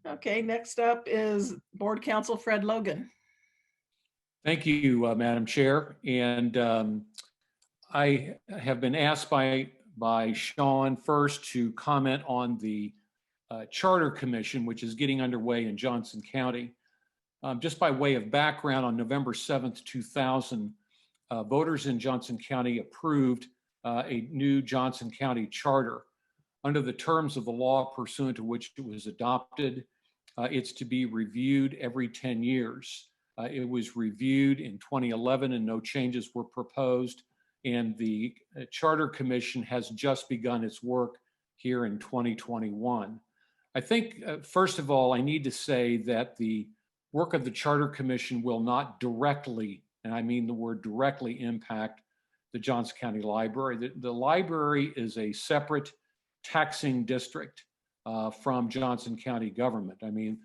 Okay, next up is Board Counsel Fred Logan. Thank you, Madam Chair. And I have been asked by Sean first to comment on the Charter Commission, which is getting underway in Johnson County. Just by way of background, on November 7th, 2000, voters in Johnson County approved a new Johnson County charter. Under the terms of the law pursuant to which it was adopted, it's to be reviewed every 10 years. It was reviewed in 2011 and no changes were proposed. And the Charter Commission has just begun its work here in 2021. I think, first of all, I need to say that the work of the Charter Commission will not directly, and I mean the word directly, impact the Johnson County Library. The library is a separate taxing district from Johnson County government. I mean,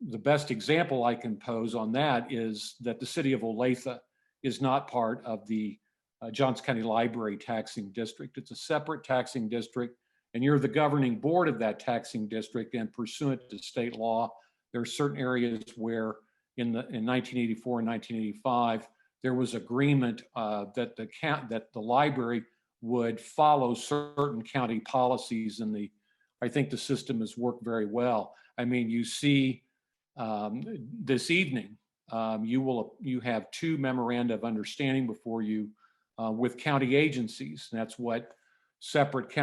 the best example I can pose on that is that the city of Olathe is not part of the Johnson County Library taxing district. It's a separate taxing district, and you're the governing board of that taxing district, and pursuant to state law, there are certain areas where in 1984 and 1985, there was agreement that the library would follow certain county policies, and I think the system has worked very well. I mean, you see this evening, you have 2 memoranda of understanding before you with county agencies. And that's what separate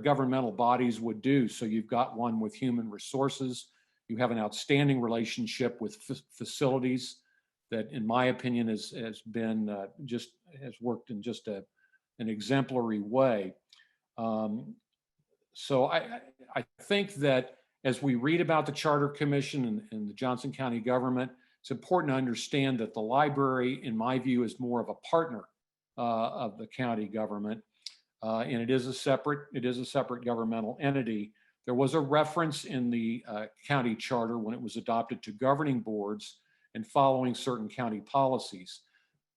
governmental bodies would do. So you've got one with human resources. You have an outstanding relationship with facilities that, in my opinion, has worked in just a an exemplary way. So I think that as we read about the Charter Commission and the Johnson County government, it's important to understand that the library, in my view, is more of a partner of the county government, and it is a separate governmental entity. There was a reference in the county charter when it was adopted to governing boards and following certain county policies.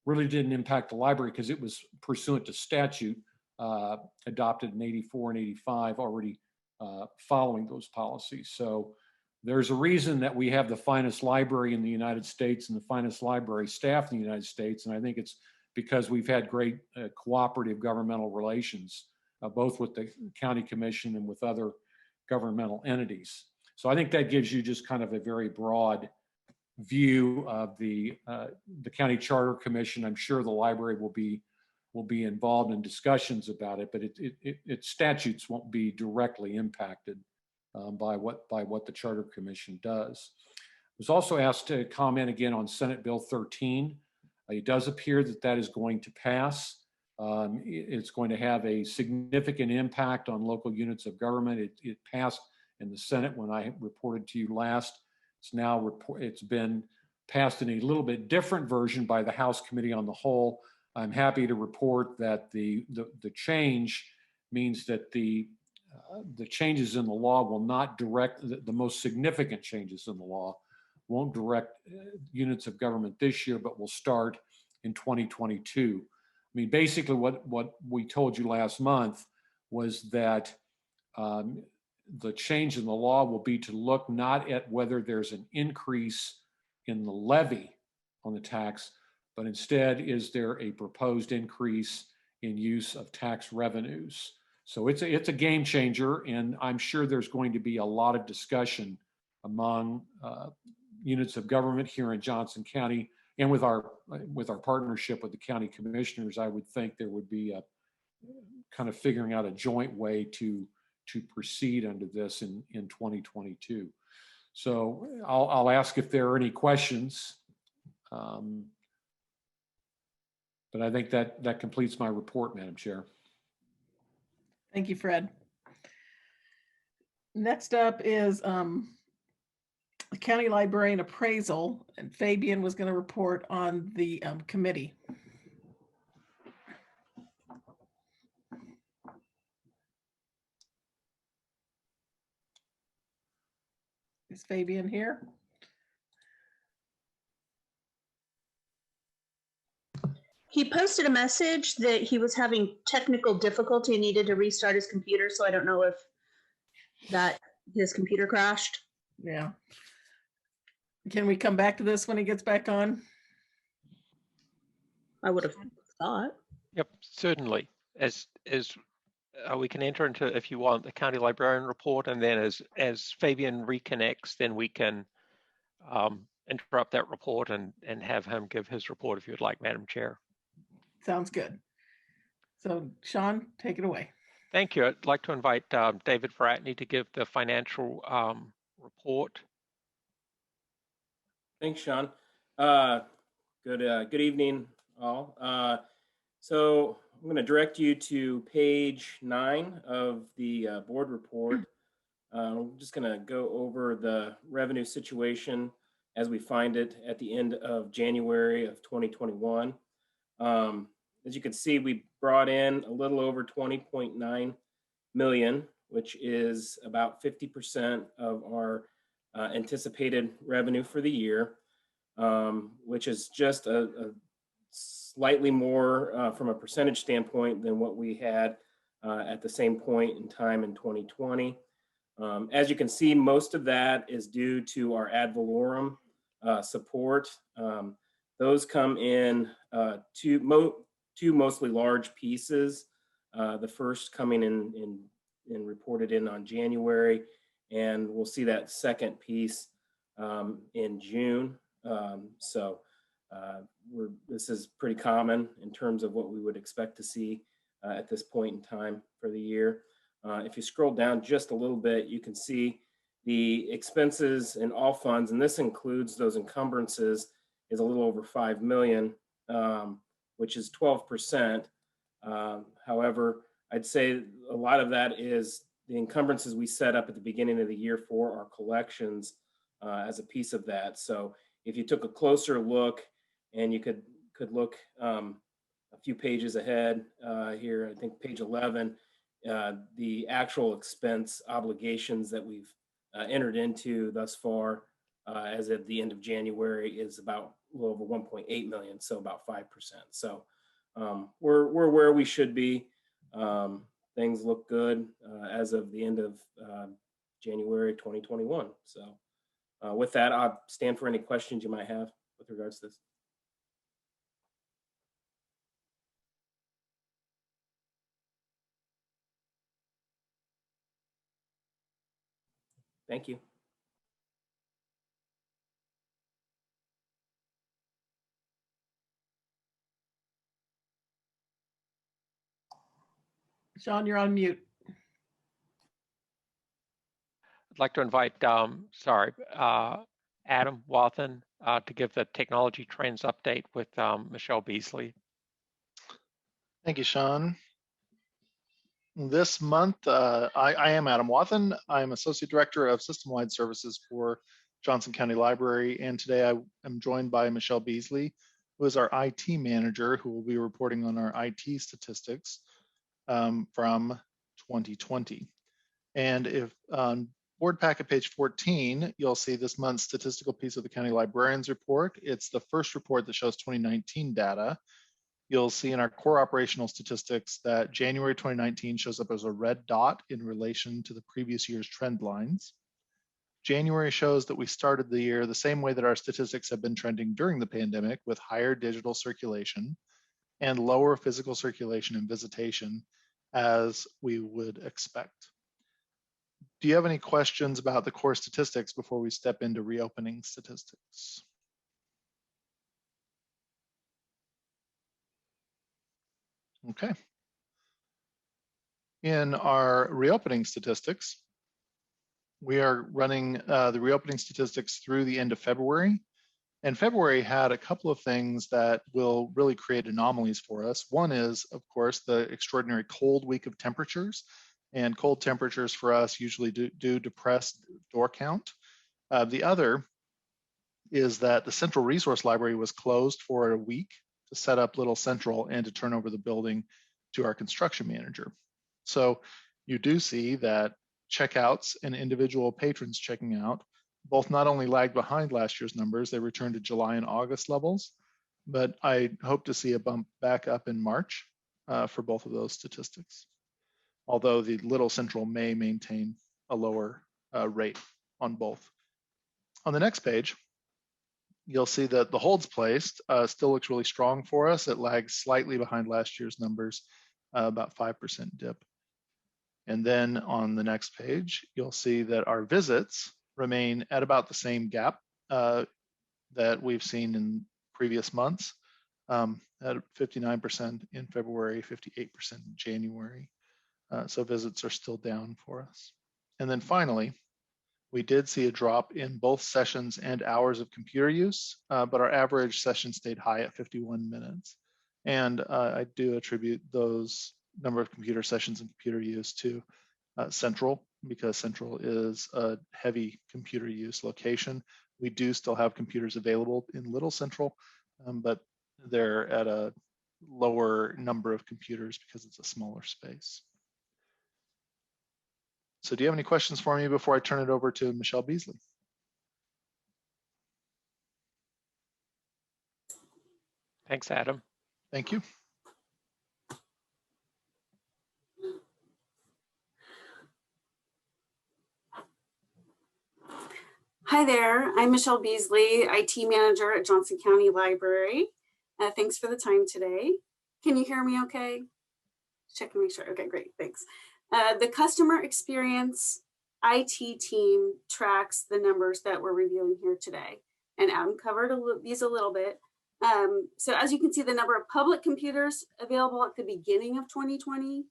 Really didn't impact the library because it was pursuant to statute adopted in '84 and '85, already following those policies. So there's a reason that we have the finest library in the United States and the finest library staff in the United States. And I think it's because we've had great cooperative governmental relations, both with the county commission and with other governmental entities. So I think that gives you just kind of a very broad view of the county charter commission. I'm sure the library will be involved in discussions about it, but its statutes won't be directly impacted by what the Charter Commission does. I was also asked to comment again on Senate Bill 13. It does appear that is going to pass. It's going to have a significant impact on local units of government. It passed in the Senate when I reported to you last. It's been passed in a little bit different version by the House Committee on the Whole. I'm happy to report that the change means that the changes in the law will not direct, the most significant changes in the law won't direct units of government this year, but will start in 2022. I mean, basically what we told you last month was that the change in the law will be to look not at whether there's an increase in the levy on the tax, but instead, is there a proposed increase in use of tax revenues? So it's a game changer, and I'm sure there's going to be a lot of discussion among units of government here in Johnson County, and with our partnership with the county commissioners. I would think there would be a kind of figuring out a joint way to proceed under this in 2022. So I'll ask if there are any questions. But I think that completes my report, Madam Chair. Thank you, Fred. Next up is the county librarian appraisal, and Fabian was going to report on the committee. Is Fabian here? He posted a message that he was having technical difficulty and needed to restart his computer. So I don't know if his computer crashed. Yeah. Can we come back to this when he gets back on? I would have thought. Yep, certainly. As we can enter into, if you want, the county librarian report, and then as Fabian reconnects, then we can interrupt that report and have him give his report if you'd like, Madam Chair. Sounds good. So Sean, take it away. Thank you. I'd like to invite David Fratney to give the financial report. Thanks, Sean. Good evening, all. So I'm going to direct you to page 9 of the board report. I'm just going to go over the revenue situation as we find it at the end of January of 2021. As you can see, we brought in a little over 20.9 million, which is about 50% of our anticipated revenue for the year, which is just a slightly more from a percentage standpoint than what we had at the same point in time in 2020. As you can see, most of that is due to our ad valorem support. Those come in two mostly large pieces. The first coming in reported in on January, and we'll see that second piece in June. This is pretty common in terms of what we would expect to see at this point in time for the year. If you scroll down just a little bit, you can see the expenses in all funds, and this includes those encumbrances, is a little over 5 million, which is 12%. However, I'd say a lot of that is the encumbrances we set up at the beginning of the year for our collections as a piece of that. So if you took a closer look, and you could look a few pages ahead here, I think page 11, the actual expense obligations that we've entered into thus far as of the end of January is about a little over 1.8 million, so about 5%. So we're where we should be. Things look good as of the end of January 2021. So with that, I'll stand for any questions you might have with regards to this. Thank you. Sean, you're on mute. I'd like to invite, Adam Wathen to give the technology trends update with Michelle Beasley. Thank you, Sean. This month, I am Adam Wathen. I'm Associate Director of System-Wide Services for Johnson County Library, and today I am joined by Michelle Beasley, who is our IT manager, who will be reporting on our IT statistics from 2020. And if on board packet page 14, you'll see this month's statistical piece of the County Librarians Report. It's the first report that shows 2019 data. You'll see in our core operational statistics that January 2019 shows up as a red dot in relation to the previous year's trend lines. January shows that we started the year the same way that our statistics have been trending during the pandemic, with higher digital circulation and lower physical circulation and visitation, as we would expect. Do you have any questions about the core statistics before we step into reopening statistics? Okay. In our reopening statistics, we are running the reopening statistics through the end of February. And February had a couple of things that will really create anomalies for us. One is, of course, the extraordinary cold week of temperatures. And cold temperatures for us usually do depress door count. The other is that the Central Resource Library was closed for a week to set up Little Central and to turn over the building to our construction manager. So you do see that checkouts and individual patrons checking out both not only lagged behind last year's numbers, they returned to July and August levels, but I hope to see a bump back up in March for both of those statistics. Although the Little Central may maintain a lower rate on both. On the next page, you'll see that the holds placed still looks really strong for us. It lags slightly behind last year's numbers, about 5% dip. And then on the next page, you'll see that our visits remain at about the same gap that we've seen in previous months, at 59% in February, 58% in January. So visits are still down for us. And then finally, we did see a drop in both sessions and hours of computer use, but our average session stayed high at 51 minutes. And I do attribute those number of computer sessions and computer use to Central, because Central is a heavy computer use location. We do still have computers available in Little Central, but they're at a lower number of computers because it's a smaller space. So do you have any questions for me before I turn it over to Michelle Beasley? Thanks, Adam. Thank you. Hi there, I'm Michelle Beasley, IT Manager at Johnson County Library. Thanks for the time today. Can you hear me okay? Check and make sure. Okay, great, thanks. The customer experience IT team tracks the numbers that we're reviewing here today. And Adam covered these a little bit. So as you can see, the number of public computers available at the beginning of 2020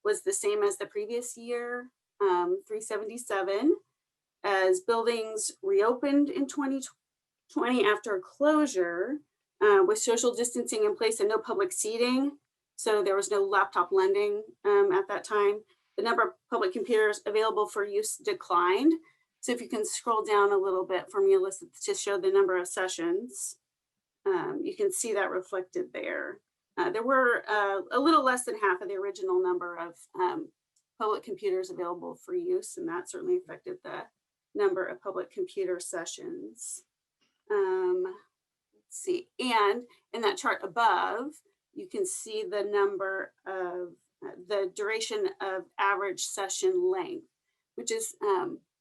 was the same as the previous year, 377. As buildings reopened in 2020 after a closure with social distancing in place and no public seating, So there was no laptop lending at that time. The number of public computers available for use declined. So if you can scroll down a little bit for me, Alyssa, to show the number of sessions, you can see that reflected there. There were a little less than half of the original number of public computers available for use, and that certainly affected the number of public computer sessions. Let's see, and in that chart above, you can see the number of the duration of average session length, which is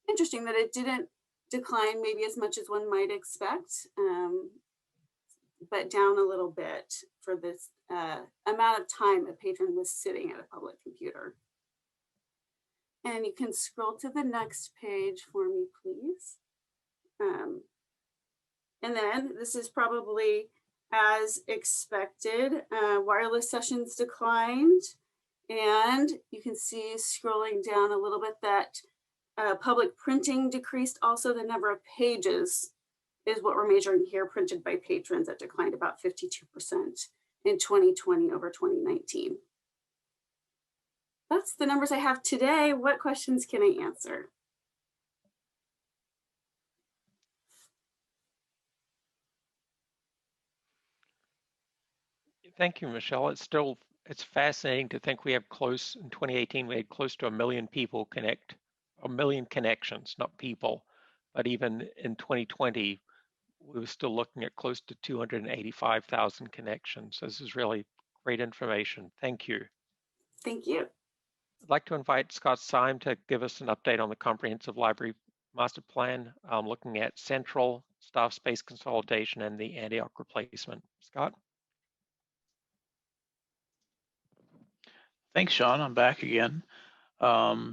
interesting that it didn't decline maybe as much as one might expect, but down a little bit for this amount of time a patron was sitting at a public computer. And you can scroll to the next page for me, please. And then this is probably as expected. Wireless sessions declined. And you can see scrolling down a little bit that public printing decreased. Also, the number of pages is what we're measuring here, printed by patrons, that declined about 52% in 2020 over 2019. That's the numbers I have today. What questions can I answer? Thank you, Michelle. It's fascinating to think we have in 2018, we had close to 1 million people connect, 1 million connections, not people, but even in 2020, we were still looking at close to 285,000 connections. This is really great information. Thank you. Thank you. I'd like to invite Scott Syme to give us an update on the Comprehensive Library Master Plan, looking at central staff space consolidation and the Antioch replacement. Scott? Thanks, Sean. I'm back again.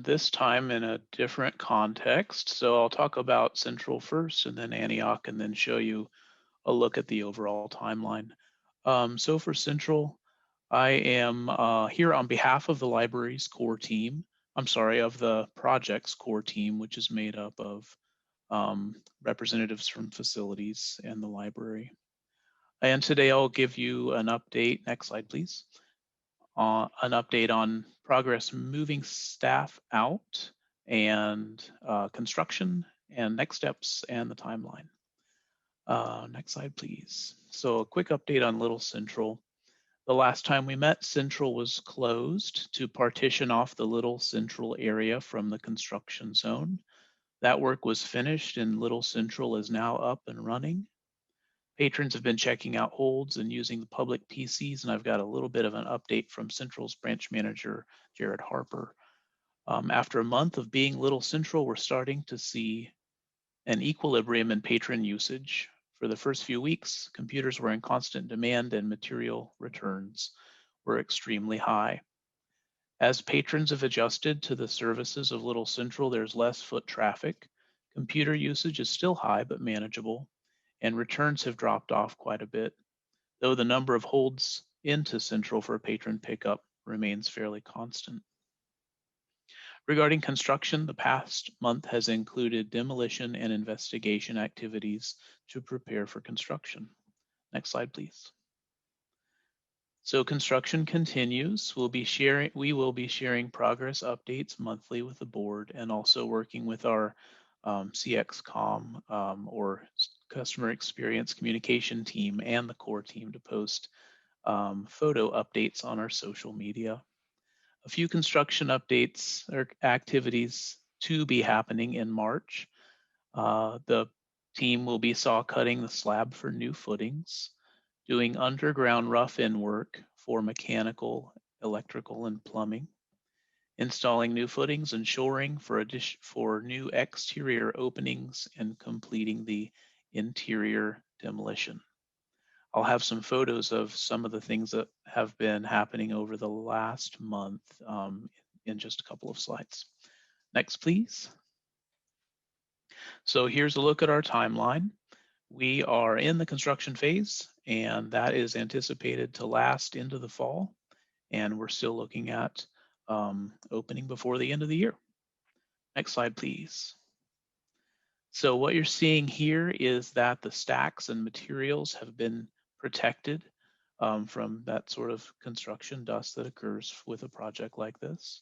This time in a different context. So I'll talk about Central first and then Antioch, and then show you a look at the overall timeline. So for Central, I am here on behalf of the library's core team. I'm sorry, of the project's core team, which is made up of representatives from facilities and the library. And today I'll give you an update. Next slide, please. An update on progress moving staff out and construction and next steps and the timeline. Next slide, please. So a quick update on Little Central. The last time we met, Central was closed to partition off the Little Central area from the construction zone. That work was finished and Little Central is now up and running. Patrons have been checking out holds and using the public PCs, and I've got a little bit of an update from Central's branch manager, Jared Harper. After a month of being Little Central, we're starting to see an equilibrium in patron usage. For the first few weeks, computers were in constant demand and material returns were extremely high. As patrons have adjusted to the services of Little Central, there's less foot traffic. Computer usage is still high but manageable, and returns have dropped off quite a bit, though the number of holds into Central for patron pickup remains fairly constant. Regarding construction, the past month has included demolition and investigation activities to prepare for construction. Next slide, please. So construction continues. We will be sharing progress updates monthly with the board and also working with our CXCOM or customer experience communication team and the core team to post photo updates on our social media. A few construction updates or activities to be happening in March. The team will be saw cutting the slab for new footings, doing underground rough-in work for mechanical, electrical, and plumbing, installing new footings and shoring for new exterior openings, and completing the interior demolition. I'll have some photos of some of the things that have been happening over the last month in just a couple of slides. Next, please. So here's a look at our timeline. We are in the construction phase, and that is anticipated to last into the fall. And we're still looking at opening before the end of the year. Next slide, please. So what you're seeing here is that the stacks and materials have been protected from that sort of construction dust that occurs with a project like this.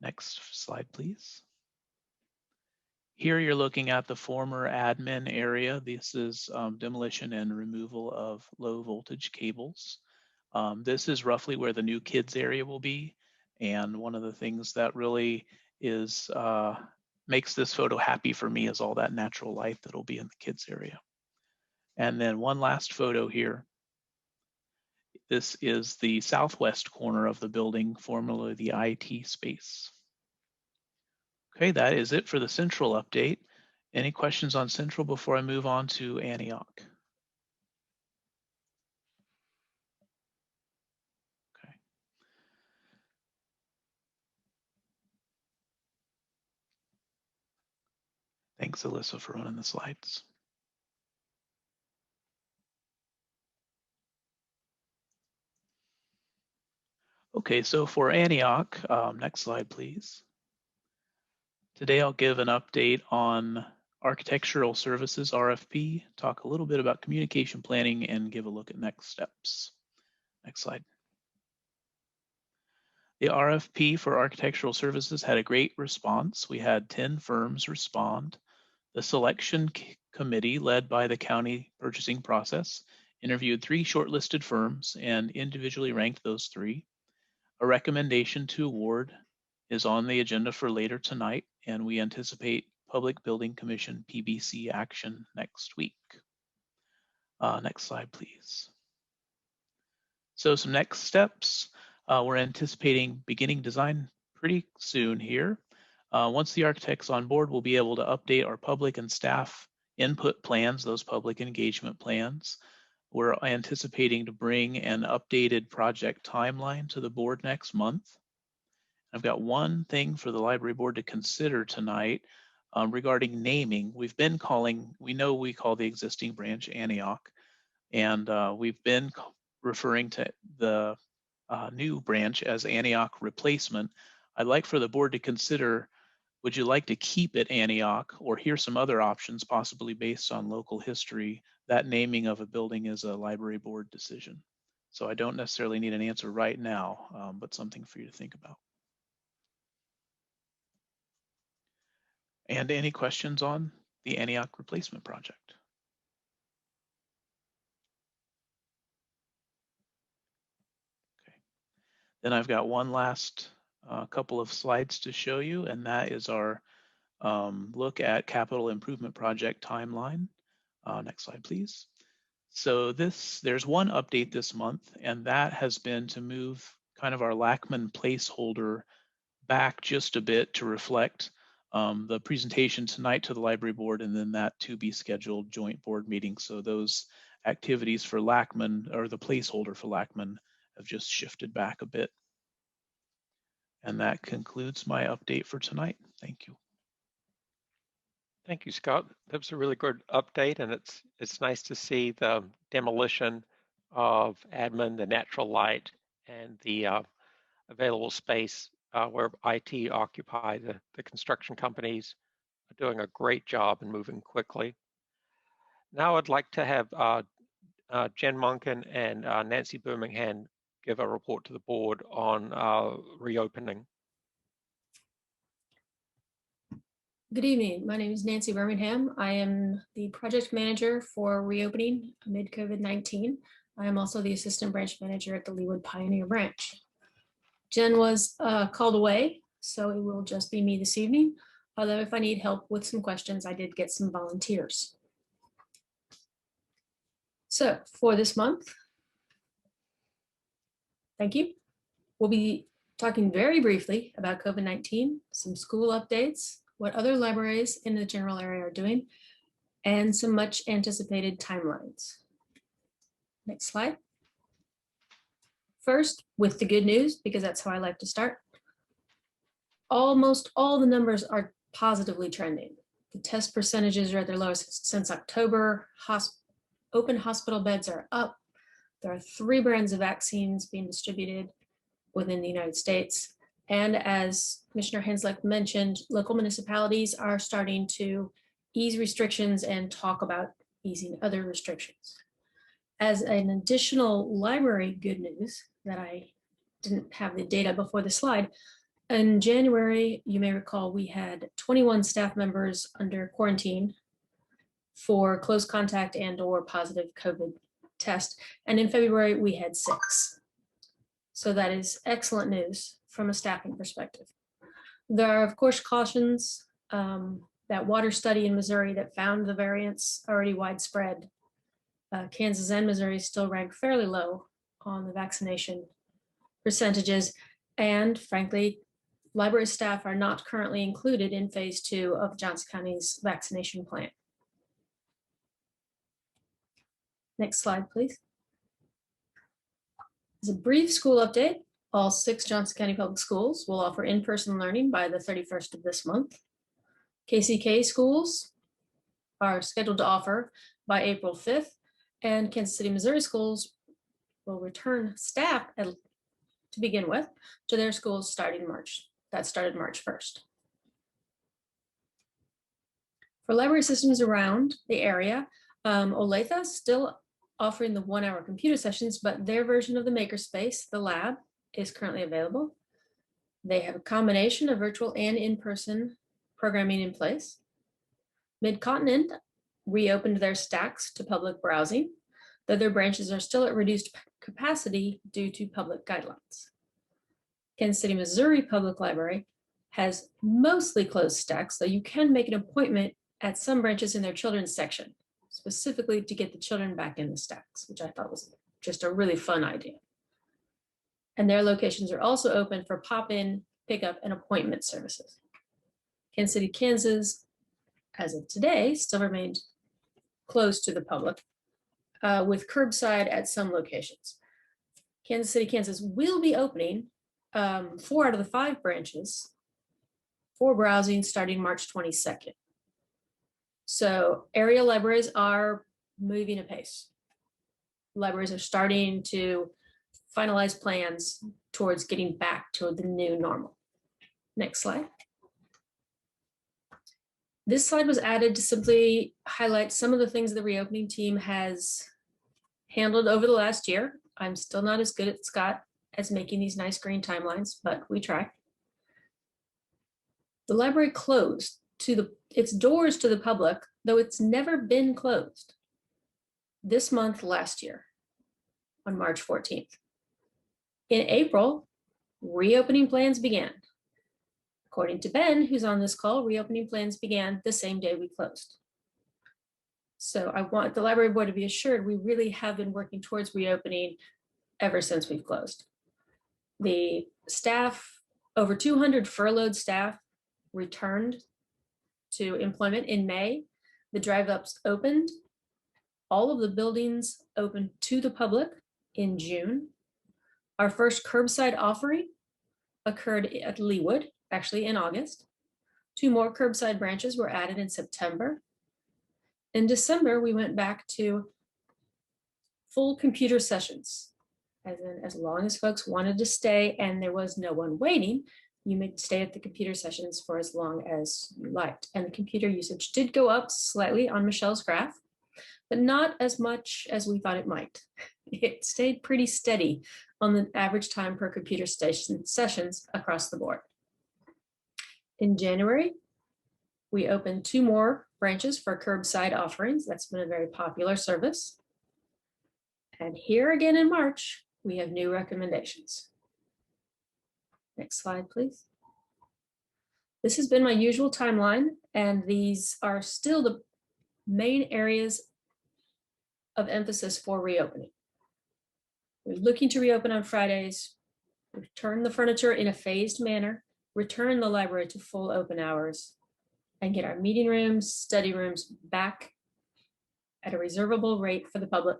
Next slide, please. Here you're looking at the former admin area. This is demolition and removal of low voltage cables. This is roughly where the new kids area will be. And one of the things that really is makes this photo happy for me is all that natural light that'll be in the kids area. And then one last photo here. This is the southwest corner of the building, formerly the IT space. Okay, that is it for the central update. Any questions on central before I move on to Antioch? Okay. Thanks, Alyssa, for running the slides. Okay, so for Antioch, next slide, please. Today I'll give an update on Architectural Services RFP, talk a little bit about communication planning, and give a look at next steps. Next slide. The RFP for Architectural Services had a great response. We had 10 firms respond. The selection committee, led by the county purchasing process, interviewed 3 shortlisted firms and individually ranked those 3. A recommendation to award is on the agenda for later tonight, and we anticipate Public Building Commission PBC action next week. Next slide, please. So some next steps. We're anticipating beginning design pretty soon here. Once the architect's on board, we'll be able to update our public and staff input plans, those public engagement plans. We're anticipating to bring an updated project timeline to the board next month. I've got one thing for the library board to consider tonight regarding naming. We know we call the existing branch Antioch, and we've been referring to the new branch as Antioch Replacement. I'd like for the board to consider, would you like to keep it Antioch, or here's some other options possibly based on local history? That naming of a building is a library board decision. So I don't necessarily need an answer right now, but something for you to think about. And any questions on the Antioch Replacement project? Okay. Then I've got one last couple of slides to show you, and that is our look at capital improvement project timeline. Next slide, please. So there's one update this month, and that has been to move kind of our Lachman placeholder back just a bit to reflect the presentation tonight to the library board, and then that to be scheduled joint board meeting. So those activities for Lachman, or the placeholder for Lachman, have just shifted back a bit. And that concludes my update for tonight. Thank you. Thank you, Scott. That was a really good update, and it's nice to see the demolition of admin, the natural light, and the available space where IT occupy. The construction companies are doing a great job and moving quickly. Now I'd like to have Jen Monken and Nancy Birmingham give a report to the board on reopening. Good evening. My name is Nancy Birmingham. I am the project manager for reopening amid COVID-19. I am also the assistant branch manager at the Leawood Pioneer Branch. Jen was called away, so it will just be me this evening. Although if I need help with some questions, I did get some volunteers. So for this month, thank you. We'll be talking very briefly about COVID-19, some school updates, what other libraries in the general area are doing, and some much anticipated timelines. Next slide. First, with the good news, because that's how I like to start. Almost all the numbers are positively trending. The test percentages are at their lowest since October. Open hospital beds are up. There are 3 brands of vaccines being distributed within the United States. And as Commissioner Hanslick mentioned, local municipalities are starting to ease restrictions and talk about easing other restrictions. As an additional library good news that I didn't have the data before the slide, in January, you may recall, we had 21 staff members under quarantine for close contact and or positive COVID test. And in February, we had 6. So that is excellent news from a staffing perspective. There are, of course, cautions. That water study in Missouri that found the variants already widespread. Kansas and Missouri still rank fairly low on the vaccination percentages. And frankly, library staff are not currently included in phase 2 of Johnson County's vaccination plan. Next slide, please. As a brief school update, all 6 Johnson County Public Schools will offer in-person learning by the 31st of this month. KCK schools are scheduled to offer by April 5th, and Kansas City, Missouri schools will return staff to begin with to their schools starting March. That started March 1st. For library systems around the area, Olathe is still offering the 1-hour computer sessions, but their version of the makerspace, the lab, is currently available. They have a combination of virtual and in-person programming in place. Mid-Continent reopened their stacks to public browsing, though their branches are still at reduced capacity due to public guidelines. Kansas City, Missouri Public Library has mostly closed stacks, though you can make an appointment at some branches in their children's section, specifically to get the children back in the stacks, which I thought was just a really fun idea. And their locations are also open for pop-in, pickup, and appointment services. Kansas City, Kansas, as of today, still remained closed to the public, with curbside at some locations. Kansas City, Kansas will be opening 4 out of the 5 branches for browsing starting March 22nd. So area libraries are moving apace. Libraries are starting to finalize plans towards getting back to the new normal. Next slide. This slide was added to simply highlight some of the things the reopening team has handled over the last year. I'm still not as good at Scott as making these nice green timelines, but we try. The library closed its doors to the public, though it's never been closed, this month last year on March 14th. In April, reopening plans began. According to Ben, who's on this call, reopening plans began the same day we closed. So I want the library board to be assured we really have been working towards reopening ever since we've closed. The staff, over 200 furloughed staff, returned to employment in May. The drive-ups opened. All of the buildings opened to the public in June. Our first curbside offering occurred at Leawood, actually in August. 2 more curbside branches were added in September. In December, we went back to full computer sessions. As long as folks wanted to stay and there was no one waiting, you may stay at the computer sessions for as long as you liked. And the computer usage did go up slightly on Michelle's graph, but not as much as we thought it might. It stayed pretty steady on the average time per computer station sessions across the board. In January, we opened 2 more branches for curbside offerings. That's been a very popular service. And here again in March, we have new recommendations. Next slide, please. This has been my usual timeline, and these are still the main areas of emphasis for reopening. We're looking to reopen on Fridays, return the furniture in a phased manner, return the library to full open hours, and get our meeting rooms, study rooms back at a reservable rate for the public.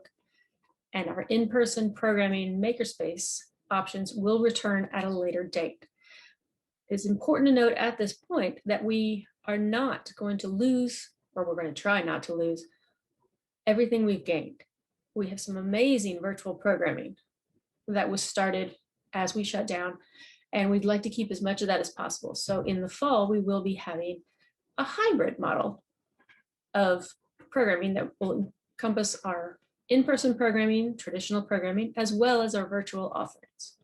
And our in-person programming makerspace options will return at a later date. It's important to note at this point that we are not going to lose, or we're going to try not to lose, everything we've gained. We have some amazing virtual programming that was started as we shut down, and we'd like to keep as much of that as possible. So in the fall, we will be having a hybrid model of programming that will encompass our in-person programming, traditional programming, as well as our virtual offerings.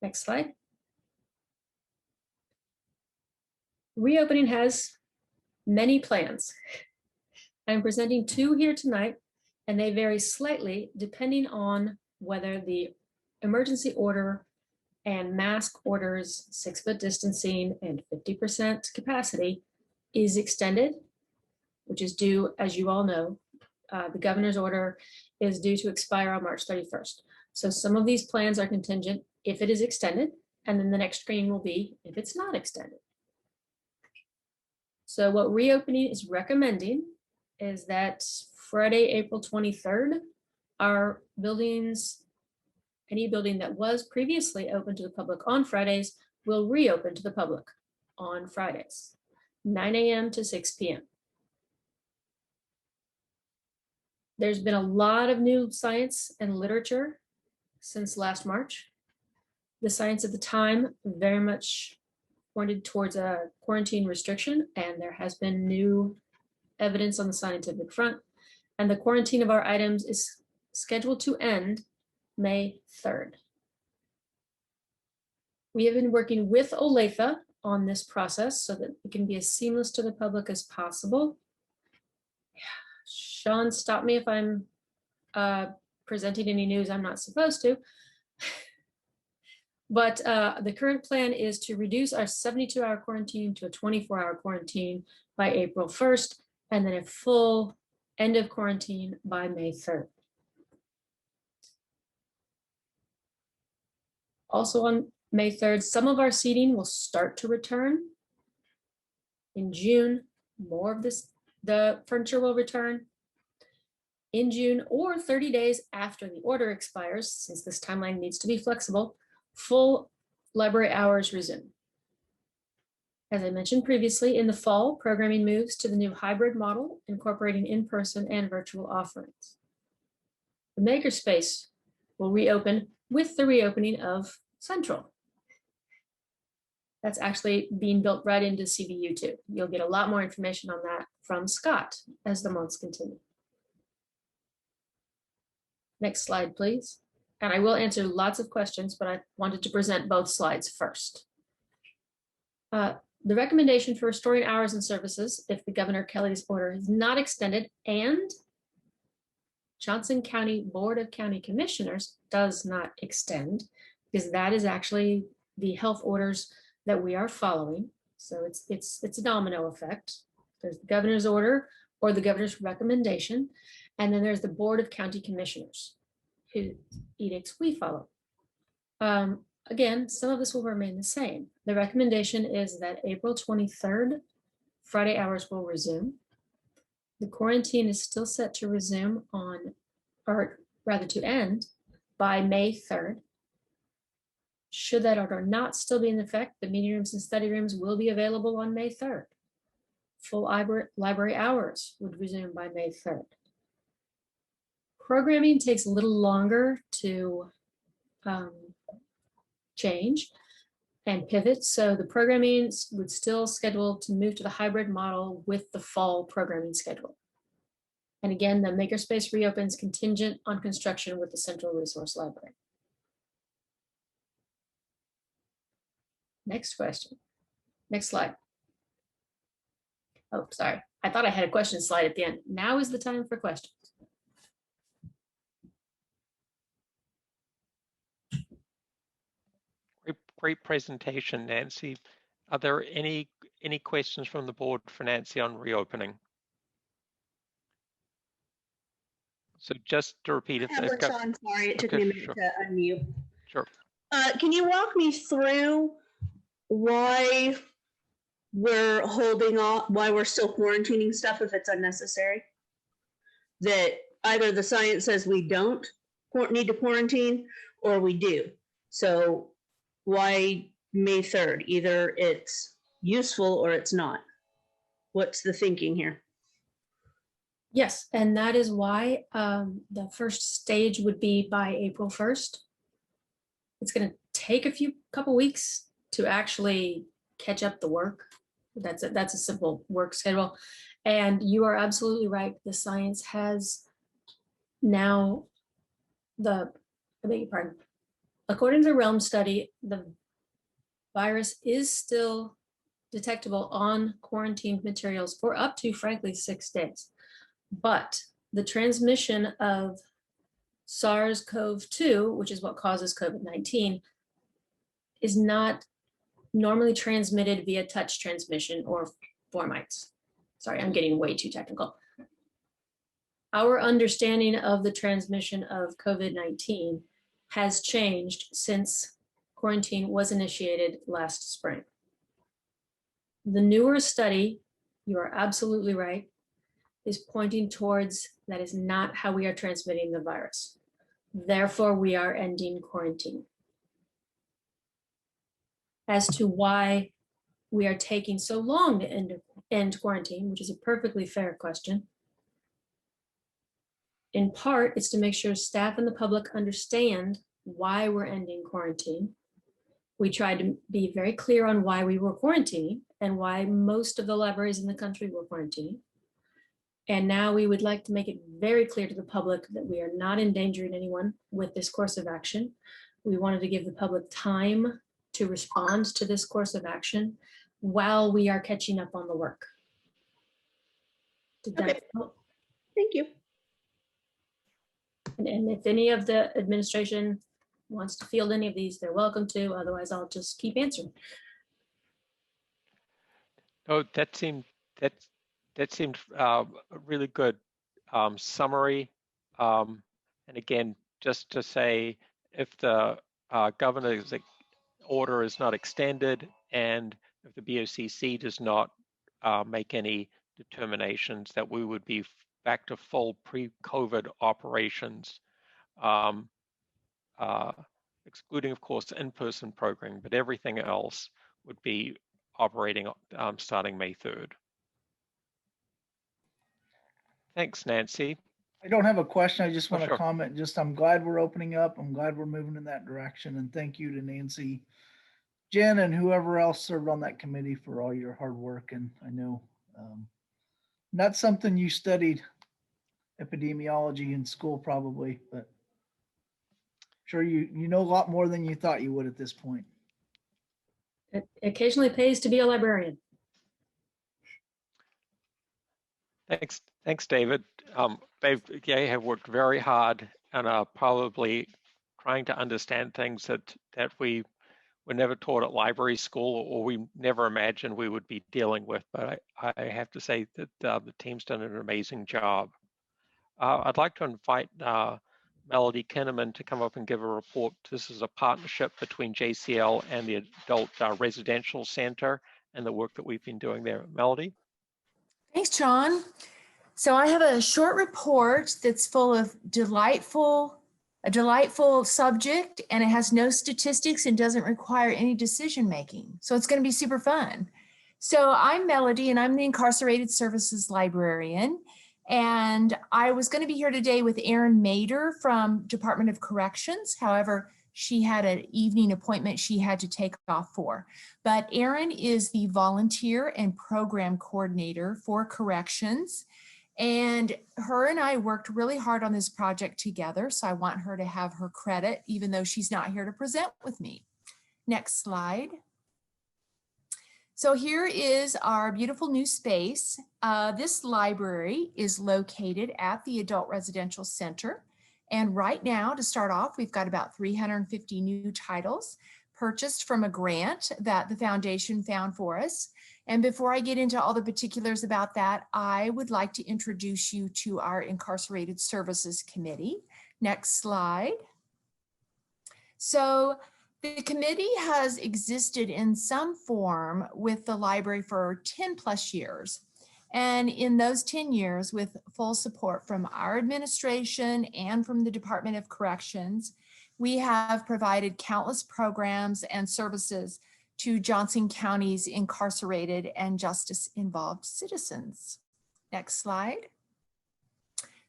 Next slide. Reopening has many plans. I'm presenting 2 here tonight, and they vary slightly depending on whether the emergency order and mask orders, 6-foot distancing and 50% capacity is extended, which is due, as you all know, the governor's order is due to expire on March 31st. So some of these plans are contingent if it is extended, and then the next screen will be if it's not extended. So what reopening is recommending is that Friday, April 23rd, our buildings, any building that was previously open to the public on Fridays will reopen to the public on Fridays, 9 a.m. to 6 p.m. There's been a lot of new science and literature since last March. The science at the time very much pointed towards a quarantine restriction, and there has been new evidence on the scientific front. And the quarantine of our items is scheduled to end May 3rd. We have been working with Olathe on this process so that it can be as seamless to the public as possible. Sean, stop me if I'm presenting any news I'm not supposed to. But the current plan is to reduce our 72-hour quarantine to a 24-hour quarantine by April 1st, and then a full end of quarantine by May 3rd. Also on May 3rd, some of our seating will start to return. In June, more of the furniture will return. In June or 30 days after the order expires, since this timeline needs to be flexible, full library hours resume. As I mentioned previously, in the fall, programming moves to the new hybrid model, incorporating in-person and virtual offerings. The makerspace will reopen with the reopening of Central. That's actually being built right into CBU2. You'll get a lot more information on that from Scott as the months continue. Next slide, please. And I will answer lots of questions, but I wanted to present both slides first. The recommendation for restoring hours and services, if the Governor Kelly's order is not extended and Johnson County Board of County Commissioners does not extend, because that is actually the health orders that we are following. So it's a domino effect. There's the governor's order or the governor's recommendation, and then there's the Board of County Commissioners, whose edicts we follow. Again, some of this will remain the same. The recommendation is that April 23rd, Friday hours will resume. The quarantine is still set to resume on, or rather to end, by May 3rd. Should that order not still be in effect, the meeting rooms and study rooms will be available on May 3rd. Full library hours would resume by May 3rd. Programming takes a little longer to change and pivot. So the programming would still schedule to move to the hybrid model with the fall programming schedule. And again, the makerspace reopens contingent on construction with the Central Resource Library. Next question. Next slide. Oh, sorry. I thought I had a question slide at the end. Now is the time for questions. Great presentation, Nancy. Are there any questions from the board for Nancy on reopening? So just to repeat it. Sean, sorry, it took me a minute to unmute. Sure. Can you walk me through why we're holding off, why we're still quarantining stuff if it's unnecessary? That either the science says we don't need to quarantine or we do. So why May 3rd? Either it's useful or it's not. What's the thinking here? Yes, and that is why the first stage would be by April 1st. It's going to take a couple weeks to actually catch up the work. That's a simple work schedule. And you are absolutely right. The science has Now, I beg your pardon. According to the Realm study, the virus is still detectable on quarantined materials for up to, frankly, 6 days. But the transmission of SARS-CoV-2, which is what causes COVID-19, is not normally transmitted via touch transmission or formites. Sorry, I'm getting way too technical. Our understanding of the transmission of COVID-19 has changed since quarantine was initiated last spring. The newer study, you are absolutely right, is pointing towards that is not how we are transmitting the virus. Therefore, we are ending quarantine. As to why we are taking so long to end quarantine, which is a perfectly fair question, in part, it's to make sure staff and the public understand why we're ending quarantine. We tried to be very clear on why we were quarantining and why most of the libraries in the country were quarantining. And now we would like to make it very clear to the public that we are not endangering anyone with this course of action. We wanted to give the public time to respond to this course of action while we are catching up on the work. Did that help? Thank you. And if any of the administration wants to field any of these, they're welcome to. Otherwise, I'll just keep answering. Oh, that seemed a really good summary. And again, just to say, if the governor's order is not extended and if the BOCC does not make any determinations, that we would be back to full pre-COVID operations, excluding, of course, in-person programming, but everything else would be operating starting May 3rd. Thanks, Nancy. I don't have a question. I just want to sure. comment. I'm glad we're opening up. I'm glad we're moving in that direction. And thank you to Nancy, Jen, and whoever else served on that committee for all your hard work. And I know not something you studied epidemiology in school probably, but sure you know a lot more than you thought you would at this point. It occasionally pays to be a librarian. Thanks, David. They have worked very hard and are probably trying to understand things that we were never taught at library school or we never imagined we would be dealing with. But I have to say that the team's done an amazing job. I'd like to invite Melody Kinnaman to come up and give a report. This is a partnership between JCL and the Adult Residential Center and the work that we've been doing there. Melody? Thanks, John. So I have a short report that's full of a delightful subject, and it has no statistics and doesn't require any decision making. So it's going to be super fun. So I'm Melody, and I'm the Incarcerated Services Librarian. And I was going to be here today with Erin Mader from Department of Corrections. However, she had an evening appointment she had to take off for. But Erin is the volunteer and program coordinator for Corrections. And her and I worked really hard on this project together. So I want her to have her credit, even though she's not here to present with me. Next slide. So here is our beautiful new space. This library is located at the Adult Residential Center. And right now, to start off, we've got about 350 new titles purchased from a grant that the foundation found for us. And before I get into all the particulars about that, I would like to introduce you to our Incarcerated Services Committee. Next slide. So the committee has existed in some form with the library for 10 plus years. And in those 10 years, with full support from our administration and from the Department of Corrections, we have provided countless programs and services to Johnson County's incarcerated and justice-involved citizens. Next slide.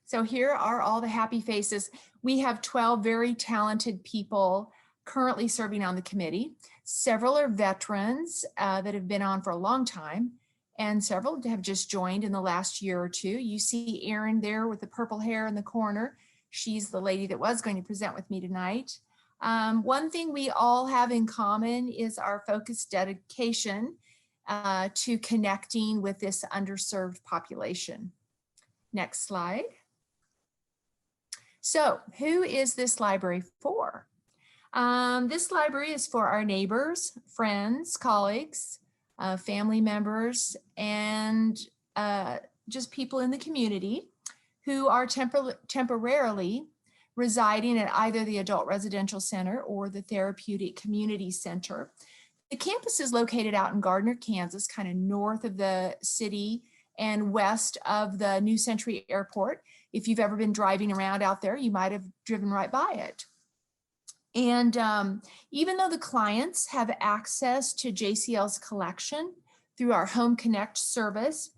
So here are all the happy faces. We have 12 very talented people currently serving on the committee. Several are veterans that have been on for a long time, and several have just joined in the last year or two. You see Erin there with the purple hair in the corner. She's the lady that was going to present with me tonight. One thing we all have in common is our focused dedication to connecting with this underserved population. Next slide. So who is this library for? This library is for our neighbors, friends, colleagues, family members, and just people in the community who are temporarily residing at either the Adult Residential Center or the Therapeutic Community Center. The campus is located out in Gardner, Kansas, kind of north of the city and west of the New Century Airport. If you've ever been driving around out there, you might have driven right by it. And even though the clients have access to JCL's collection through our Home Connect service,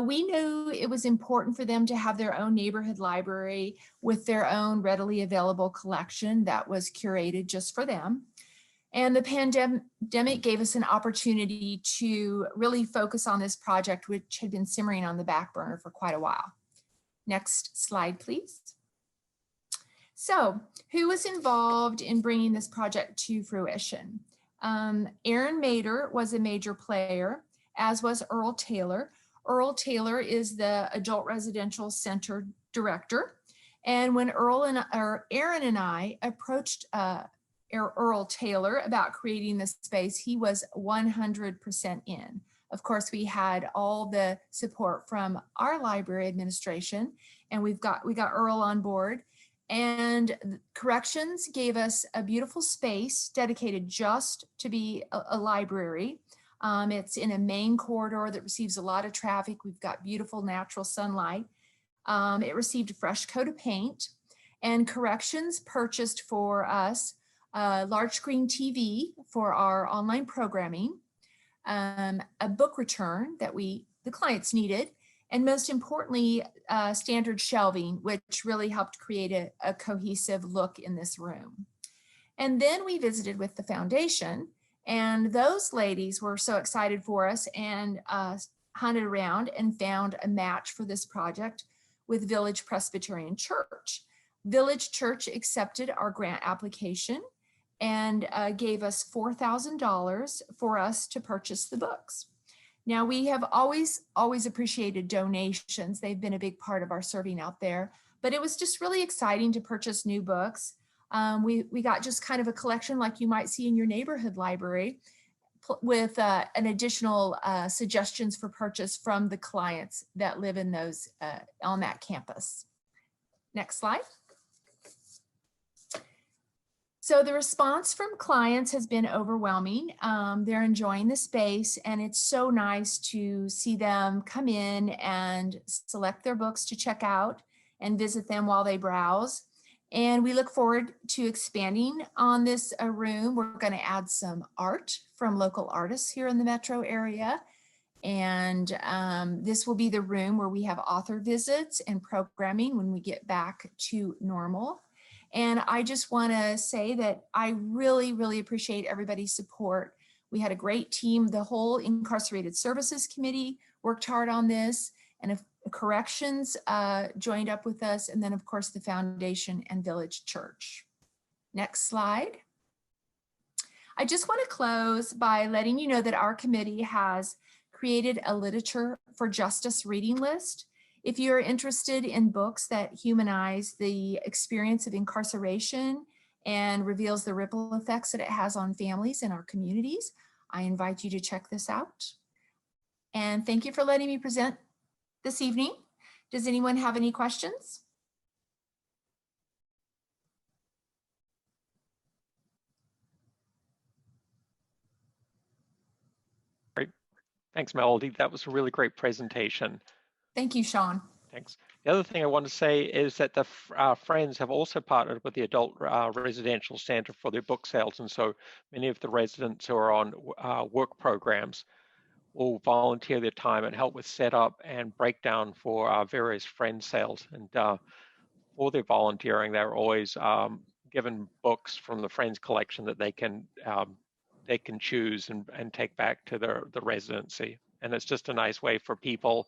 we knew it was important for them to have their own neighborhood library with their own readily available collection that was curated just for them. And the pandemic gave us an opportunity to really focus on this project, which had been simmering on the back burner for quite a while. Next slide, please. So who was involved in bringing this project to fruition? Aaron Mader was a major player, as was Earl Taylor. Earl Taylor is the Adult Residential Center director. And when Aaron and I approached Earl Taylor about creating this space, he was 100% in. Of course, we had all the support from our library administration, and we got Earl on board. And Corrections gave us a beautiful space dedicated just to be a library. It's in a main corridor that receives a lot of traffic. We've got beautiful natural sunlight. It received a fresh coat of paint, and Corrections purchased for us a large screen TV for our online programming, a book return that the clients needed, and most importantly, standard shelving, which really helped create a cohesive look in this room. And then we visited with the foundation, and those ladies were so excited for us and hunted around and found a match for this project with Village Presbyterian Church. Village Church accepted our grant application and gave us $4,000 for us to purchase the books. Now, we have always appreciated donations. They've been a big part of our serving out there, but it was just really exciting to purchase new books. We got just kind of a collection like you might see in your neighborhood library with an additional suggestions for purchase from the clients that live in those on that campus. Next slide. So the response from clients has been overwhelming. They're enjoying the space, and it's so nice to see them come in and select their books to check out and visit them while they browse. And we look forward to expanding on this room. We're going to add some art from local artists here in the metro area. And this will be the room where we have author visits and programming when we get back to normal. And I just want to say that I really, really appreciate everybody's support. We had a great team. The whole Incarcerated Services Committee worked hard on this, and Corrections joined up with us, and then of course the foundation and Village Church. Next slide. I just want to close by letting you know that our committee has created a Literature for Justice reading list. If you're interested in books that humanize the experience of incarceration and reveals the ripple effects that it has on families in our communities, I invite you to check this out. And thank you for letting me present this evening. Does anyone have any questions? Great. Thanks, Melody. That was a really great presentation. Thank you, Sean. Thanks. The other thing I want to say is that the Friends have also partnered with the Adult Residential Center for their book sales. And so many of the residents who are on work programs will volunteer their time and help with setup and breakdown for various Friends sales. And for their volunteering, they're always given books from the Friends collection that they can choose and take back to the residency. And it's just a nice way for people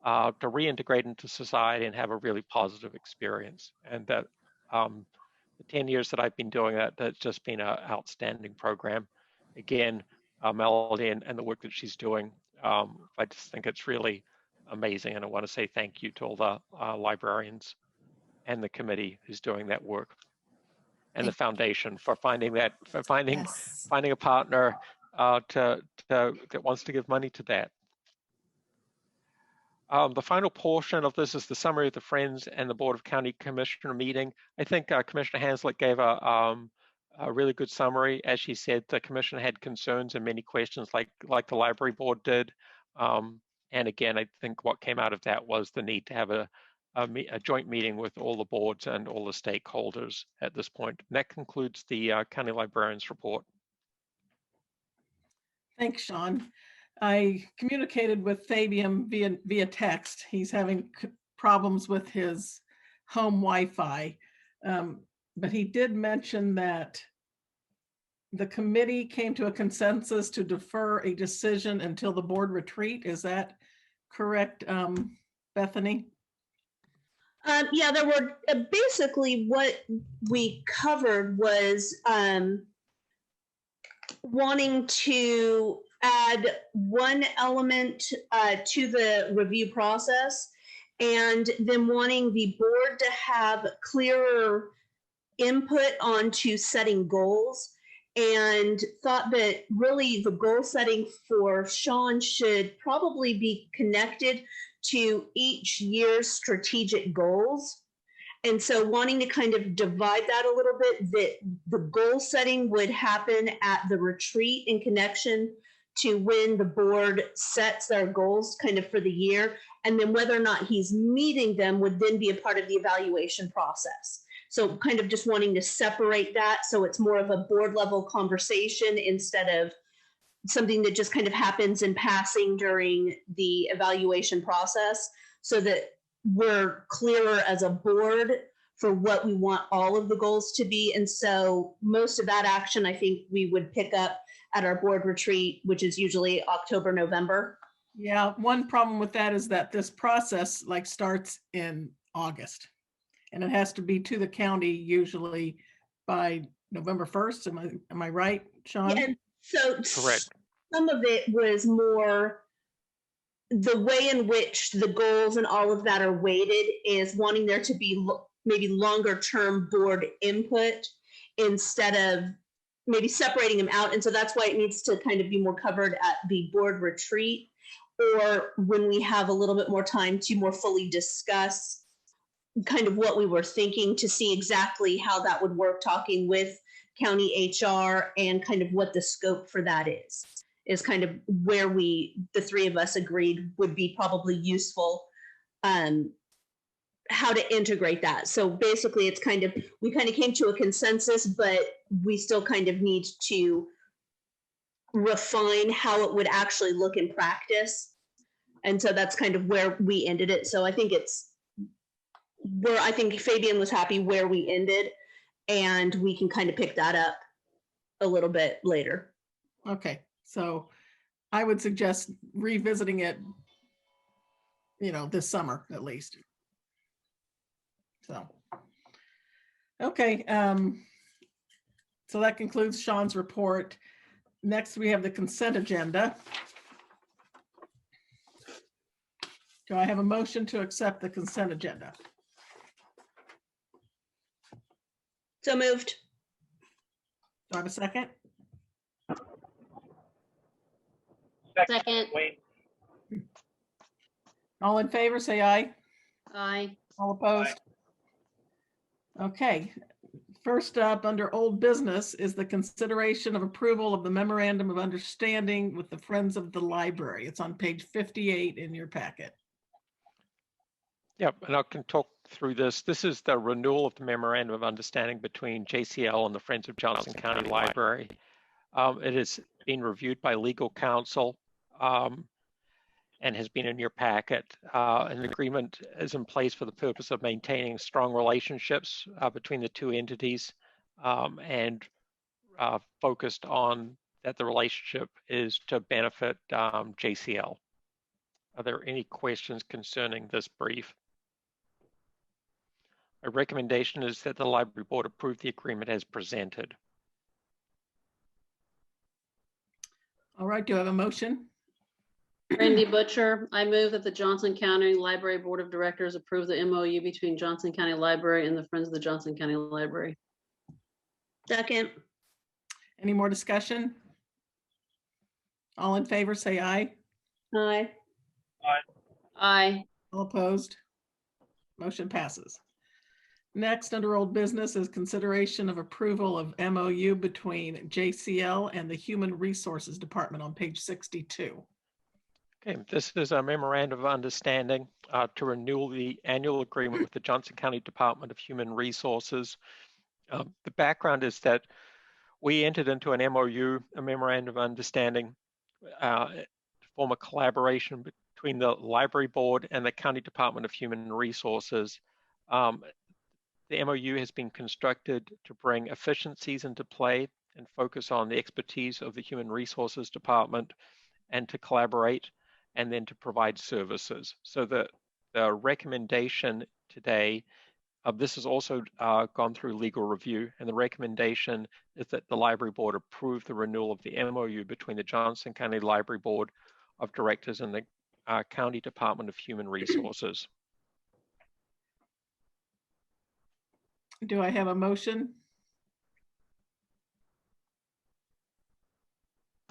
to reintegrate into society and have a really positive experience. And that the 10 years that I've been doing that, that's just been an outstanding program. Again, Melody and the work that she's doing, I just think it's really amazing. And I want to say thank you to all the librarians and the committee who's doing that work, and the foundation for finding a partner that wants to give money to that. The final portion of this is the summary of the Friends and the Board of County Commissioner meeting. I think Commissioner Hanslick gave a really good summary. As she said, the commission had concerns and many questions like the library board did. And again, I think what came out of that was the need to have a joint meeting with all the boards and all the stakeholders at this point. And that concludes the county librarian's report. Thanks, Sean. I communicated with Fabian via text. He's having problems with his home Wi-Fi, but he did mention that the committee came to a consensus to defer a decision until the board retreat. Is that correct, Bethany? Yeah, there were basically what we covered was wanting to add one element to the review process, and then wanting the board to have clearer input onto setting goals, and thought that really the goal setting for Sean should probably be connected to each year's strategic goals. And so wanting to kind of divide that a little bit, that the goal setting would happen at the retreat in connection to when the board sets their goals kind of for the year. And then whether or not he's meeting them would then be a part of the evaluation process. So kind of just wanting to separate that so it's more of a board level conversation instead of something that just kind of happens in passing during the evaluation process, so that we're clearer as a board for what we want all of the goals to be. And so most of that action, I think we would pick up at our board retreat, which is usually October, November. Yeah, one problem with that is that this process starts in August, and it has to be to the county usually by November 1st. Am I right, Sean? Yeah, so correct. Some of it was more the way in which the goals and all of that are weighted is wanting there to be maybe longer term board input instead of maybe separating them out. And so that's why it needs to kind of be more covered at the board retreat, or when we have a little bit more time to more fully discuss kind of what we were thinking, to see exactly how that would work, talking with county HR and kind of what the scope for that is kind of where the three of us agreed would be probably useful, how to integrate that. So basically it's we kind of came to a consensus, but we still kind of need to refine how it would actually look in practice. And so that's kind of where we ended it. So I think I think Fabian was happy where we ended, and we can kind of pick that up a little bit later. Okay, so I would suggest revisiting it, this summer at least. So, okay, so that concludes Sean's report. Next, we have the consent agenda. Do I have a motion to accept the consent agenda? So moved. Do I have a second? Second. All in favor, say aye. Aye. All opposed? Okay. First up, under old business, is the consideration of approval of the memorandum of understanding with the Friends of the Library. It's on page 58 in your packet. Yep, and I can talk through this. This is the renewal of the memorandum of understanding between JCL and the Friends of Johnson County Library. It has been reviewed by legal counsel and has been in your packet. An agreement is in place for the purpose of maintaining strong relationships between the two entities, and focused on that the relationship is to benefit JCL. Are there any questions concerning this brief? A recommendation is that the library board approve the agreement as presented. All right, do I have a motion? Randy Butcher, I move that the Johnson County Library Board of Directors approve the MOU between Johnson County Library and the Friends of the Johnson County Library. Second. Any more discussion? All in favor, say aye. Aye. Aye. All opposed? Motion passes. Next, under old business is consideration of approval of MOU between JCL and the Human Resources Department on page 62. Okay, this is a memorandum of understanding to renew the annual agreement with the Johnson County Department of Human Resources. The background is that we entered into an MOU, a memorandum of understanding, to form a collaboration between the Library Board and the County Department of Human Resources. The MOU has been constructed to bring efficiencies into play and focus on the expertise of the Human Resources Department and to collaborate and then to provide services. So the recommendation today, this has also gone through legal review, and the recommendation is that the Library Board approve the renewal of the MOU between the Johnson County Library Board of Directors and the County Department of Human Resources. Do I have a motion?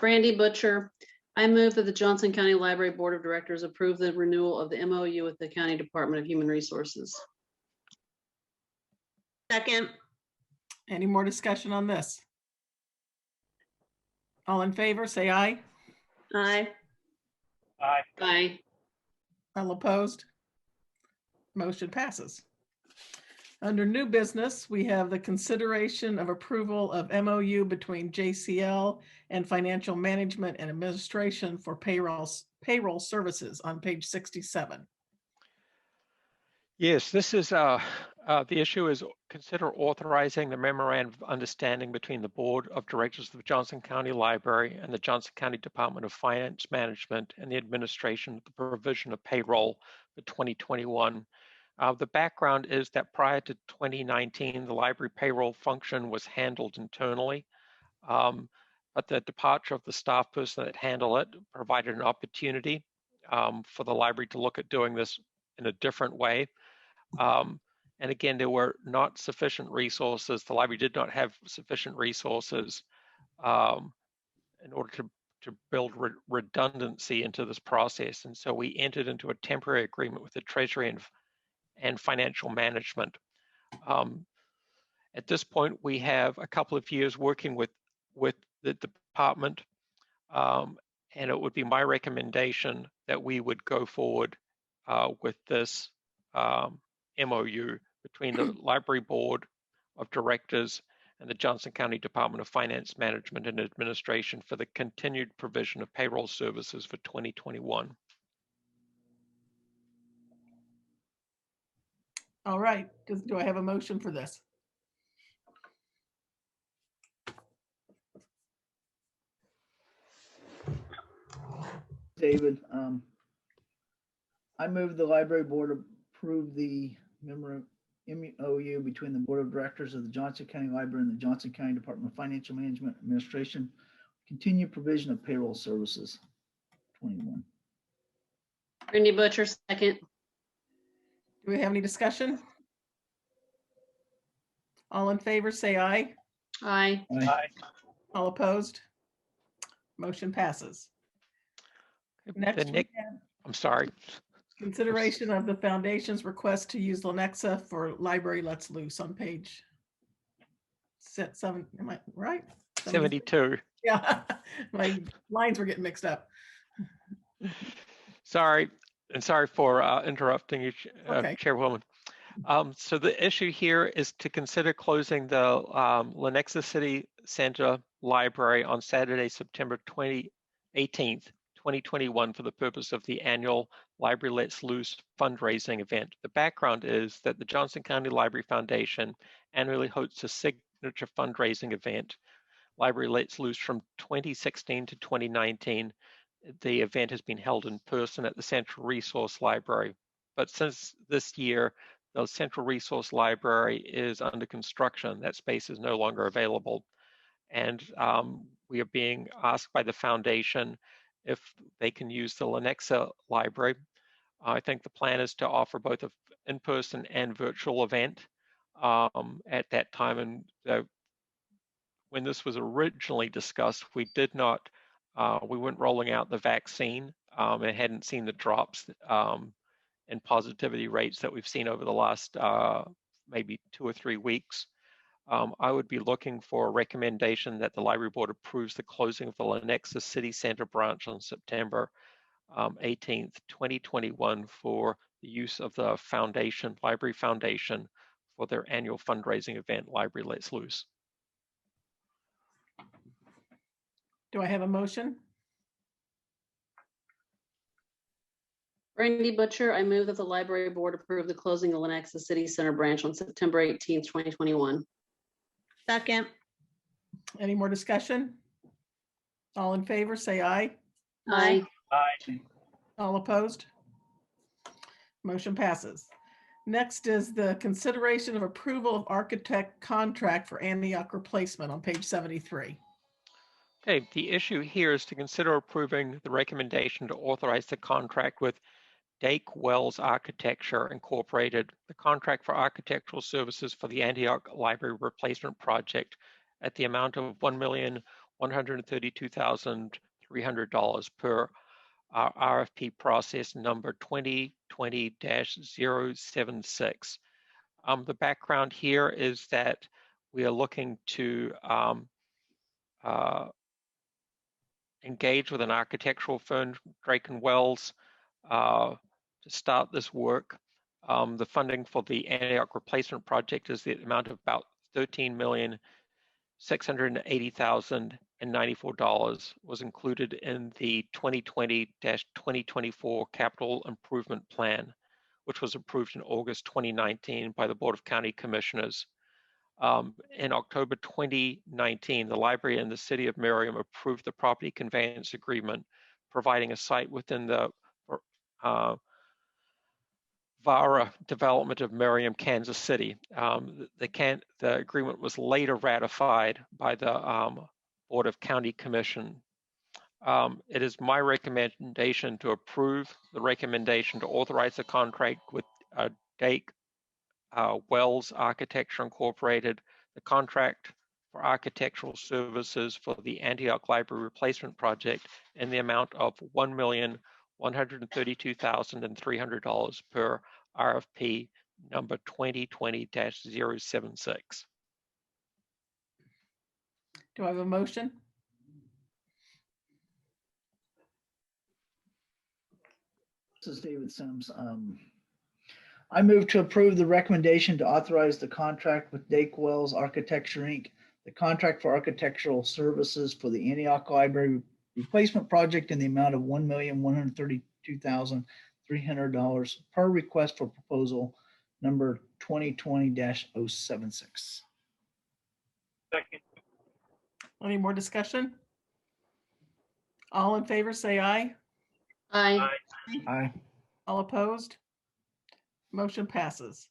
Randy Butcher, I move that the Johnson County Library Board of Directors approve the renewal of the MOU with the County Department of Human Resources. Second. Any more discussion on this? All in favor, say aye. Aye. Aye. Aye. All opposed? Motion passes. Under new business, we have the consideration of approval of MOU between JCL and Financial Management and Administration for payroll services on page 67. Yes, this is the issue is consider authorizing the memorandum of understanding between the Board of Directors of the Johnson County Library and the Johnson County Department of Finance Management and the administration of the provision of payroll for 2021. The background is that prior to 2019, the library payroll function was handled internally, but the departure of the staff person that handled it provided an opportunity for the library to look at doing this in a different way. And again, there were not sufficient resources. The library did not have sufficient resources in order to build redundancy into this process. And so we entered into a temporary agreement with the Treasury and Financial Management. At this point, we have a couple of years working with the department, and it would be my recommendation that we would go forward with this MOU between the Library Board of Directors and the Johnson County Department of Finance Management and Administration for the continued provision of payroll services for 2021. All right, do I have a motion for this? David, I move the library board approve the MOU between the Board of Directors of the Johnson County Library and the Johnson County Department of Financial Management Administration, continued provision of payroll services 21. Randy Butcher, second. Do we have any discussion? All in favor, say aye. Aye. Aye. All opposed? Motion passes. Next, I'm sorry. Consideration of the foundation's request to use lenexa for Library Lets Loose on page 7. Am I right? 72. Yeah, my lines were getting mixed up. Sorry, and sorry for interrupting you, Okay. Chairwoman. So the issue here is to consider closing the Lenexa City Center Library on Saturday, September 18th, 2021 for the purpose of the annual Library Lets Loose fundraising event. The background is that the Johnson County Library Foundation annually hosts a signature fundraising event, Library Lets Loose, from 2016 to 2019. the event has been held in person at the Central Resource Library. But since this year, the Central Resource Library is under construction. That space is no longer available. And we are being asked by the foundation if they can use the Lenexa library. I think the plan is to offer both an in-person and virtual event at that time. And when this was originally discussed, we did not, we weren't rolling out the vaccine and hadn't seen the drops in positivity rates that we've seen over the last maybe 2 or 3 weeks. I would be looking for a recommendation that the library board approves the closing of the lenexa City Center branch on September 18th, 2021 for the use of the foundation, Library Foundation, for their annual fundraising event, Library Lets Loose. Do I have a motion? Brandy Butcher, I move that the library board approve the closing of Lenexa City Center branch on September 18th, 2021. Second. Any more discussion? All in favor, say aye. Aye. Aye. All opposed? Motion passes. Next is the consideration of approval of architect contract for Antioch replacement on page 73. Okay, the issue here is to consider approving the recommendation to authorize the contract with Dake Wells Architecture Incorporated, the contract for architectural services for the Antioch Library Replacement Project at the amount of $1,132,300 per RFP process number 2020-076. The background here is that we are looking to engage with an architectural firm, Drake & Wells, to start this work. The funding for the Antioch replacement project is the amount of about $13,680,094 was included in the 2020-2024 capital improvement plan, which was approved in August 2019 by the Board of County Commissioners. In October 2019, the library and the City of Merriam approved the property conveyance agreement, providing a site within the VARA development of Merriam, Kansas City. The agreement was later ratified by the Board of County Commission. It is my recommendation to approve the recommendation to authorize the contract with Dake Wells Architecture Incorporated, the contract for architectural services for the Antioch Library Replacement Project in the amount of $1,132,300 per RFP number 2020-076. Do I have a motion? This is David Sims. I move to approve the recommendation to authorize the contract with Dake Wells Architecture, Inc., the contract for architectural services for the Antioch Library Replacement Project in the amount of $1,132,300 per request for proposal number 2020-076. Second. Any more discussion? All in favor, say aye. Aye. Aye. All opposed? Motion passes.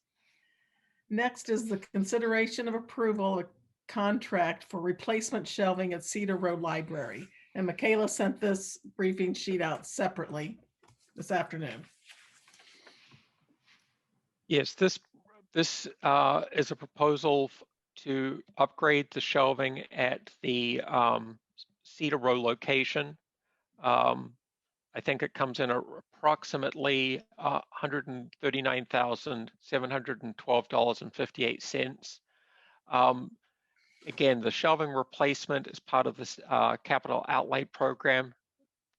Next is the consideration of approval of contract for replacement shelving at Cedar Road Library. And Michaela sent this briefing sheet out separately this afternoon. Yes, this is a proposal to upgrade the shelving at the Cedar Row location. I think it comes in approximately $139,712.58. Again, the shelving replacement is part of this capital outlay program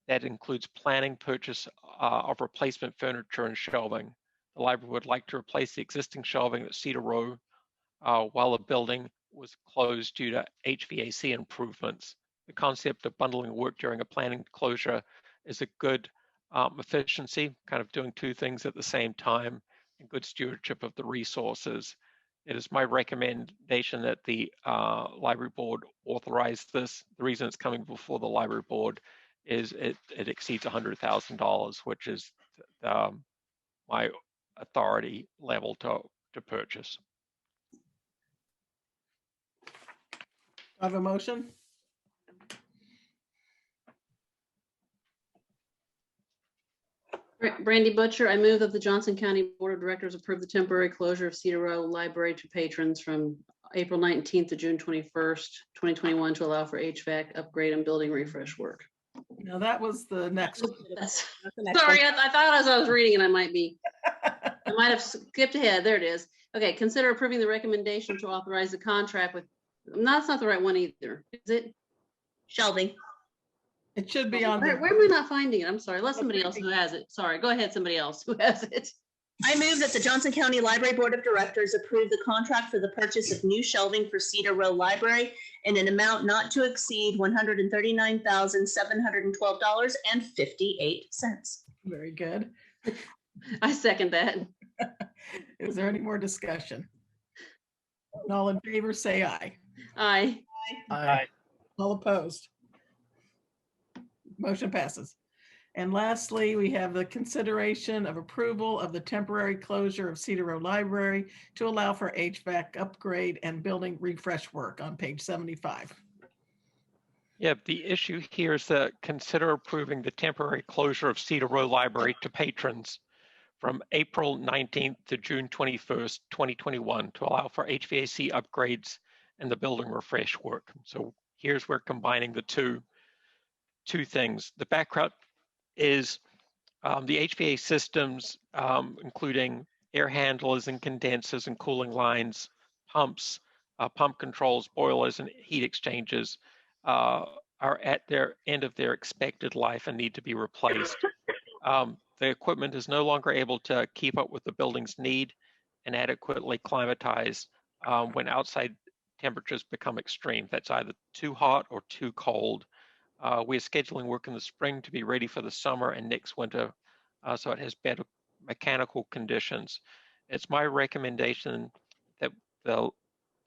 that includes planning, purchase of replacement furniture and shelving. The library would like to replace the existing shelving at Cedar Row while the building was closed due to HVAC improvements. The concept of bundling work during a planning closure is a good efficiency, kind of doing two things at the same time, and good stewardship of the resources. It is my recommendation that the library board authorize this. The reason it's coming before the library board is it exceeds $100,000, which is my authority level to purchase. Do I have a motion? Brandy Butcher, I move that the Johnson County Board of Directors approve the temporary closure of Cedar Row Library to patrons from April 19th to June 21st, 2021 to allow for HVAC upgrade and building refresh work. Now that was the next. Sorry, I thought as I was reading it, I might have skipped ahead. There it is. Okay, consider approving the recommendation to authorize the contract with, that's not the right one either, is it? Shelving. It should be on. Where am I not finding it? I'm sorry, unless somebody else who has it. Sorry, go ahead, somebody else who has it. I move that the Johnson County Library Board of Directors approve the contract for the purchase of new shelving for Cedar Row Library in an amount not to exceed $139,712.58. Very good. I second that. Is there any more discussion? All in favor, say aye. Aye. Aye. All opposed? Motion passes. And lastly, we have the consideration of approval of the temporary closure of Cedar Row Library to allow for HVAC upgrade and building refresh work on page 75. Yeah, the issue here is to consider approving the temporary closure of Cedar Row Library to patrons from April 19th to June 21st, 2021 to allow for HVAC upgrades and the building refresh work. So here's where combining the two things. The background is the HVAC systems, including air handlers and condensers and cooling lines, pumps, pump controls, boilers, and heat exchangers are at their end of their expected life and need to be replaced. The equipment is no longer able to keep up with the building's need and adequately climatize when outside temperatures become extreme. That's either too hot or too cold. We're scheduling work in the spring to be ready for the summer and next winter, so it has better mechanical conditions. It's my recommendation that the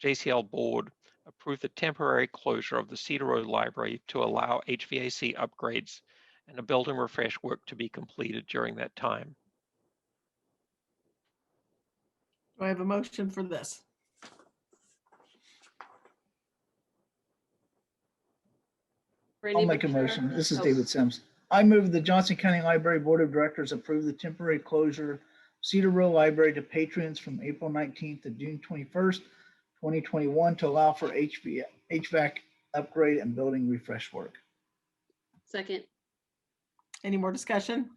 JCL board approve the temporary closure of the Cedar Row Library to allow HVAC upgrades and a building refresh work to be completed during that time. Do I have a motion for this? I'll make a motion. This is David Sims. I move the Johnson County Library Board of Directors approve the temporary closure of Cedar Row Library to patrons from April 19th to June 21st, 2021 to allow for HVAC upgrade and building refresh work. Second. Any more discussion?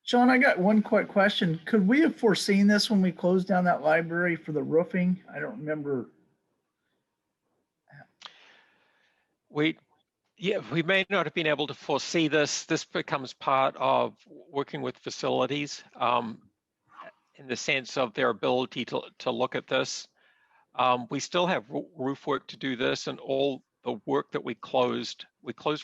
Sean, I got one quick question. Could we have foreseen this when we closed down that library for the roofing? I don't remember. We may not have been able to foresee this. This becomes part of working with facilities in the sense of their ability to look at this. We still have roof work to do this, and all the work that we closed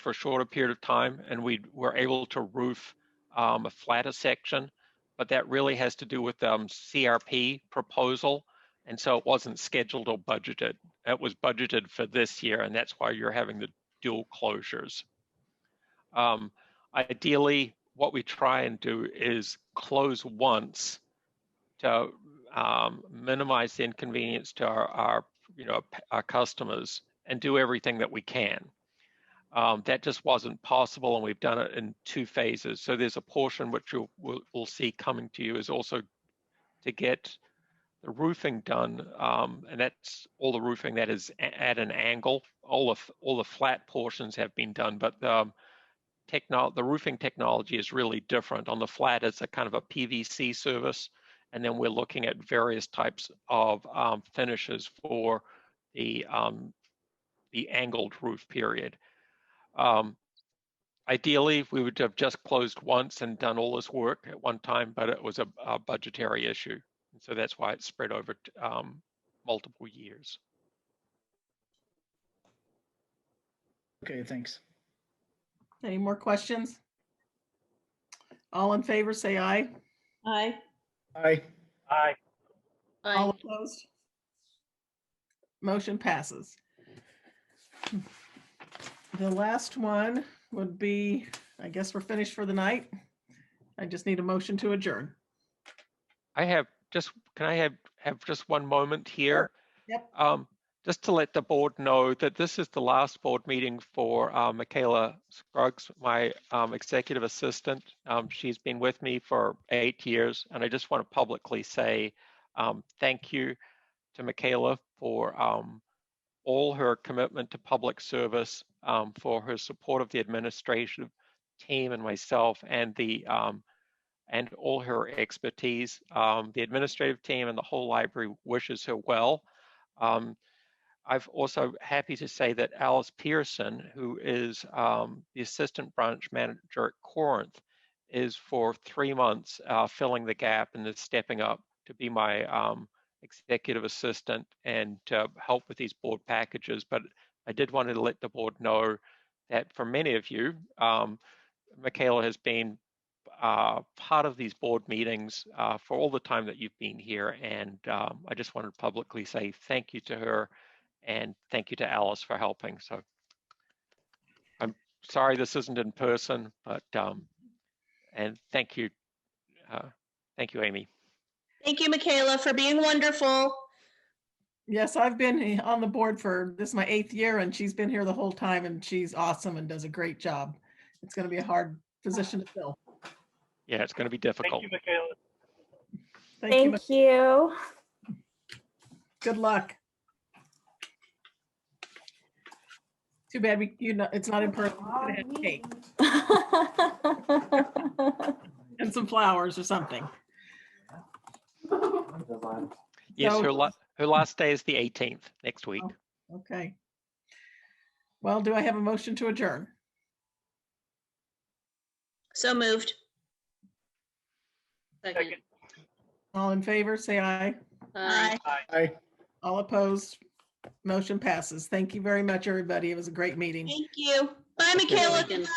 for a shorter period of time, and we were able to roof a flatter section, but that really has to do with CRP proposal, and so it wasn't scheduled or budgeted. It was budgeted for this year, and that's why you're having the dual closures. Ideally, what we try and do is close once to minimize the inconvenience to our customers and do everything that we can. That just wasn't possible, and we've done it in two phases. So there's a portion which we'll see coming to you is also to get the roofing done, and that's all the roofing that is at an angle. All the flat portions have been done, but the roofing technology is really different. On the flat, it's a kind of a PVC service, and then we're looking at various types of finishes for the angled roof period. Ideally, we would have just closed once and done all this work at one time, but it was a budgetary issue. And so that's why it's spread over multiple years. Okay, thanks. Any more questions? All in favor, say aye. Aye. Aye. Aye. All opposed? Motion passes. The last one would be, I guess we're finished for the night. I just need a motion to adjourn. Can I have just one moment here? Yep. Just to let the board know that this is the last board meeting for Michaela Scruggs, my executive assistant. She's been with me for 8 years, and I just want to publicly say thank you to Michaela for all her commitment to public service, for her support of the administrative team and myself, and and all her expertise. The administrative team and the whole library wishes her well. I've also happy to say that Alice Pearson, who is the assistant branch manager at Corinth, is for 3 months filling the gap and is stepping up to be my executive assistant and to help with these board packages. But I did want to let the board know that for many of you, Michaela has been part of these board meetings for all the time that you've been here. And I just wanted to publicly say thank you to her and thank you to Alice for helping. So I'm sorry this isn't in person, but and thank you, Amy. Thank you, Michaela, for being wonderful. Yes, I've been on the board for, this is my 8th year, and she's been here the whole time, and she's awesome and does a great job. It's going to be a hard position to fill. Yeah, it's going to be difficult. Thank you, Michaela. Thank you. Good luck. Too bad it's not in person. We're gonna have cake. And some flowers or something. Yes, So- her last day is the 18th next week. Oh, okay. Well, do I have a motion to adjourn? So moved. Second. All in favor, say aye. Aye. Aye. All opposed? Motion passes. Thank you very much, everybody. It was a great meeting. Thank you. Bye, Michaela. Second.